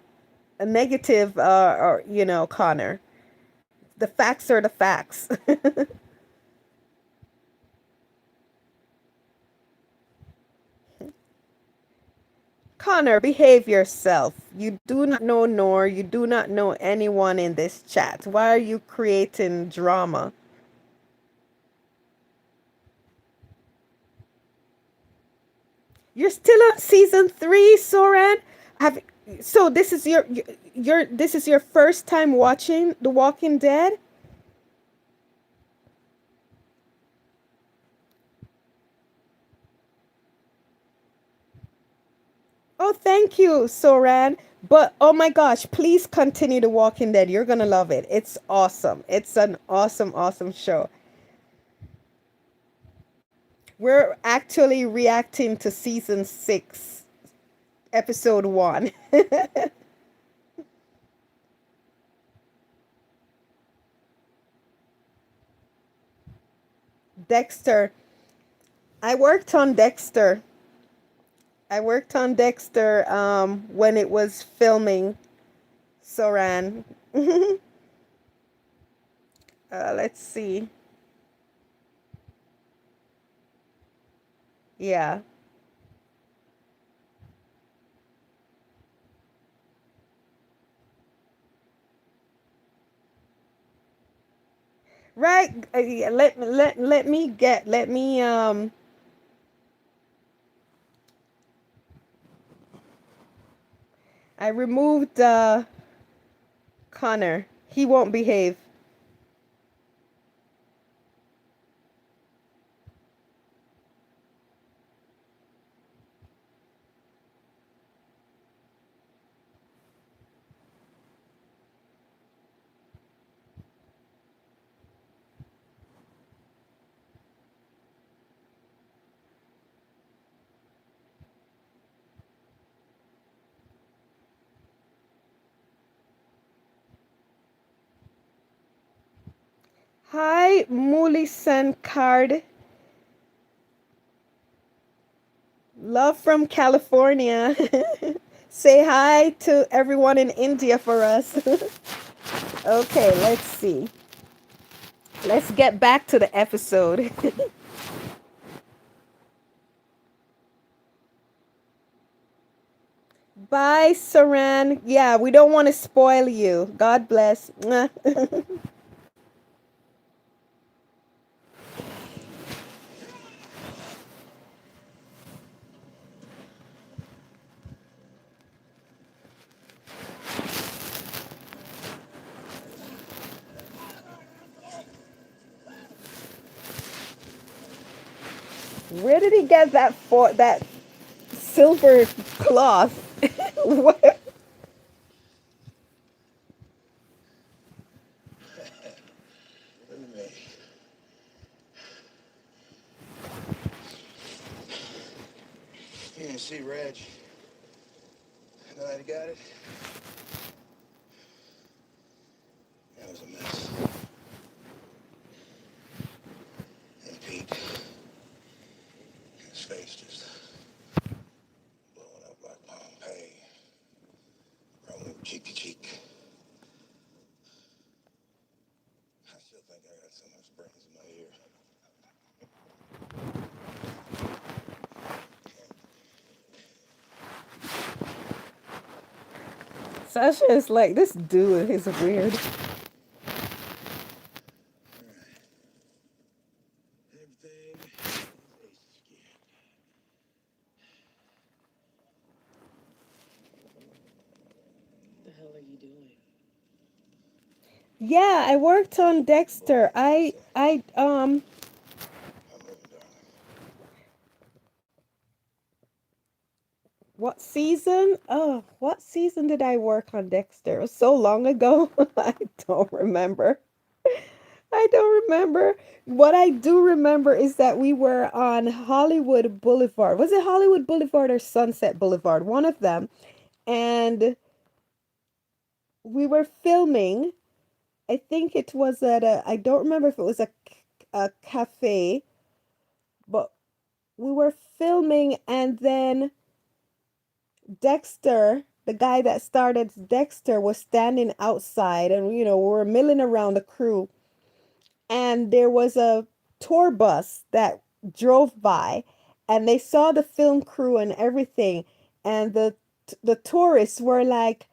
a negative, or Connor. The facts are the facts. Connor, behave yourself. You do not know Nor. You do not know anyone in this chat. Why are you creating drama? You're still on season 3, Soran. Have so this is your first time watching The Walking Dead? Oh, thank you, Soran. But oh my gosh, please continue The Walking Dead. You're gonna love it. It's awesome. It's an awesome, awesome show. We're actually reacting to season 6, episode 1. Dexter. I worked on Dexter. I worked on Dexter when it was filming Soran. Let's see. Yeah. Right. Yeah, let me I removed Connor. He won't behave. Hi, Mulisan Card. Love from California. Say hi to everyone in India for us. Okay, let's see. Let's get back to the episode. Bye, Saran. Yeah, we don't want to spoil you. God bless. Where did he get that silver cloth? What? Look at me. You didn't see Reg. Know how he got it? That was a mess. And Pete, his face just blowing up like Pompeii. Rolling cheek to cheek. I still think I got so much brains in my ear. Sasha is like, this dude is weird. Everything is ace again. What the hell are you doing? Yeah, I worked on Dexter. I'm moving, darling. What season? Oh, what season did I work on Dexter? It was so long ago. I don't remember. I don't remember. What I do remember is that we were on Hollywood Boulevard. Was it Hollywood Boulevard or Sunset Boulevard? One of them. And we were filming. I think it was at I don't remember if it was a cafe, but we were filming and then Dexter, the guy that started Dexter, was standing outside and we were milling around the crew and there was a tour bus that drove by and they saw the film crew and everything and the tourists were like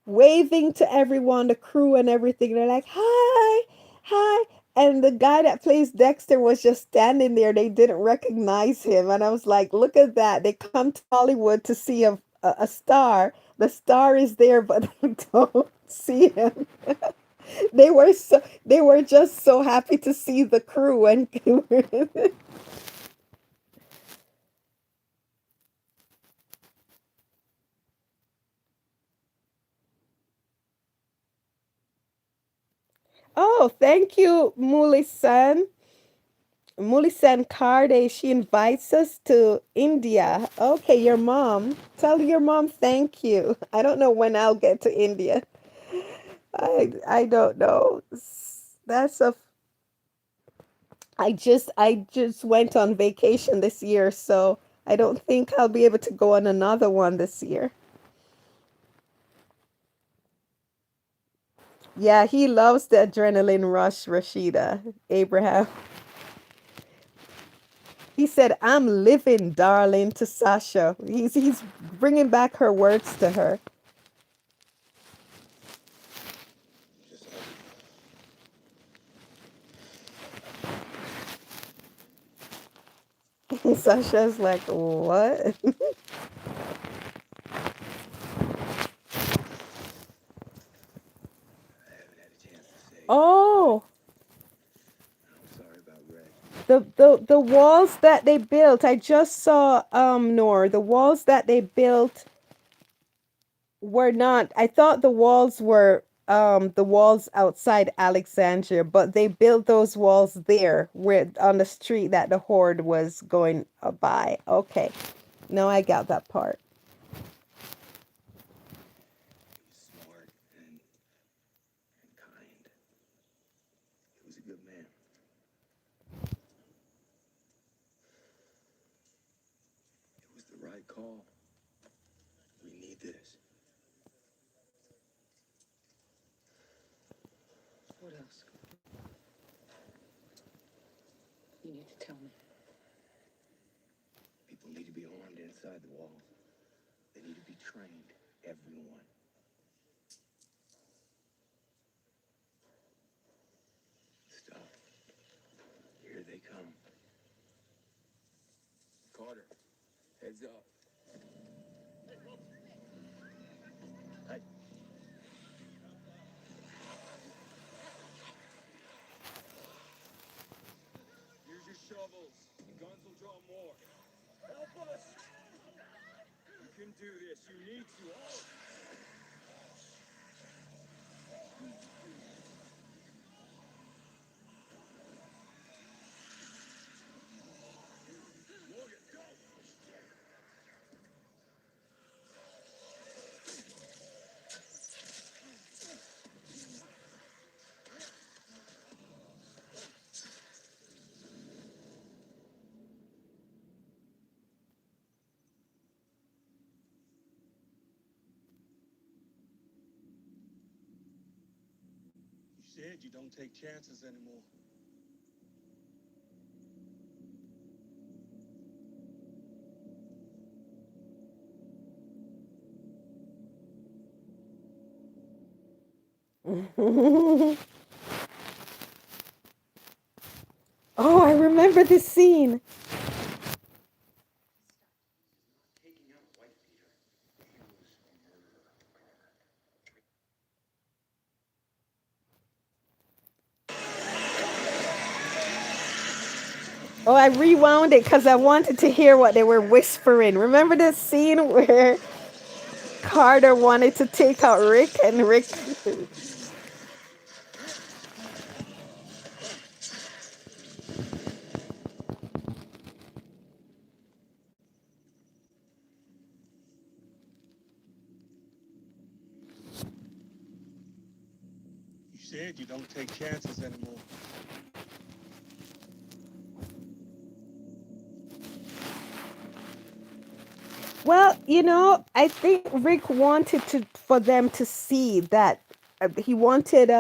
waving to everyone, the crew and everything. They're like, hi, hi. And the guy that plays Dexter was just standing there. They didn't recognize him. And I was like, look at that. They come to Hollywood to see a star. The star is there, but they don't see him. They were just so happy to see the crew and Oh, thank you, Muli-san. Muli-san Karde, she invites us to India. Okay, your mom. Tell your mom thank you. I don't know when I'll get to India. I don't know. That's a I just went on vacation this year, so I don't think I'll be able to go on another one this year. Yeah, he loves the adrenaline rush, Rashida. Abraham. He said, "I'm living, darling," to Sasha. He's bringing back her words to her. Just Sasha's like, "What?" I haven't had a chance to say Oh, I'm sorry about Red. the walls that they built. I just saw Nor, the walls that they built were not. I thought the walls were the walls outside Alexandria, but they built those walls there where on the street that the horde was going by. Okay. No, I got that part. He was smart and kind. He was a good man. It was the right call. We need this. What else? You need to tell me. People need to be armed inside the walls. They need to be trained. Everyone. Stop. Here they come. Carter, heads up. Hey, Use your shovels. The guns will draw more. Help us! You can do this. You need to. Oh. You said you don't take chances anymore. Oh, I remember this scene. taking out White Peter. He was a murderer, Carter. Oh, I rewound it because I wanted to hear what they were whispering. Remember the scene where Carter wanted to take out Rick and Rick. You said you don't take chances anymore. Well, I think Rick wanted to for them to see that he wanted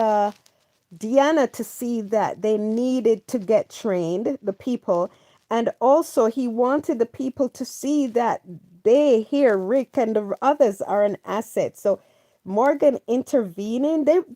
Deanna to see that they needed to get trained, the people, and also he wanted the people to see that they here, Rick and the others, are an asset. So Morgan intervening, the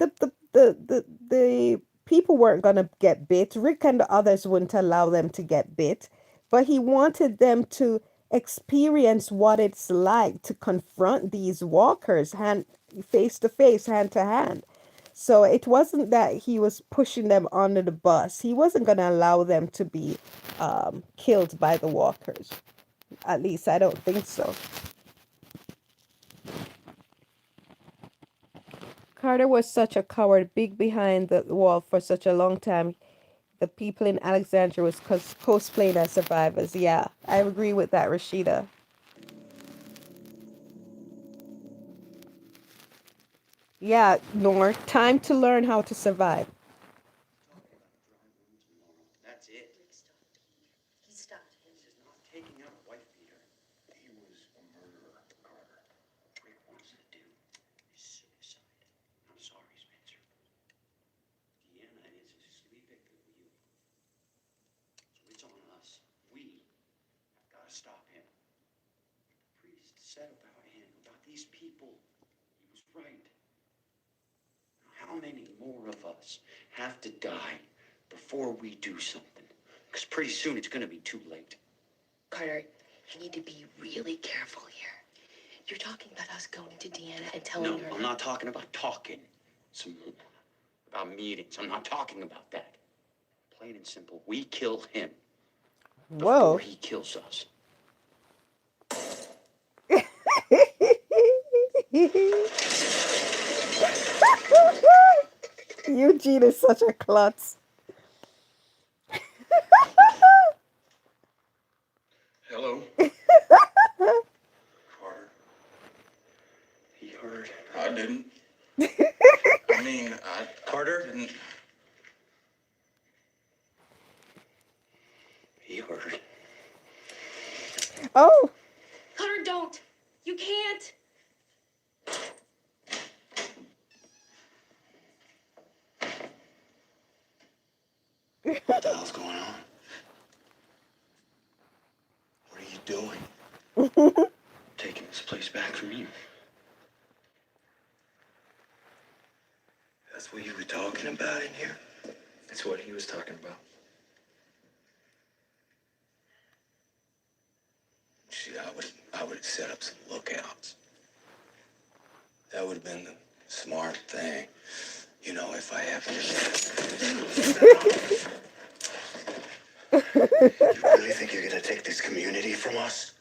people weren't gonna get bit. Rick and the others wouldn't allow them to get bit, but he wanted them to experience what it's like to confront these walkers hand face to face, hand to hand. So it wasn't that he was pushing them under the bus. He wasn't going to allow them to be killed by the walkers. At least I don't think so. Carter was such a coward, big behind the wall for such a long time. The people in Alexandria was cosplaying as survivors. Yeah, I agree with that, Rashida. Yeah, Nor, time to learn how to survive. That's it. He stopped him. This is not taking out a wife beater. He was a murderer, Carter. Rick wants to do is suicide. I'm sorry, Spencer. Deanna is asleep at the wheel. So it's on us. We have got to stop him. The priest said about him, about these people, he was right. How many more of us have to die before we do something? Because pretty soon it's going to be too late. Carter, you need to be really careful here. You're talking about us going to Deanna and telling her. No, I'm not talking about talking some more. About meetings. I'm not talking about that. Plain and simple. We kill him before Whoa. he kills us. Eugene is such a klutz. Hello? Carter. He heard. I didn't. I mean, Carter didn't. He heard. Oh, Carter, don't. You can't. What the hell's going on? What are you doing? Taking this place back from you. That's what you were talking about in here. That's what he was talking about. See, I would have set up some lookouts. That would have been the smart thing. You know, if I happened to... You really think you're gonna take this community from us?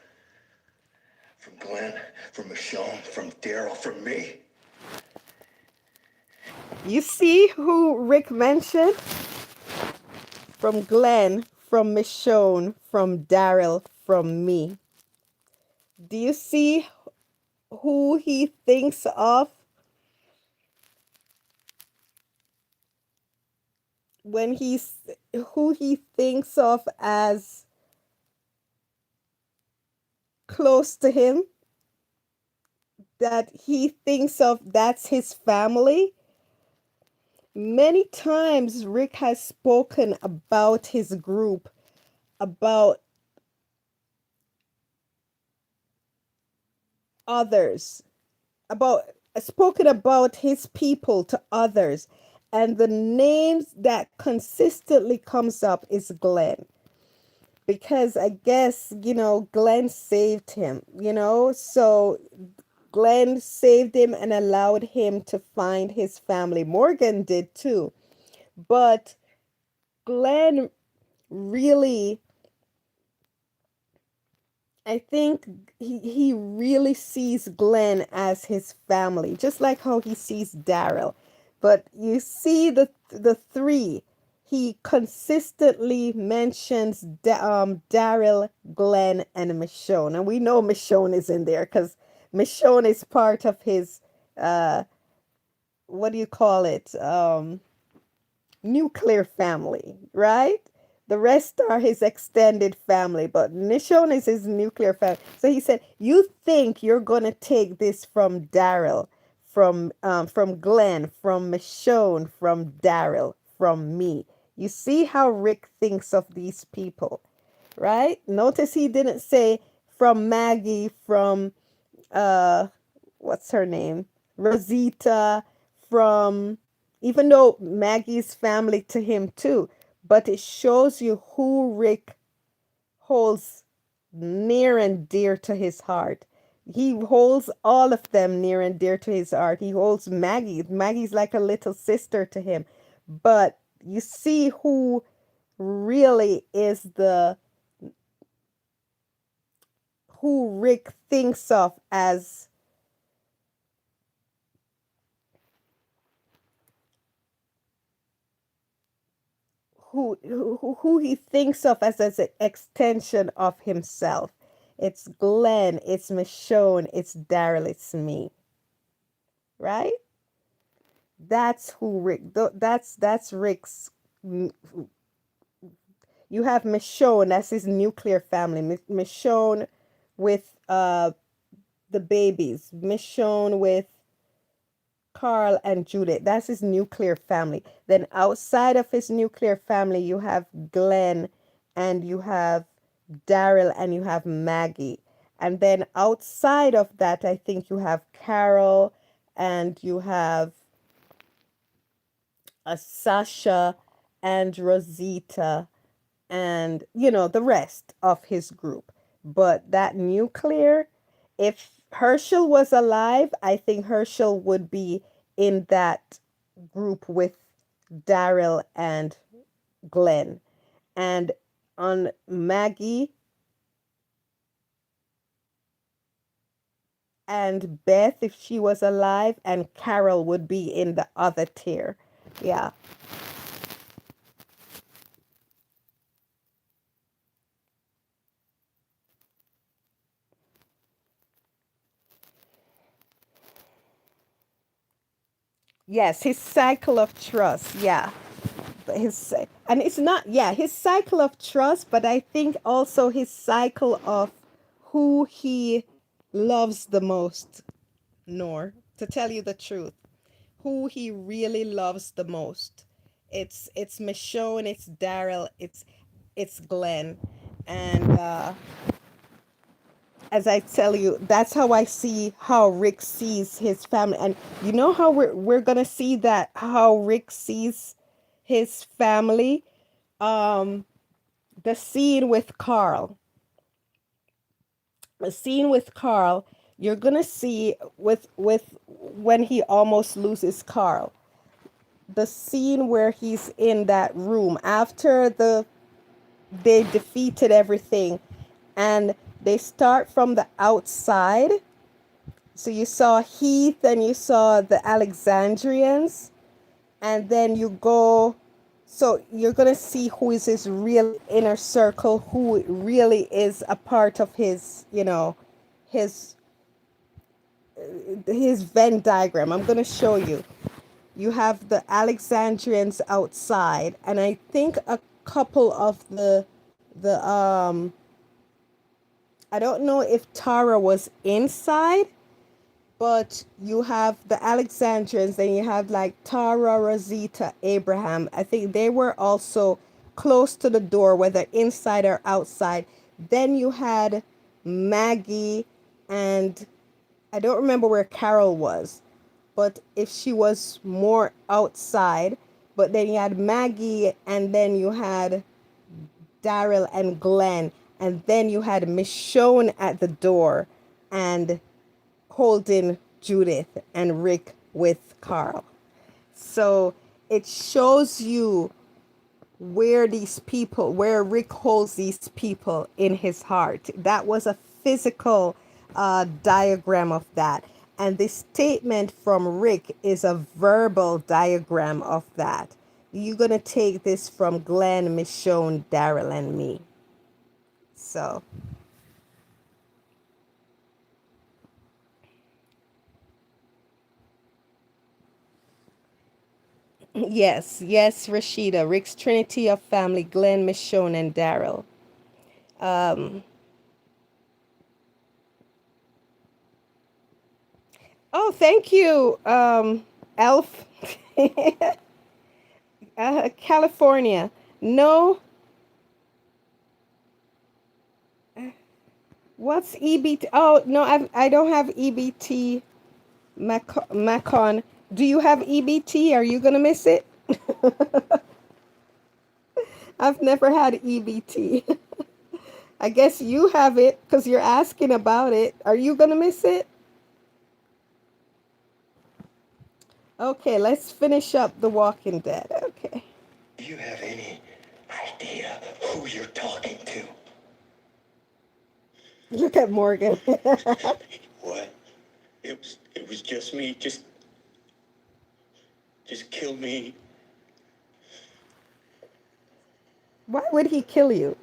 From Glenn, from Michonne, from Daryl, from me? you see who Rick mentioned? From Glenn, from Michonne, from Daryl, from me. Do you see who he thinks of when he's who he thinks of as close to him? That he thinks of that's his family. Many times Rick has spoken about his group, about others, about spoken about his people to others, and the names that consistently comes up is Glenn, because I guess, Glenn saved him, so Glenn saved him and allowed him to find his family. Morgan did too, but Glenn really, I think he really sees Glenn as his family, just like how he sees Daryl. But you see the three, he consistently mentions Daryl, Glenn, and Michonne, and we know Michonne is in there because Michonne is part of his what do you call it? Nuclear family, right? The rest are his extended family, but Nishon is his nuclear family. So he said, "You think you're gonna take this from Daryl, from Glenn, from Michonne, from Daryl, from me? You see how Rick thinks of these people, right? Notice he didn't say from Maggie, from uh what's her name? Rosita, from, even though Maggie's family to him too, but it shows you who Rick holds near and dear to his heart. He holds all of them near and dear to his heart. He holds Maggie. Maggie's like a little sister to him. But you see who really is who Rick thinks of as who he thinks of as an extension of himself. It's Glenn, it's Michonne, it's Daryl, it's me. Right? That's who Rick. That's Rick's. You have Michonne. That's his nuclear family. Michonne with the babies. Michonne with Carl and Judith. That's his nuclear family. Then outside of his nuclear family, you have Glenn, and you have Daryl, and you have Maggie. And then outside of that, I think you have Carol, and you have Sasha and Rosita, and the rest of his group. But that nuclear, if Herschel was alive, I think Herschel would be in that group with Daryl and Glenn. And on Maggie and Beth, if she was alive, and Carol would be in the other tier. Yeah. Yes, his cycle of trust. Yeah. His and it's not, yeah, his cycle of trust, but I think also his cycle of who he loves the most. Nor, to tell you the truth, who he really loves the most. It's Michonne, it's Daryl, it's Glenn. And as I tell you, that's how I see how Rick sees his family. And you know how we're gonna see that, how Rick sees his family. um the scene with Carl. The scene with Carl, you're gonna see with when he almost loses Carl. The scene where he's in that room after they defeated everything, and they start from the outside. So you saw Heath and you saw the Alexandrians, and then you go, so you're gonna see who is his real inner circle, who really is a part of his, his his Venn diagram. I'm gonna show you. You have the Alexandrians outside, and I think a couple of the I don't know if Tara was inside, but you have the Alexandrians, then you have like Tara, Rosita, Abraham. I think they were also close to the door, whether inside or outside. Then you had Maggie, and I don't remember where Carol was, but if she was more outside. But then you had Maggie, and then you had Daryl and Glenn, and then you had Michonne at the door, and holding Judith, and Rick with Carl. So it shows you where Rick holds these people in his heart. That was a physical diagram of that. And this statement from Rick is a verbal diagram of that. You're going to take this from Glenn, Michonne, Daryl, and me. So, yes, Rashida. Rick's Trinity of family: Glenn, Michonne, and Daryl. Um, oh, thank you, Elf. California. No, what's EBT? Oh, no, I don't have EBT Macon. Do you have EBT? Are you going to miss it? I've never had EBT. I guess you have it because you're asking about it. Are you going to miss it? Okay, let's finish up The Walking Dead. Okay. Do you have any idea who you're talking to? Look at Morgan. What? It was just me. Just kill me. Why would he kill you?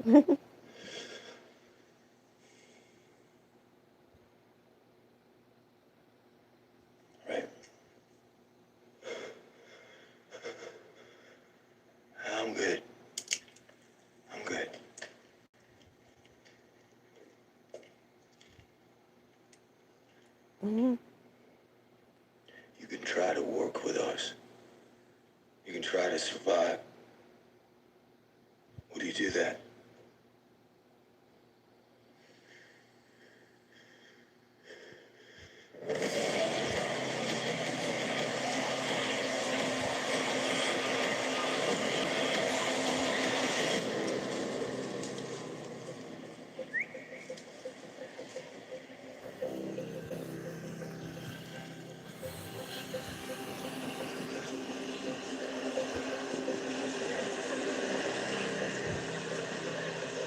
Right. I'm good. I'm good. Mhm. You can try to work with us. You can try to survive. Would you do that?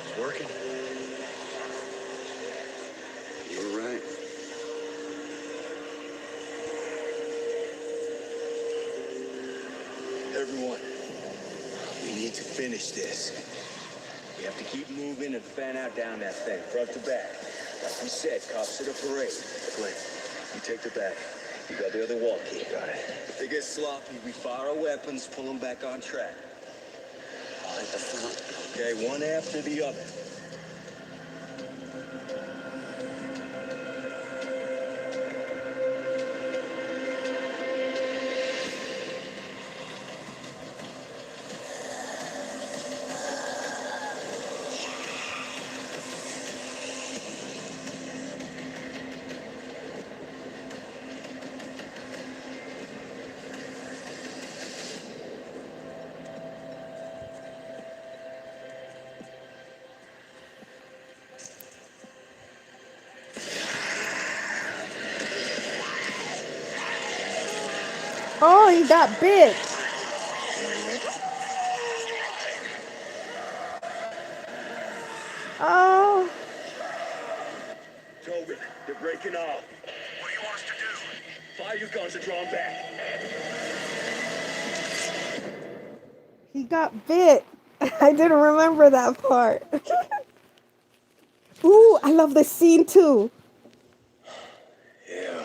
It's working. You're right. Everyone, we need to finish this. We have to keep moving and fan out down that thing, front to back. Like we said, cops at a parade. Flint, you take the back. You got the other wall key. Got it. If they get sloppy, we fire our weapons, pull them back on track. I'll hit the front. Okay, one after the other. Oh, he got bit. Oh, Toby, they're breaking off. What do you want us to do? Fire your guns and draw them back. he got bit. I didn't remember that part. Ooh, I love this scene too. Yeah.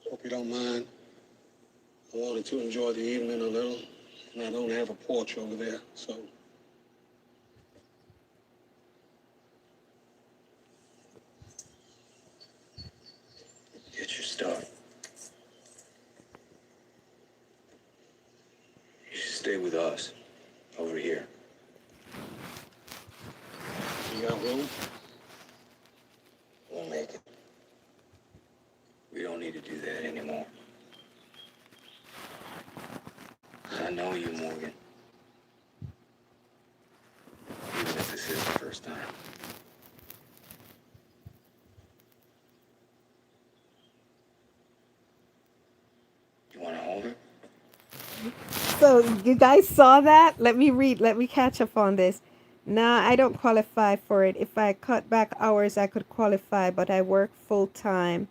Hope you don't mind. I wanted to enjoy the evening a little, and I don't have a porch over there, so. Get your stuff. You should stay with us. Over here. You got room? We'll make it. We don't need to do that anymore. I know you, Morgan. Even if this is the first time. You want to hold her? So you guys saw that? Let me read. Let me catch up on this. Nah, I don't qualify for it. If I cut back hours, I could qualify, but I work full time.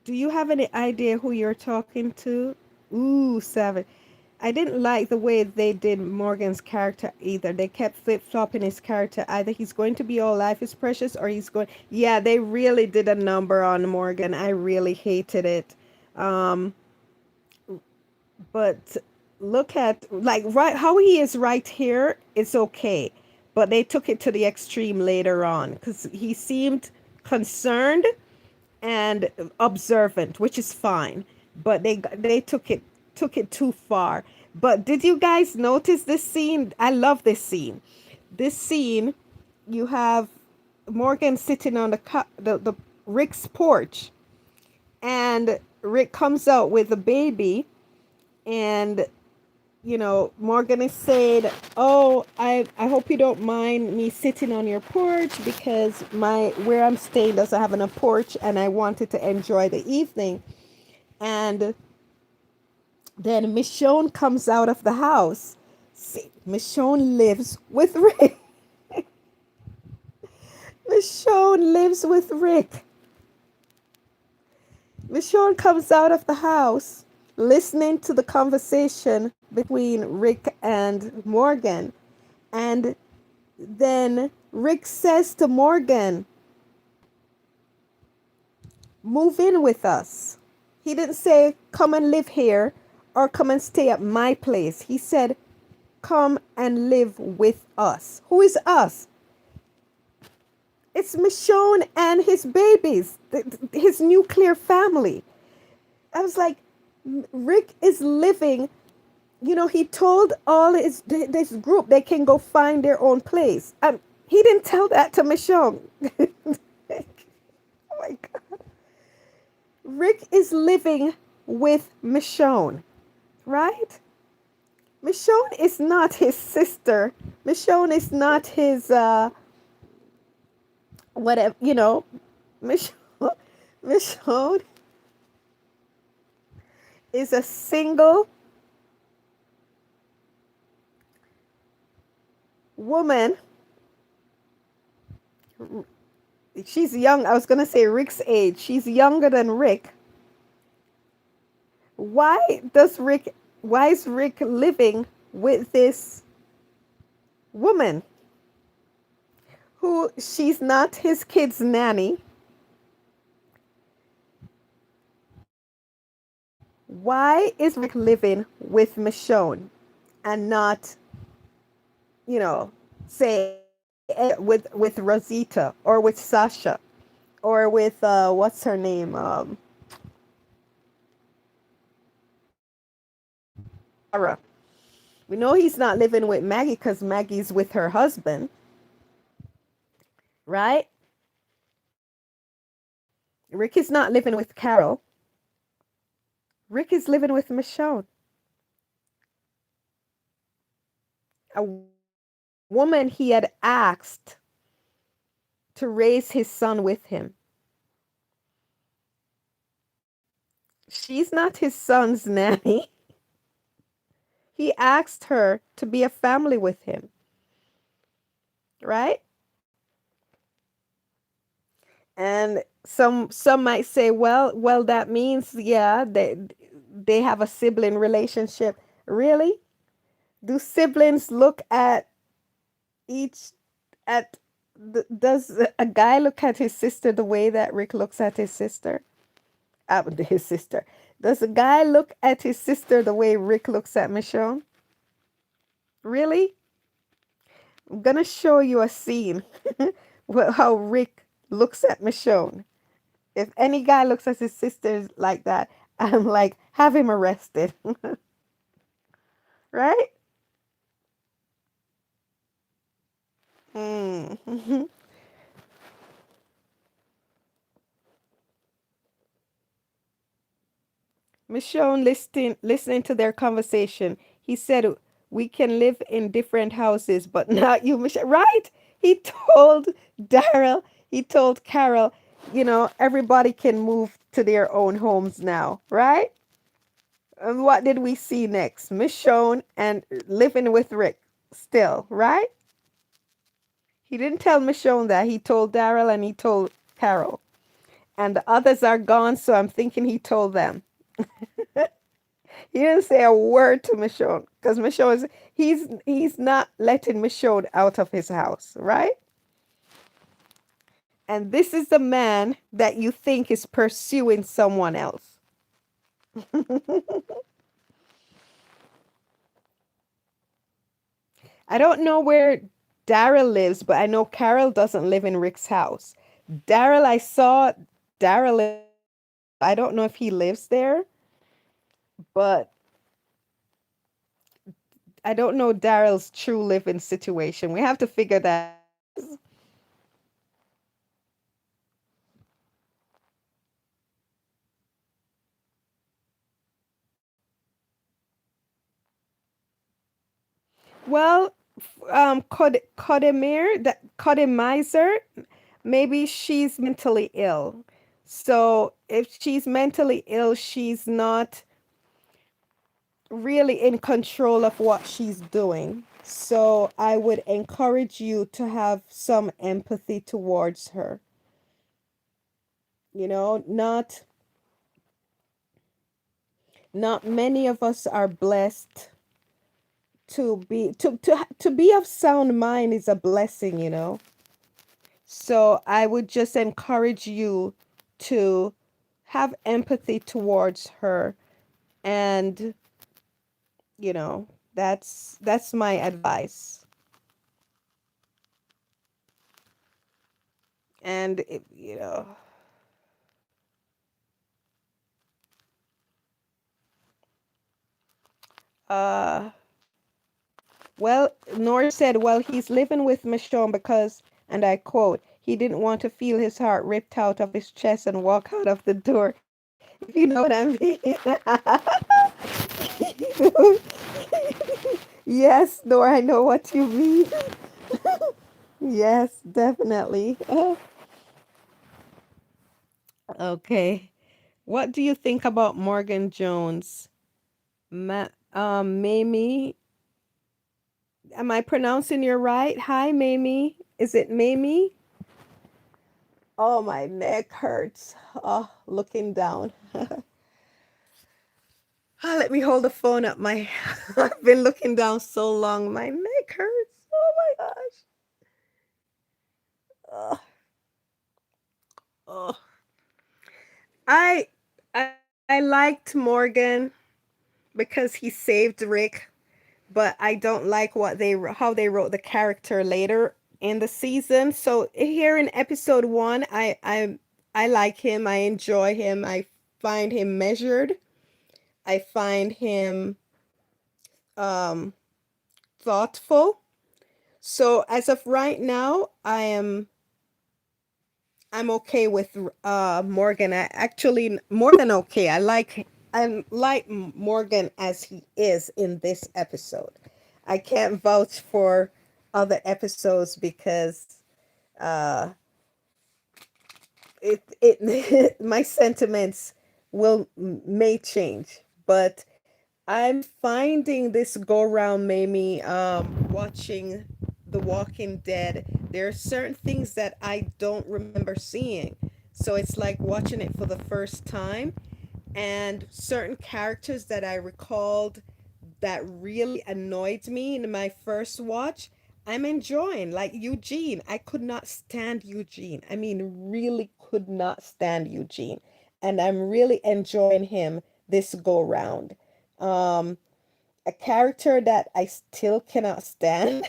Do you have any idea who you're talking to? Ooh, seven. I didn't like the way they did Morgan's character either. They kept flip-flopping his character. Either he's going to be all life is precious or he's going. Yeah, they really did a number on Morgan. I really hated it. Um, but look at like right how he is right here, it's okay. But they took it to the extreme later on because he seemed concerned and observant, which is fine. But they took it too far. But did you guys notice this scene? I love this scene. This scene, you have Morgan sitting on the Rick's porch, and Rick comes out with a baby, and Morgan is saying, "Oh, I hope you don't mind me sitting on your porch because my where I'm staying doesn't have enough porch, and I wanted to enjoy the evening." And then Michonne comes out of the house. See, Michonne lives with Rick. Michonne lives with Rick. Michonne comes out of the house listening to the conversation between Rick and Morgan. And then Rick says to Morgan, move in with us. He didn't say, come and live here or come and stay at my place. He said, come and live with us. Who is us? It's Michonne and his babies, his nuclear family. I was like, Rick is living, he told all this group they can go find their own place. He didn't tell that to Michonne. Oh my God. Rick is living with Michonne, right? Michonne is not his sister. Michonne is not his, whatever, Michonne, Michonne is a single woman. She's young. I was going to say Rick's age. She's younger than Rick. Why is Rick living with this woman who she's not his kid's nanny? Why is Rick living with Michonne and not, say with Rosita or with Sasha or with what's her name? Sarah. We know he's not living with Maggie because Maggie's with her husband, right? Rick is not living with Carol. Rick is living with Michonne, a woman he had asked to raise his son with him. She's not his son's nanny. He asked her to be a family with him, right? And some might say, well, that means, yeah, they have a sibling relationship. Really? Do siblings look at each at does a guy look at his sister the way that Rick looks at his sister? His sister. Does a guy look at his sister the way Rick looks at Michonne? Really? I'm gonna show you a scene how Rick looks at Michonne. If any guy looks at his sisters like that, I'm like, have him arrested. Right? Mm. Michonne listening to their conversation. He said, we can live in different houses, but not you, Michonne. Right? He told Daryl, he told Carol, everybody can move to their own homes now, right? And what did we see next? Michonne and living with Rick still, right? He didn't tell Michonne that. He told Daryl and he told Carol. And the others are gone, so I'm thinking he told them. He didn't say a word to Michonne because Michonne is he's not letting Michonne out of his house, right? And this is the man that you think is pursuing someone else. I don't know where Daryl lives, but I know Carol doesn't live in Rick's house. Daryl, I saw Daryl. I don't know if he lives there, but I don't know Daryl's true living situation. We have to figure that. Well, Kodemizer, maybe she's mentally ill. So if she's mentally ill, she's not really in control of what she's doing. So I would encourage you to have some empathy towards her. not many of us are blessed to be of sound mind is a blessing, you know. So I would just encourage you to have empathy towards her, and you know, that's my advice. And it, you know, uh well, Nor said, well, he's living with Michonne because, and I quote, he didn't want to feel his heart ripped out of his chest and walk out of the door. If you know what I mean. Yes, Nor, I know what you mean. Yes, definitely. Okay. What do you think about Morgan Jones? Mamie, am I pronouncing you right? Hi, Mamie. Is it Mamie? Oh, my neck hurts. Oh, looking down. Let me hold the phone up. My I've been looking down so long. My neck hurts. Oh my gosh. Oh, oh. I I liked Morgan because he saved Rick, but I don't like how they wrote the character later in the season. So here in episode 1, I like him. I enjoy him. I find him measured. I find him um thoughtful. So as of right now, I'm okay with Morgan. I actually more than okay. I like Morgan as he is in this episode. I can't vouch for other episodes because uh it my sentiments will may change, but I'm finding this go round made me watching The Walking Dead. There are certain things that I don't remember seeing. So it's like watching it for the first time, and certain characters that I recalled that really annoyed me in my first watch, I'm enjoying. Like Eugene. I could not stand Eugene. I mean, really could not stand Eugene. And I'm really enjoying him this go round. Um, a character that I still cannot stand.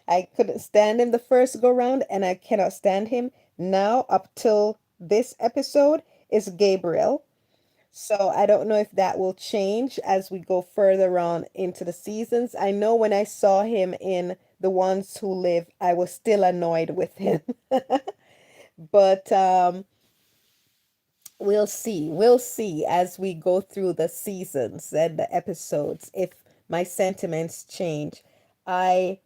I couldn't stand him the first go round, and I cannot stand him now up till this episode is Gabriel. So I don't know if that will change as we go further on into the seasons. I know when I saw him in The Ones Who Live, I was still annoyed with him. But we'll see. We'll see as we go through the seasons and the episodes if my sentiments change. I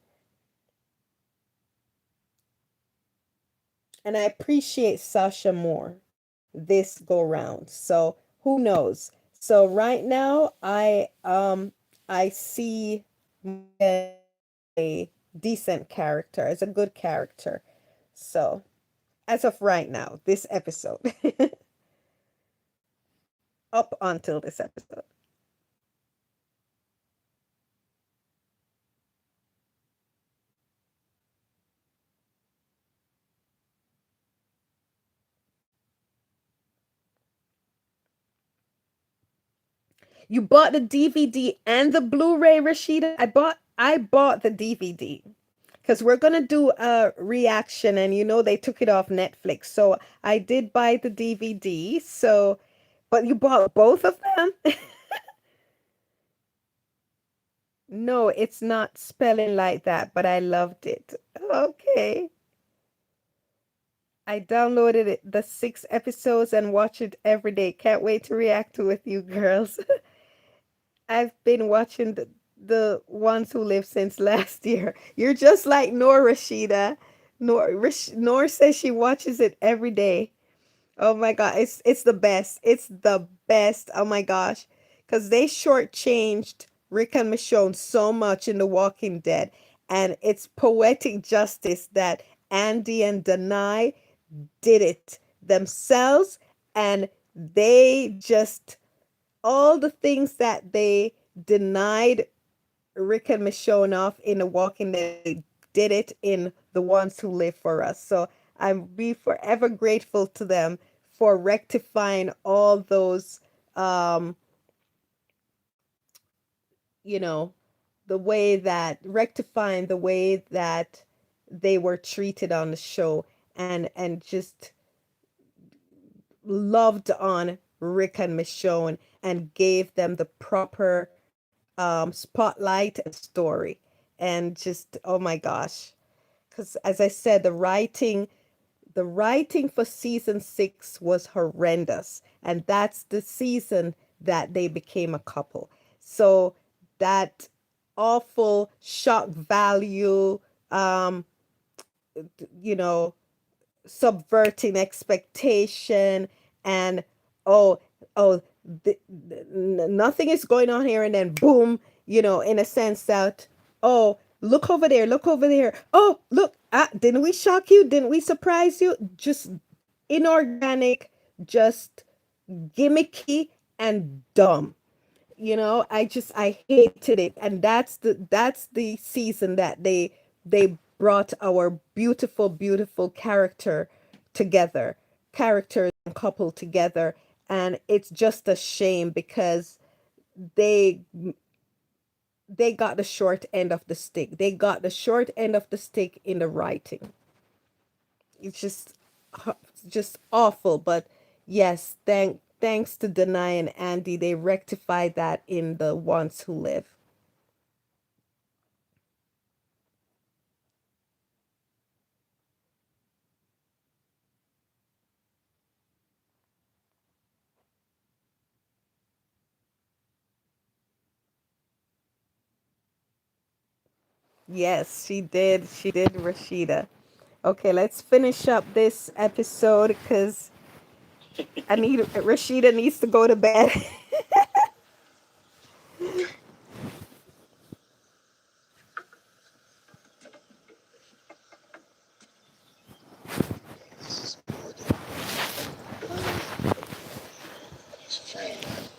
and I appreciate Sasha more this go round. So who knows? So right now I see a decent character, as a good character. So as of right now, this episode, up until this episode. You bought the DVD and the Blu-ray, Rashida? I bought the DVD because we're gonna do a reaction, and you know they took it off Netflix. So I did buy the DVD. So, but you bought both of them? No, it's not spelling like that, but I loved it. Okay. I downloaded it, the 6 episodes, and watch it every day. Can't wait to react to it with you girls. I've been watching the ones who live since last year. You're just like Nor, Rashida. Nor says she watches it every day. Oh my god, it's the best. It's the best. Oh my gosh, because they shortchanged Rick and Michonne so much in The Walking Dead, and it's poetic justice that Andy and Denai did it themselves, and they just all the things that they denied Rick and Michonne off in The Walking Dead, they did it in The Ones Who Live for Us. So I'm be forever grateful to them for rectifying all those, um, you know, the way that rectifying the way that they were treated on the show, and just loved on Rick and Michonne and gave them the proper spotlight and story. And just, oh my gosh. Because as I said, the writing for season 6 was horrendous. And that's the season that they became a couple. So that awful shock value, um, you know, subverting expectation, and oh, oh, nothing is going on here, and then boom, in a sense that, oh, look over there, oh, look, didn't we shock you, didn't we surprise you? Just inorganic, just gimmicky and dumb. I hated it. And that's the season that they brought our beautiful, beautiful characters and couple together. And it's just a shame because they they got the short end of the stick. They got the short end of the stick in the writing. It's just awful. But yes, thanks to Denai and Andy, they rectified that in The Ones Who Live. Yes, she did. She did, Rashida. Okay, let's finish up this episode because Rashida needs to go to bed.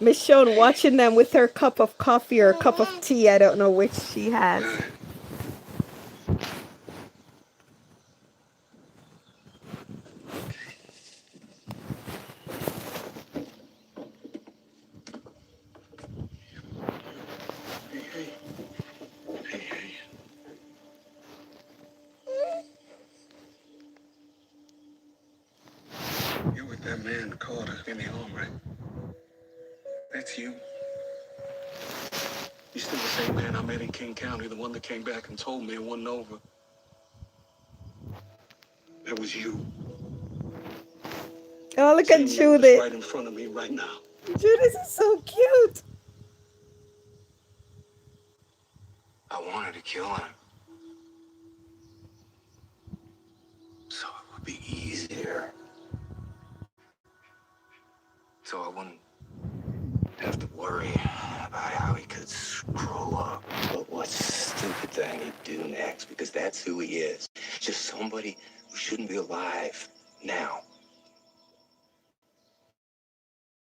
Michonne watching them with her cup of coffee or cup of tea. I don't know which she has. Hey, hey. Hey, hey. You're with that man, Carter, in the home, right? That's you. You're still the same man I met in King County, the one that came back and told me it wasn't over. That was you. Oh, look at Judith. Judith. Right in front of me right now. Judith is so cute. I wanted to kill him. So it would be easier. So I wouldn't have to worry about how he could screw up. But what stupid thing he'd do next, because that's who he is. Just somebody who shouldn't be alive now.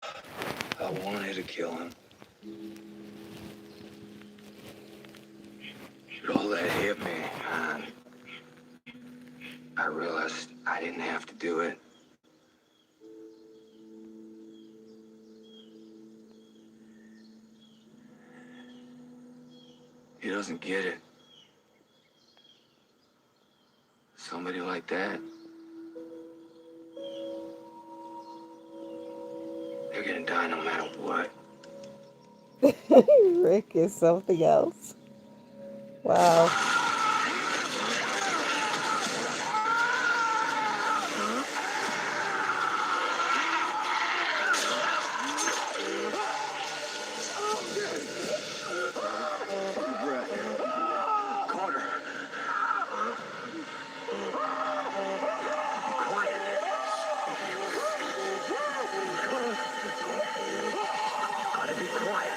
I wanted to kill him. But all that hit me, and I realized I didn't have to do it. He doesn't get it. Somebody like that, they're gonna die no matter what. Rick is something else. Wow. Carter. Gotta be quiet.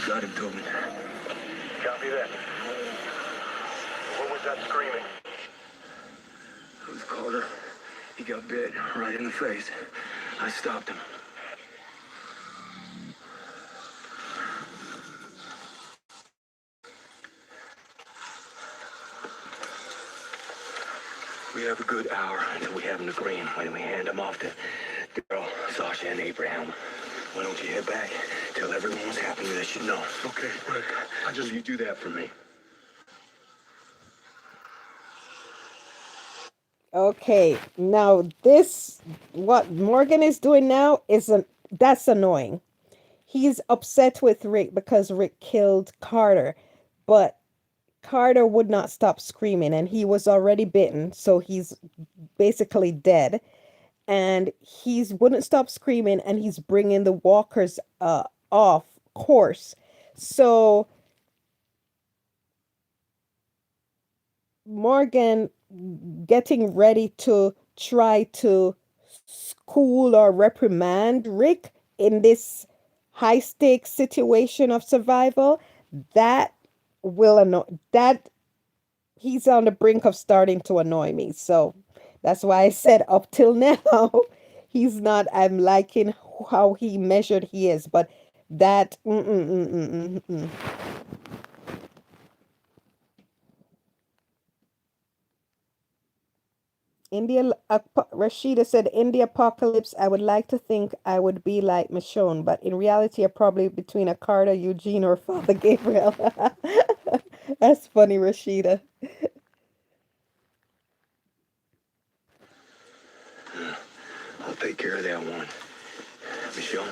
Got him, Tobin. Copy that. What was that screaming? It was Carter. He got bit right in the face. I stopped him. We have a good hour until we have him to green when we hand him off to Daryl, Sasha, and Abraham. Why don't you head back? Tell everyone what's happening that should know. Okay, Rick. You do that for me. Okay, now this, what Morgan is doing now that's annoying. He's upset with Rick because Rick killed Carter, but Carter would not stop screaming and he was already bitten, so he's basically dead. And he's wouldn't stop screaming and he's bringing the walkers off course. So Morgan getting ready to try to school or reprimand Rick in this high stakes situation of survival, that will annoy that he's on the brink of starting to annoy me. So that's why I said up till now he's not, I'm liking how he measured he is, but that Rashida said, in the apocalypse, I would like to think I would be like Michonne, but in reality, I'm probably between a Carter, Eugene, or Father Gabriel. That's funny, Rashida. I'll take care of that one. Michelle,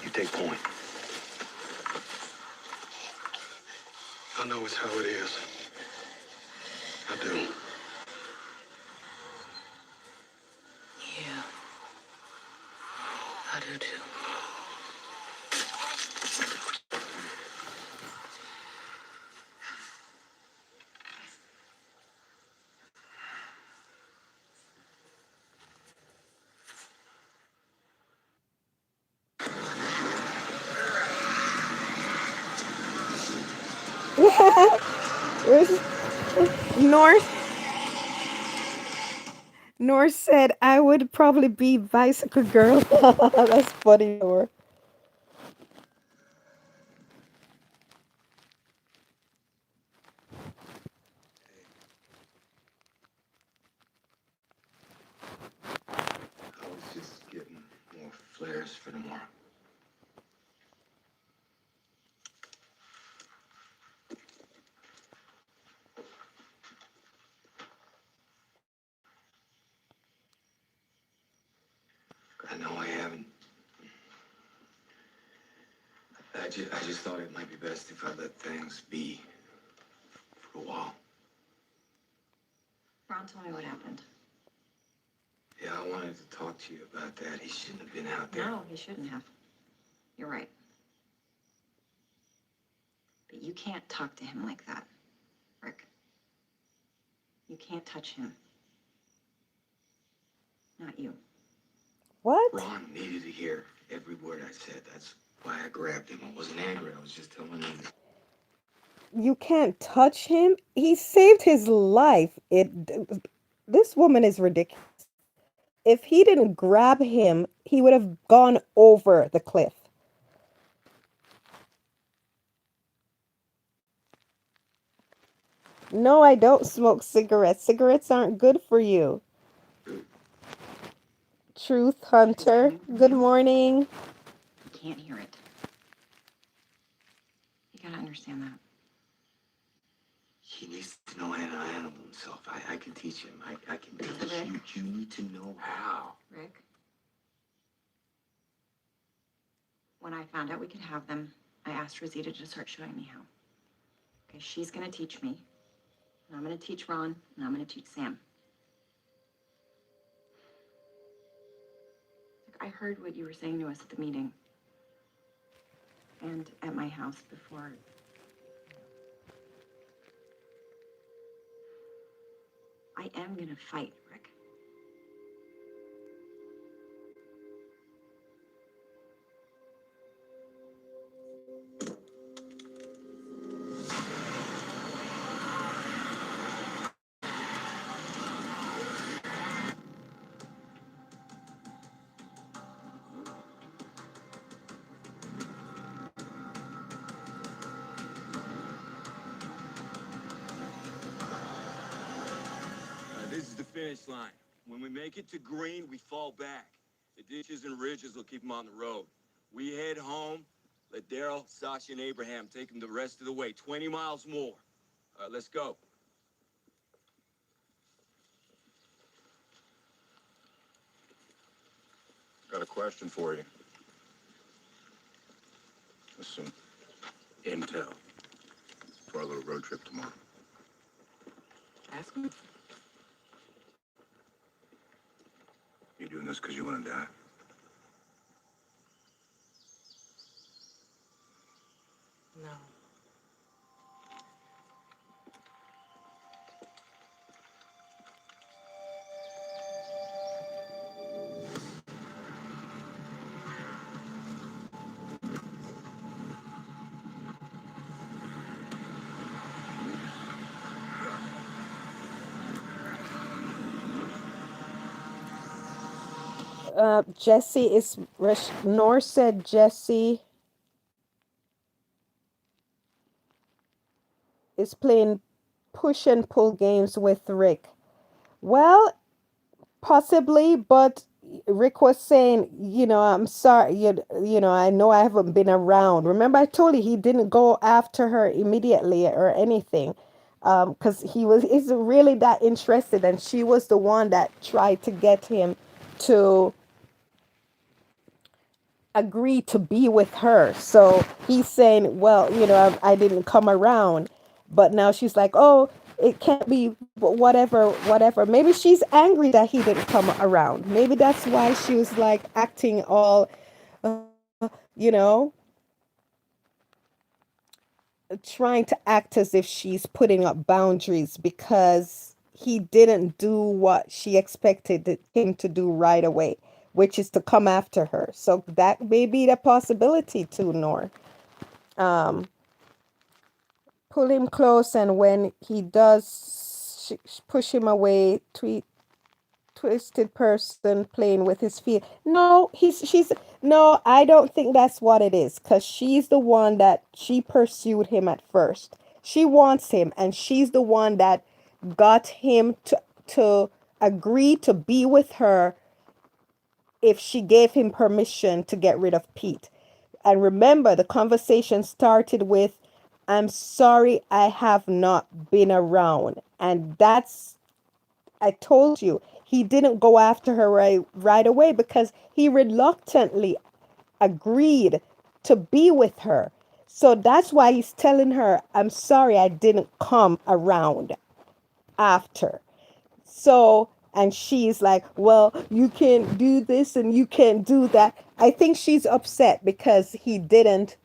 you take point. I know it's how it is. I do. Yeah, I do too. North North said I would probably be bicycle girl. That's funny, North. I was just getting more flares for tomorrow. I know I haven't. I just thought it might be best if I let things be for a while. Ron, tell me what happened. Yeah, I wanted to talk to you about that. He shouldn't have been out there. No, he shouldn't have. You're right. But you can't talk to him like that, Rick. You can't touch him. Not you. What? Ron needed to hear every word I said. That's why I grabbed him. I wasn't angry. I was just telling him. You can't touch him? He saved his life. This woman is ridiculous. If he didn't grab him, he would have gone over the cliff. No, I don't smoke cigarettes. Cigarettes aren't good for you. Truth Hunter, good morning. You can't hear it. You gotta understand that. He needs to know how to handle himself. I can teach him. I can teach Rick. you. You need to know how. Rick, when I found out we could have them, I asked Rosita to start showing me how. Okay, she's gonna teach me, and I'm gonna teach Ron, and I'm gonna teach Sam. Look, I heard what you were saying to us at the meeting and at my house before. I am gonna fight, Rick. finish line. When we make it to green, we fall back. The ditches and ridges will keep them on the road. We head home, let Daryl, Sasha, and Abraham take them the rest of the way. 20 miles more. All right, let's go. Got a question for you. Some intel for our little road trip tomorrow. Ask me. You doing this because you want to die? No. Jesse is Nor said Jesse is playing push and pull games with Rick. Well, possibly, but Rick was saying, I'm sorry, I know I haven't been around. Remember, I told you he didn't go after her immediately or anything, because he's really that interested, and she was the one that tried to get him to agree to be with her. So he's saying, well, I didn't come around, but now she's like, oh, it can't be, whatever, whatever. Maybe she's angry that he didn't come around. Maybe that's why she was like acting all, uh, you know, trying to act as if she's putting up boundaries because he didn't do what she expected him to do right away, which is to come after her. So that may be the possibility too, Nor. Um, pull him close, and when he does push him away, twisted person playing with his feet. No, she's no, I don't think that's what it is, because she's the one that she pursued him at first. She wants him, and she's the one that got him to agree to be with her if she gave him permission to get rid of Pete. And remember, the conversation started with, I'm sorry I have not been around. And I told you, he didn't go after her right away because he reluctantly agreed to be with her. So that's why he's telling her, I'm sorry I didn't come around after. So, and she's like, well, you can't do this and you can't do that. I think she's upset because he didn't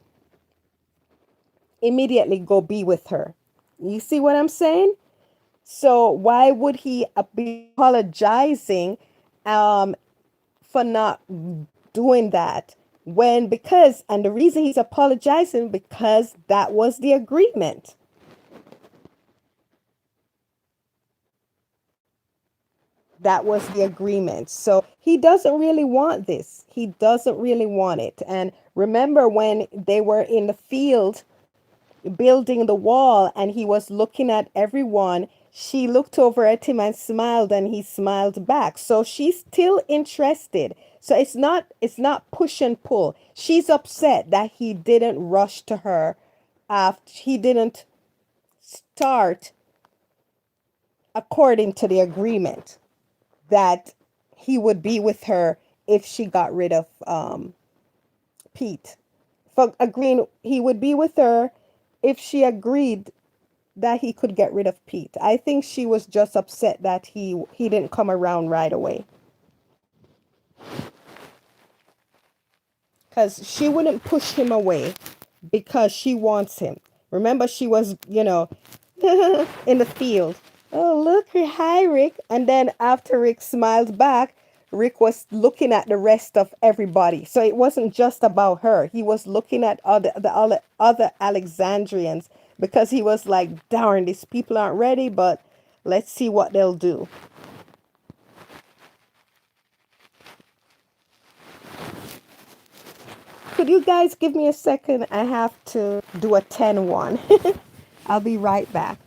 immediately go be with her. You see what I'm saying? So why would he be apologizing for not doing that and the reason he's apologizing because that was the agreement. That was the agreement. So he doesn't really want this. He doesn't really want it. And remember when they were in the field building the wall and he was looking at everyone, she looked over at him and smiled and he smiled back. So she's still interested. So it's not push and pull. She's upset that he didn't rush to her after he didn't start according to the agreement that he would be with her if she got rid of Pete. For agreeing he would be with her if she agreed that he could get rid of Pete. I think she was just upset that he didn't come around right away. Because she wouldn't push him away because she wants him. Remember, she was, in the field. Oh, look, hi, Rick. And then after Rick smiled back, Rick was looking at the rest of everybody. So it wasn't just about her. He was looking at other Alexandrians because he was like, darn, these people aren't ready, but let's see what they'll do. Could you guys give me a second? I have to do a 10-1. I'll be right back.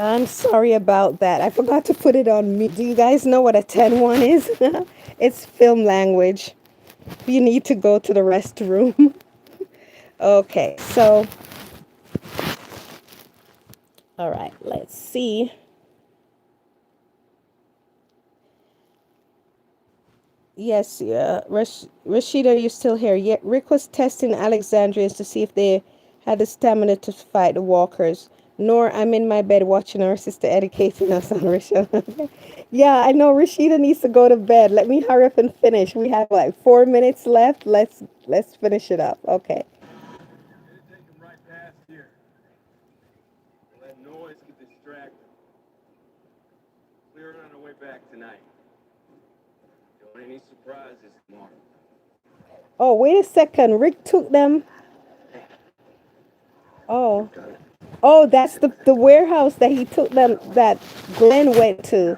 I'm sorry about that. I forgot to put it on mute. Do you guys know what a 10-1 is? It's film language. You need to go to the restroom. Okay, so, all right, let's see. Yes, yeah. Rashida, are you still here? Yeah, Rick was testing Alexandrians to see if they had the stamina to fight the walkers. Nor I'm in my bed watching our sister educating us on Rashida. Yeah, I know Rashida needs to go to bed. Let me hurry up and finish. We have like 4 minutes left. Let's finish it up. Okay. Gonna take him right past here. Let noise get distracted. Clear it on our way back tonight. Don't any surprises tomorrow. Oh, wait a second. Rick took them. Oh. Oh, that's the warehouse that he took them, that Glenn went to.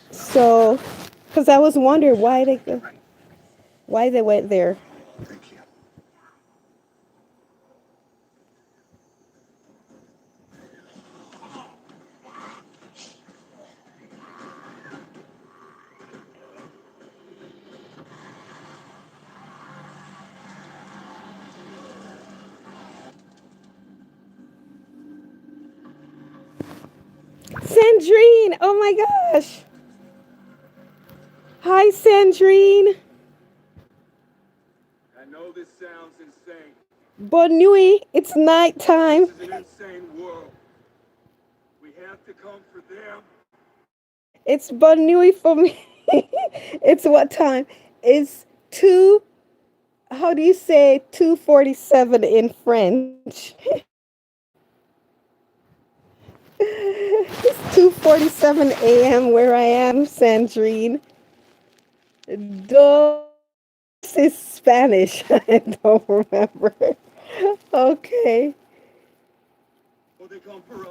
So, because I was wondering why they went there. Thank you. Sandrine! Oh my gosh! Hi, Sandrine! I know this sounds insane. Bonne nuit! It's nighttime. This is an insane world. We have to come for them. It's bonne nuit for me. It's what time? It's 2, how do you say 2:47 in French? It's 2:47 a.m. where I am, Sandrine. Dos is Spanish. I don't remember. Okay. Oh, they come for us.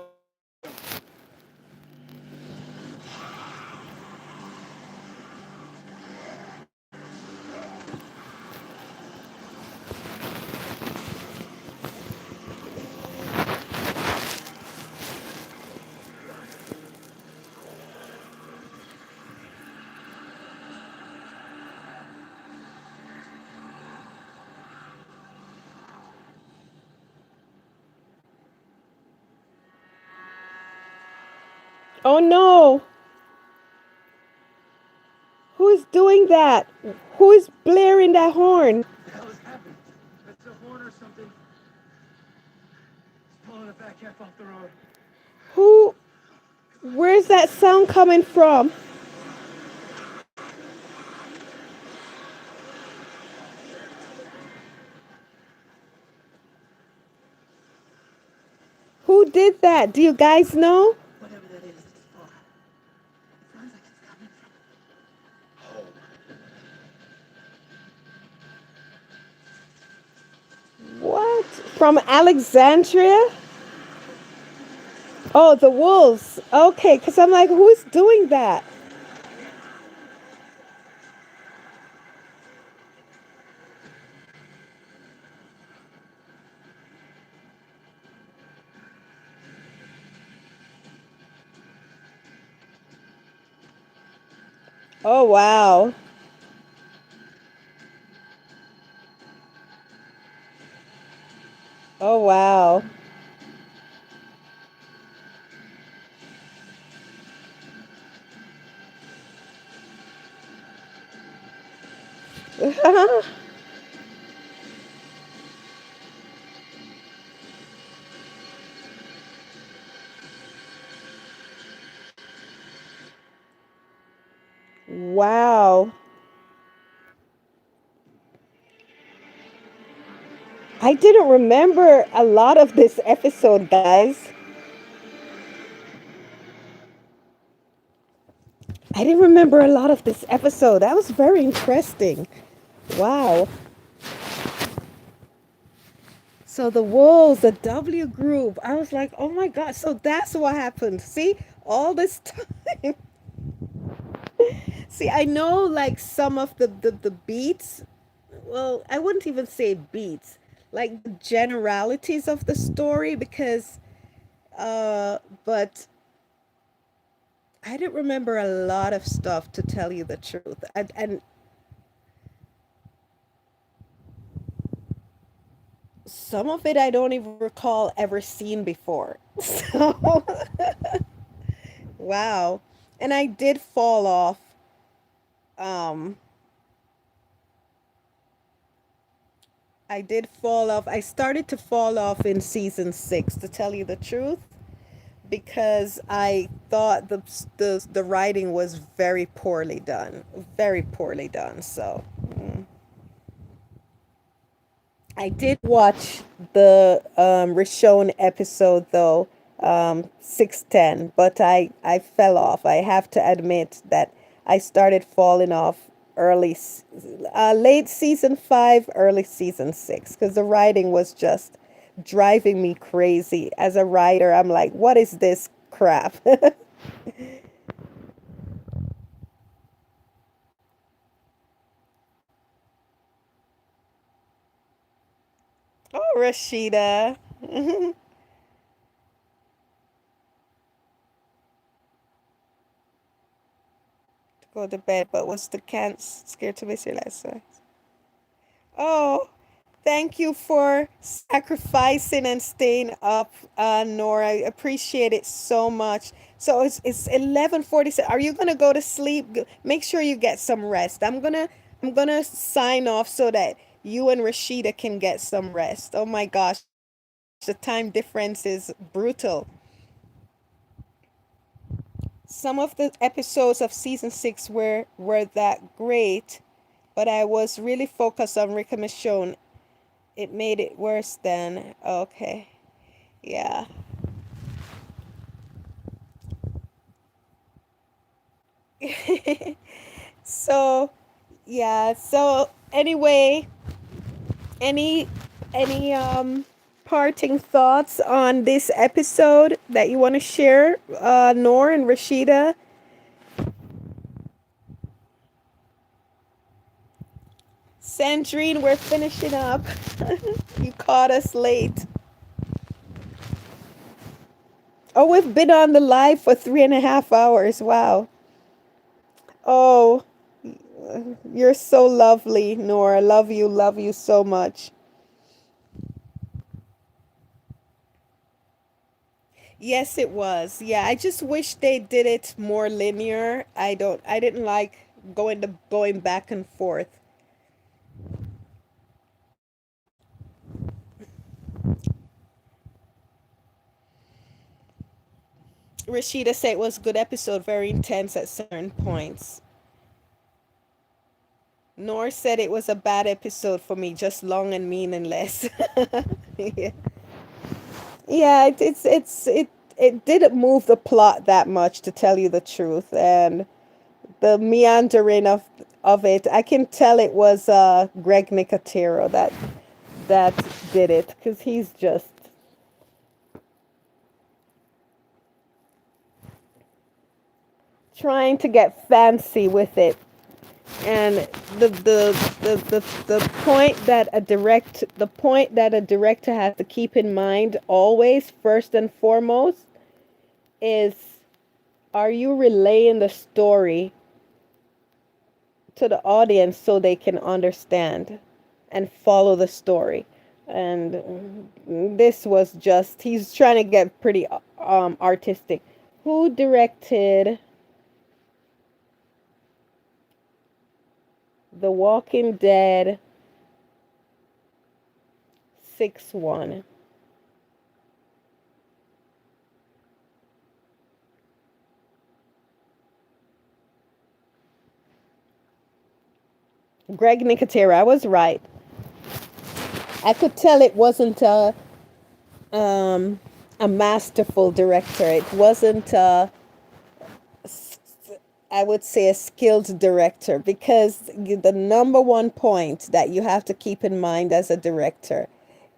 Oh no! Who is doing that? Who is blaring that horn? What the hell is happening? That's a horn or something. It's pulling the back half off the road. Who? Where's that sound coming from? Who did that? Do you guys know? Whatever that is, it's far. It sounds like it's coming from. What? From Alexandria? Oh, the wolves. Okay, because I'm like, who's doing that? Oh, wow. Oh, wow. Wow. I didn't remember a lot of this episode, guys. I didn't remember a lot of this episode. That was very interesting. Wow. So the wolves, the W group. I was like, oh my God. So that's what happened. See, all this time. See, I know like some of the beats. Well, I wouldn't even say beats, like the generalities of the story because, but I didn't remember a lot of stuff to tell you the truth. And some of it I don't even recall ever seen before. So, wow. And I did fall off. Um, I did fall off. I started to fall off in season 6, to tell you the truth, because I thought the writing was very poorly done, very poorly done. So I did watch the Rishon episode though, 610, but I fell off. I have to admit that I started falling off late season 5, early season 6, because the writing was just driving me crazy. As a writer, I'm like, what is this crap? Oh, Rashida. Go to bed, but was the can't scared to miss your last one. Oh, thank you for sacrificing and staying up, Nora. I appreciate it so much. So it's 11:47. Are you gonna go to sleep? Make sure you get some rest. I'm gonna sign off so that you and Rashida can get some rest. Oh my gosh, the time difference is brutal. Some of the episodes of season 6 were that great, but I was really focused on Rick and Michonne. It made it worse then. Okay. Yeah. So, yeah. So anyway, any any parting thoughts on this episode that you want to share, Nor and Rashida? Sandrine, we're finishing up. You caught us late. Oh, we've been on the live for 3.5 hours. Wow. Oh, you're so lovely, Nora. Love you so much. Yes, it was. Yeah, I just wish they did it more linear. I didn't like going back and forth. Rashida said it was a good episode, very intense at certain points. Nor said it was a bad episode for me, just long and meaningless. Yeah. Yeah, it didn't move the plot that much, to tell you the truth, and the meandering of it, I can tell it was Greg Nicotero that did it, because he's just trying to get fancy with it. And the point that a director has to keep in mind always, first and foremost, is, are you relaying the story to the audience so they can understand and follow the story? And this was just, he's trying to get pretty artistic. Who directed The Walking Dead 6-1? Greg Nicotero. I was right. I could tell it wasn't um, a masterful director. It wasn't, I would say, a skilled director, because the number one point that you have to keep in mind as a director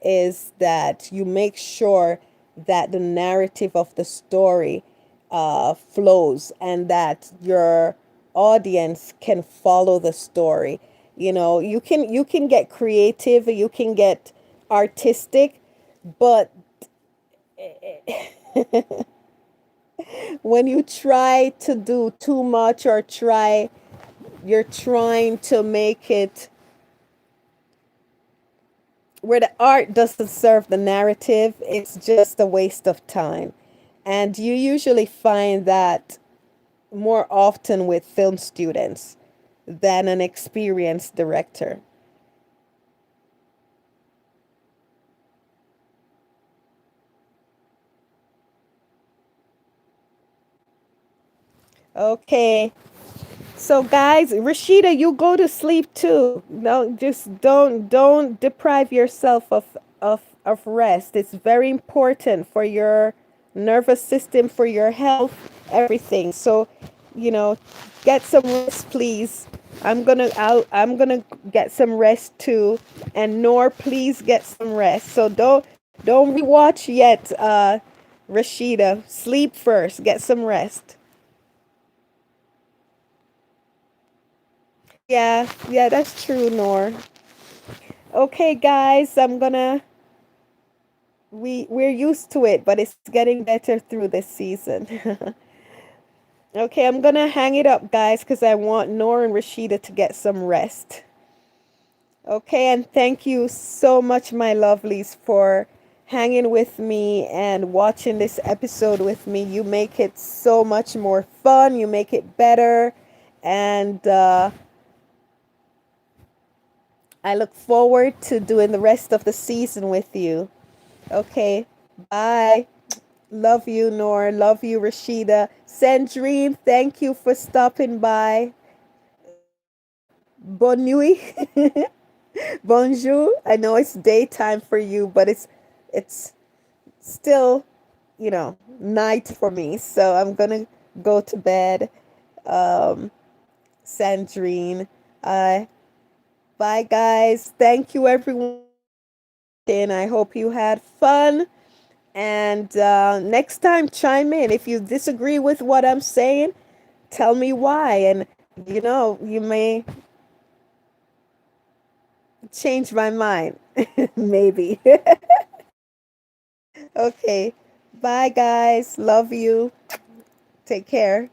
is that you make sure that the narrative of the story flows and that your audience can follow the story. You can get creative, you can get artistic, but when you try to do too much or you're trying to make it where the art doesn't serve the narrative, it's just a waste of time. And you usually find that more often with film students than an experienced director. Okay. So guys, Rashida, you go to sleep too. No, just don't deprive yourself of rest. It's very important for your nervous system, for your health, everything. So, you know, get some rest, please. I'm gonna get some rest too. And Nor, please get some rest. So don't rewatch yet, Rashida. Sleep first. Get some rest. Yeah, yeah, that's true, Nor. Okay, guys, we're used to it, but it's getting better through this season. Okay, I'm gonna hang it up, guys, because I want Nor and Rashida to get some rest. Okay, and thank you so much, my lovelies, for hanging with me and watching this episode with me. You make it so much more fun, you make it better, and I look forward to doing the rest of the season with you. Okay, bye. Love you, Nor. Love you, Rashida. Sandrine, thank you for stopping by. Bonne nuit. Bonjour. I know it's daytime for you, but it's still, night for me. So I'm gonna go to bed. Um, Sandrine. Uh, Bye, guys. Thank you, everyone. And I hope you had fun. And next time, chime in. If you disagree with what I'm saying, tell me why. And, you may change my mind. Maybe. Okay. Bye, guys. Love you. Take care.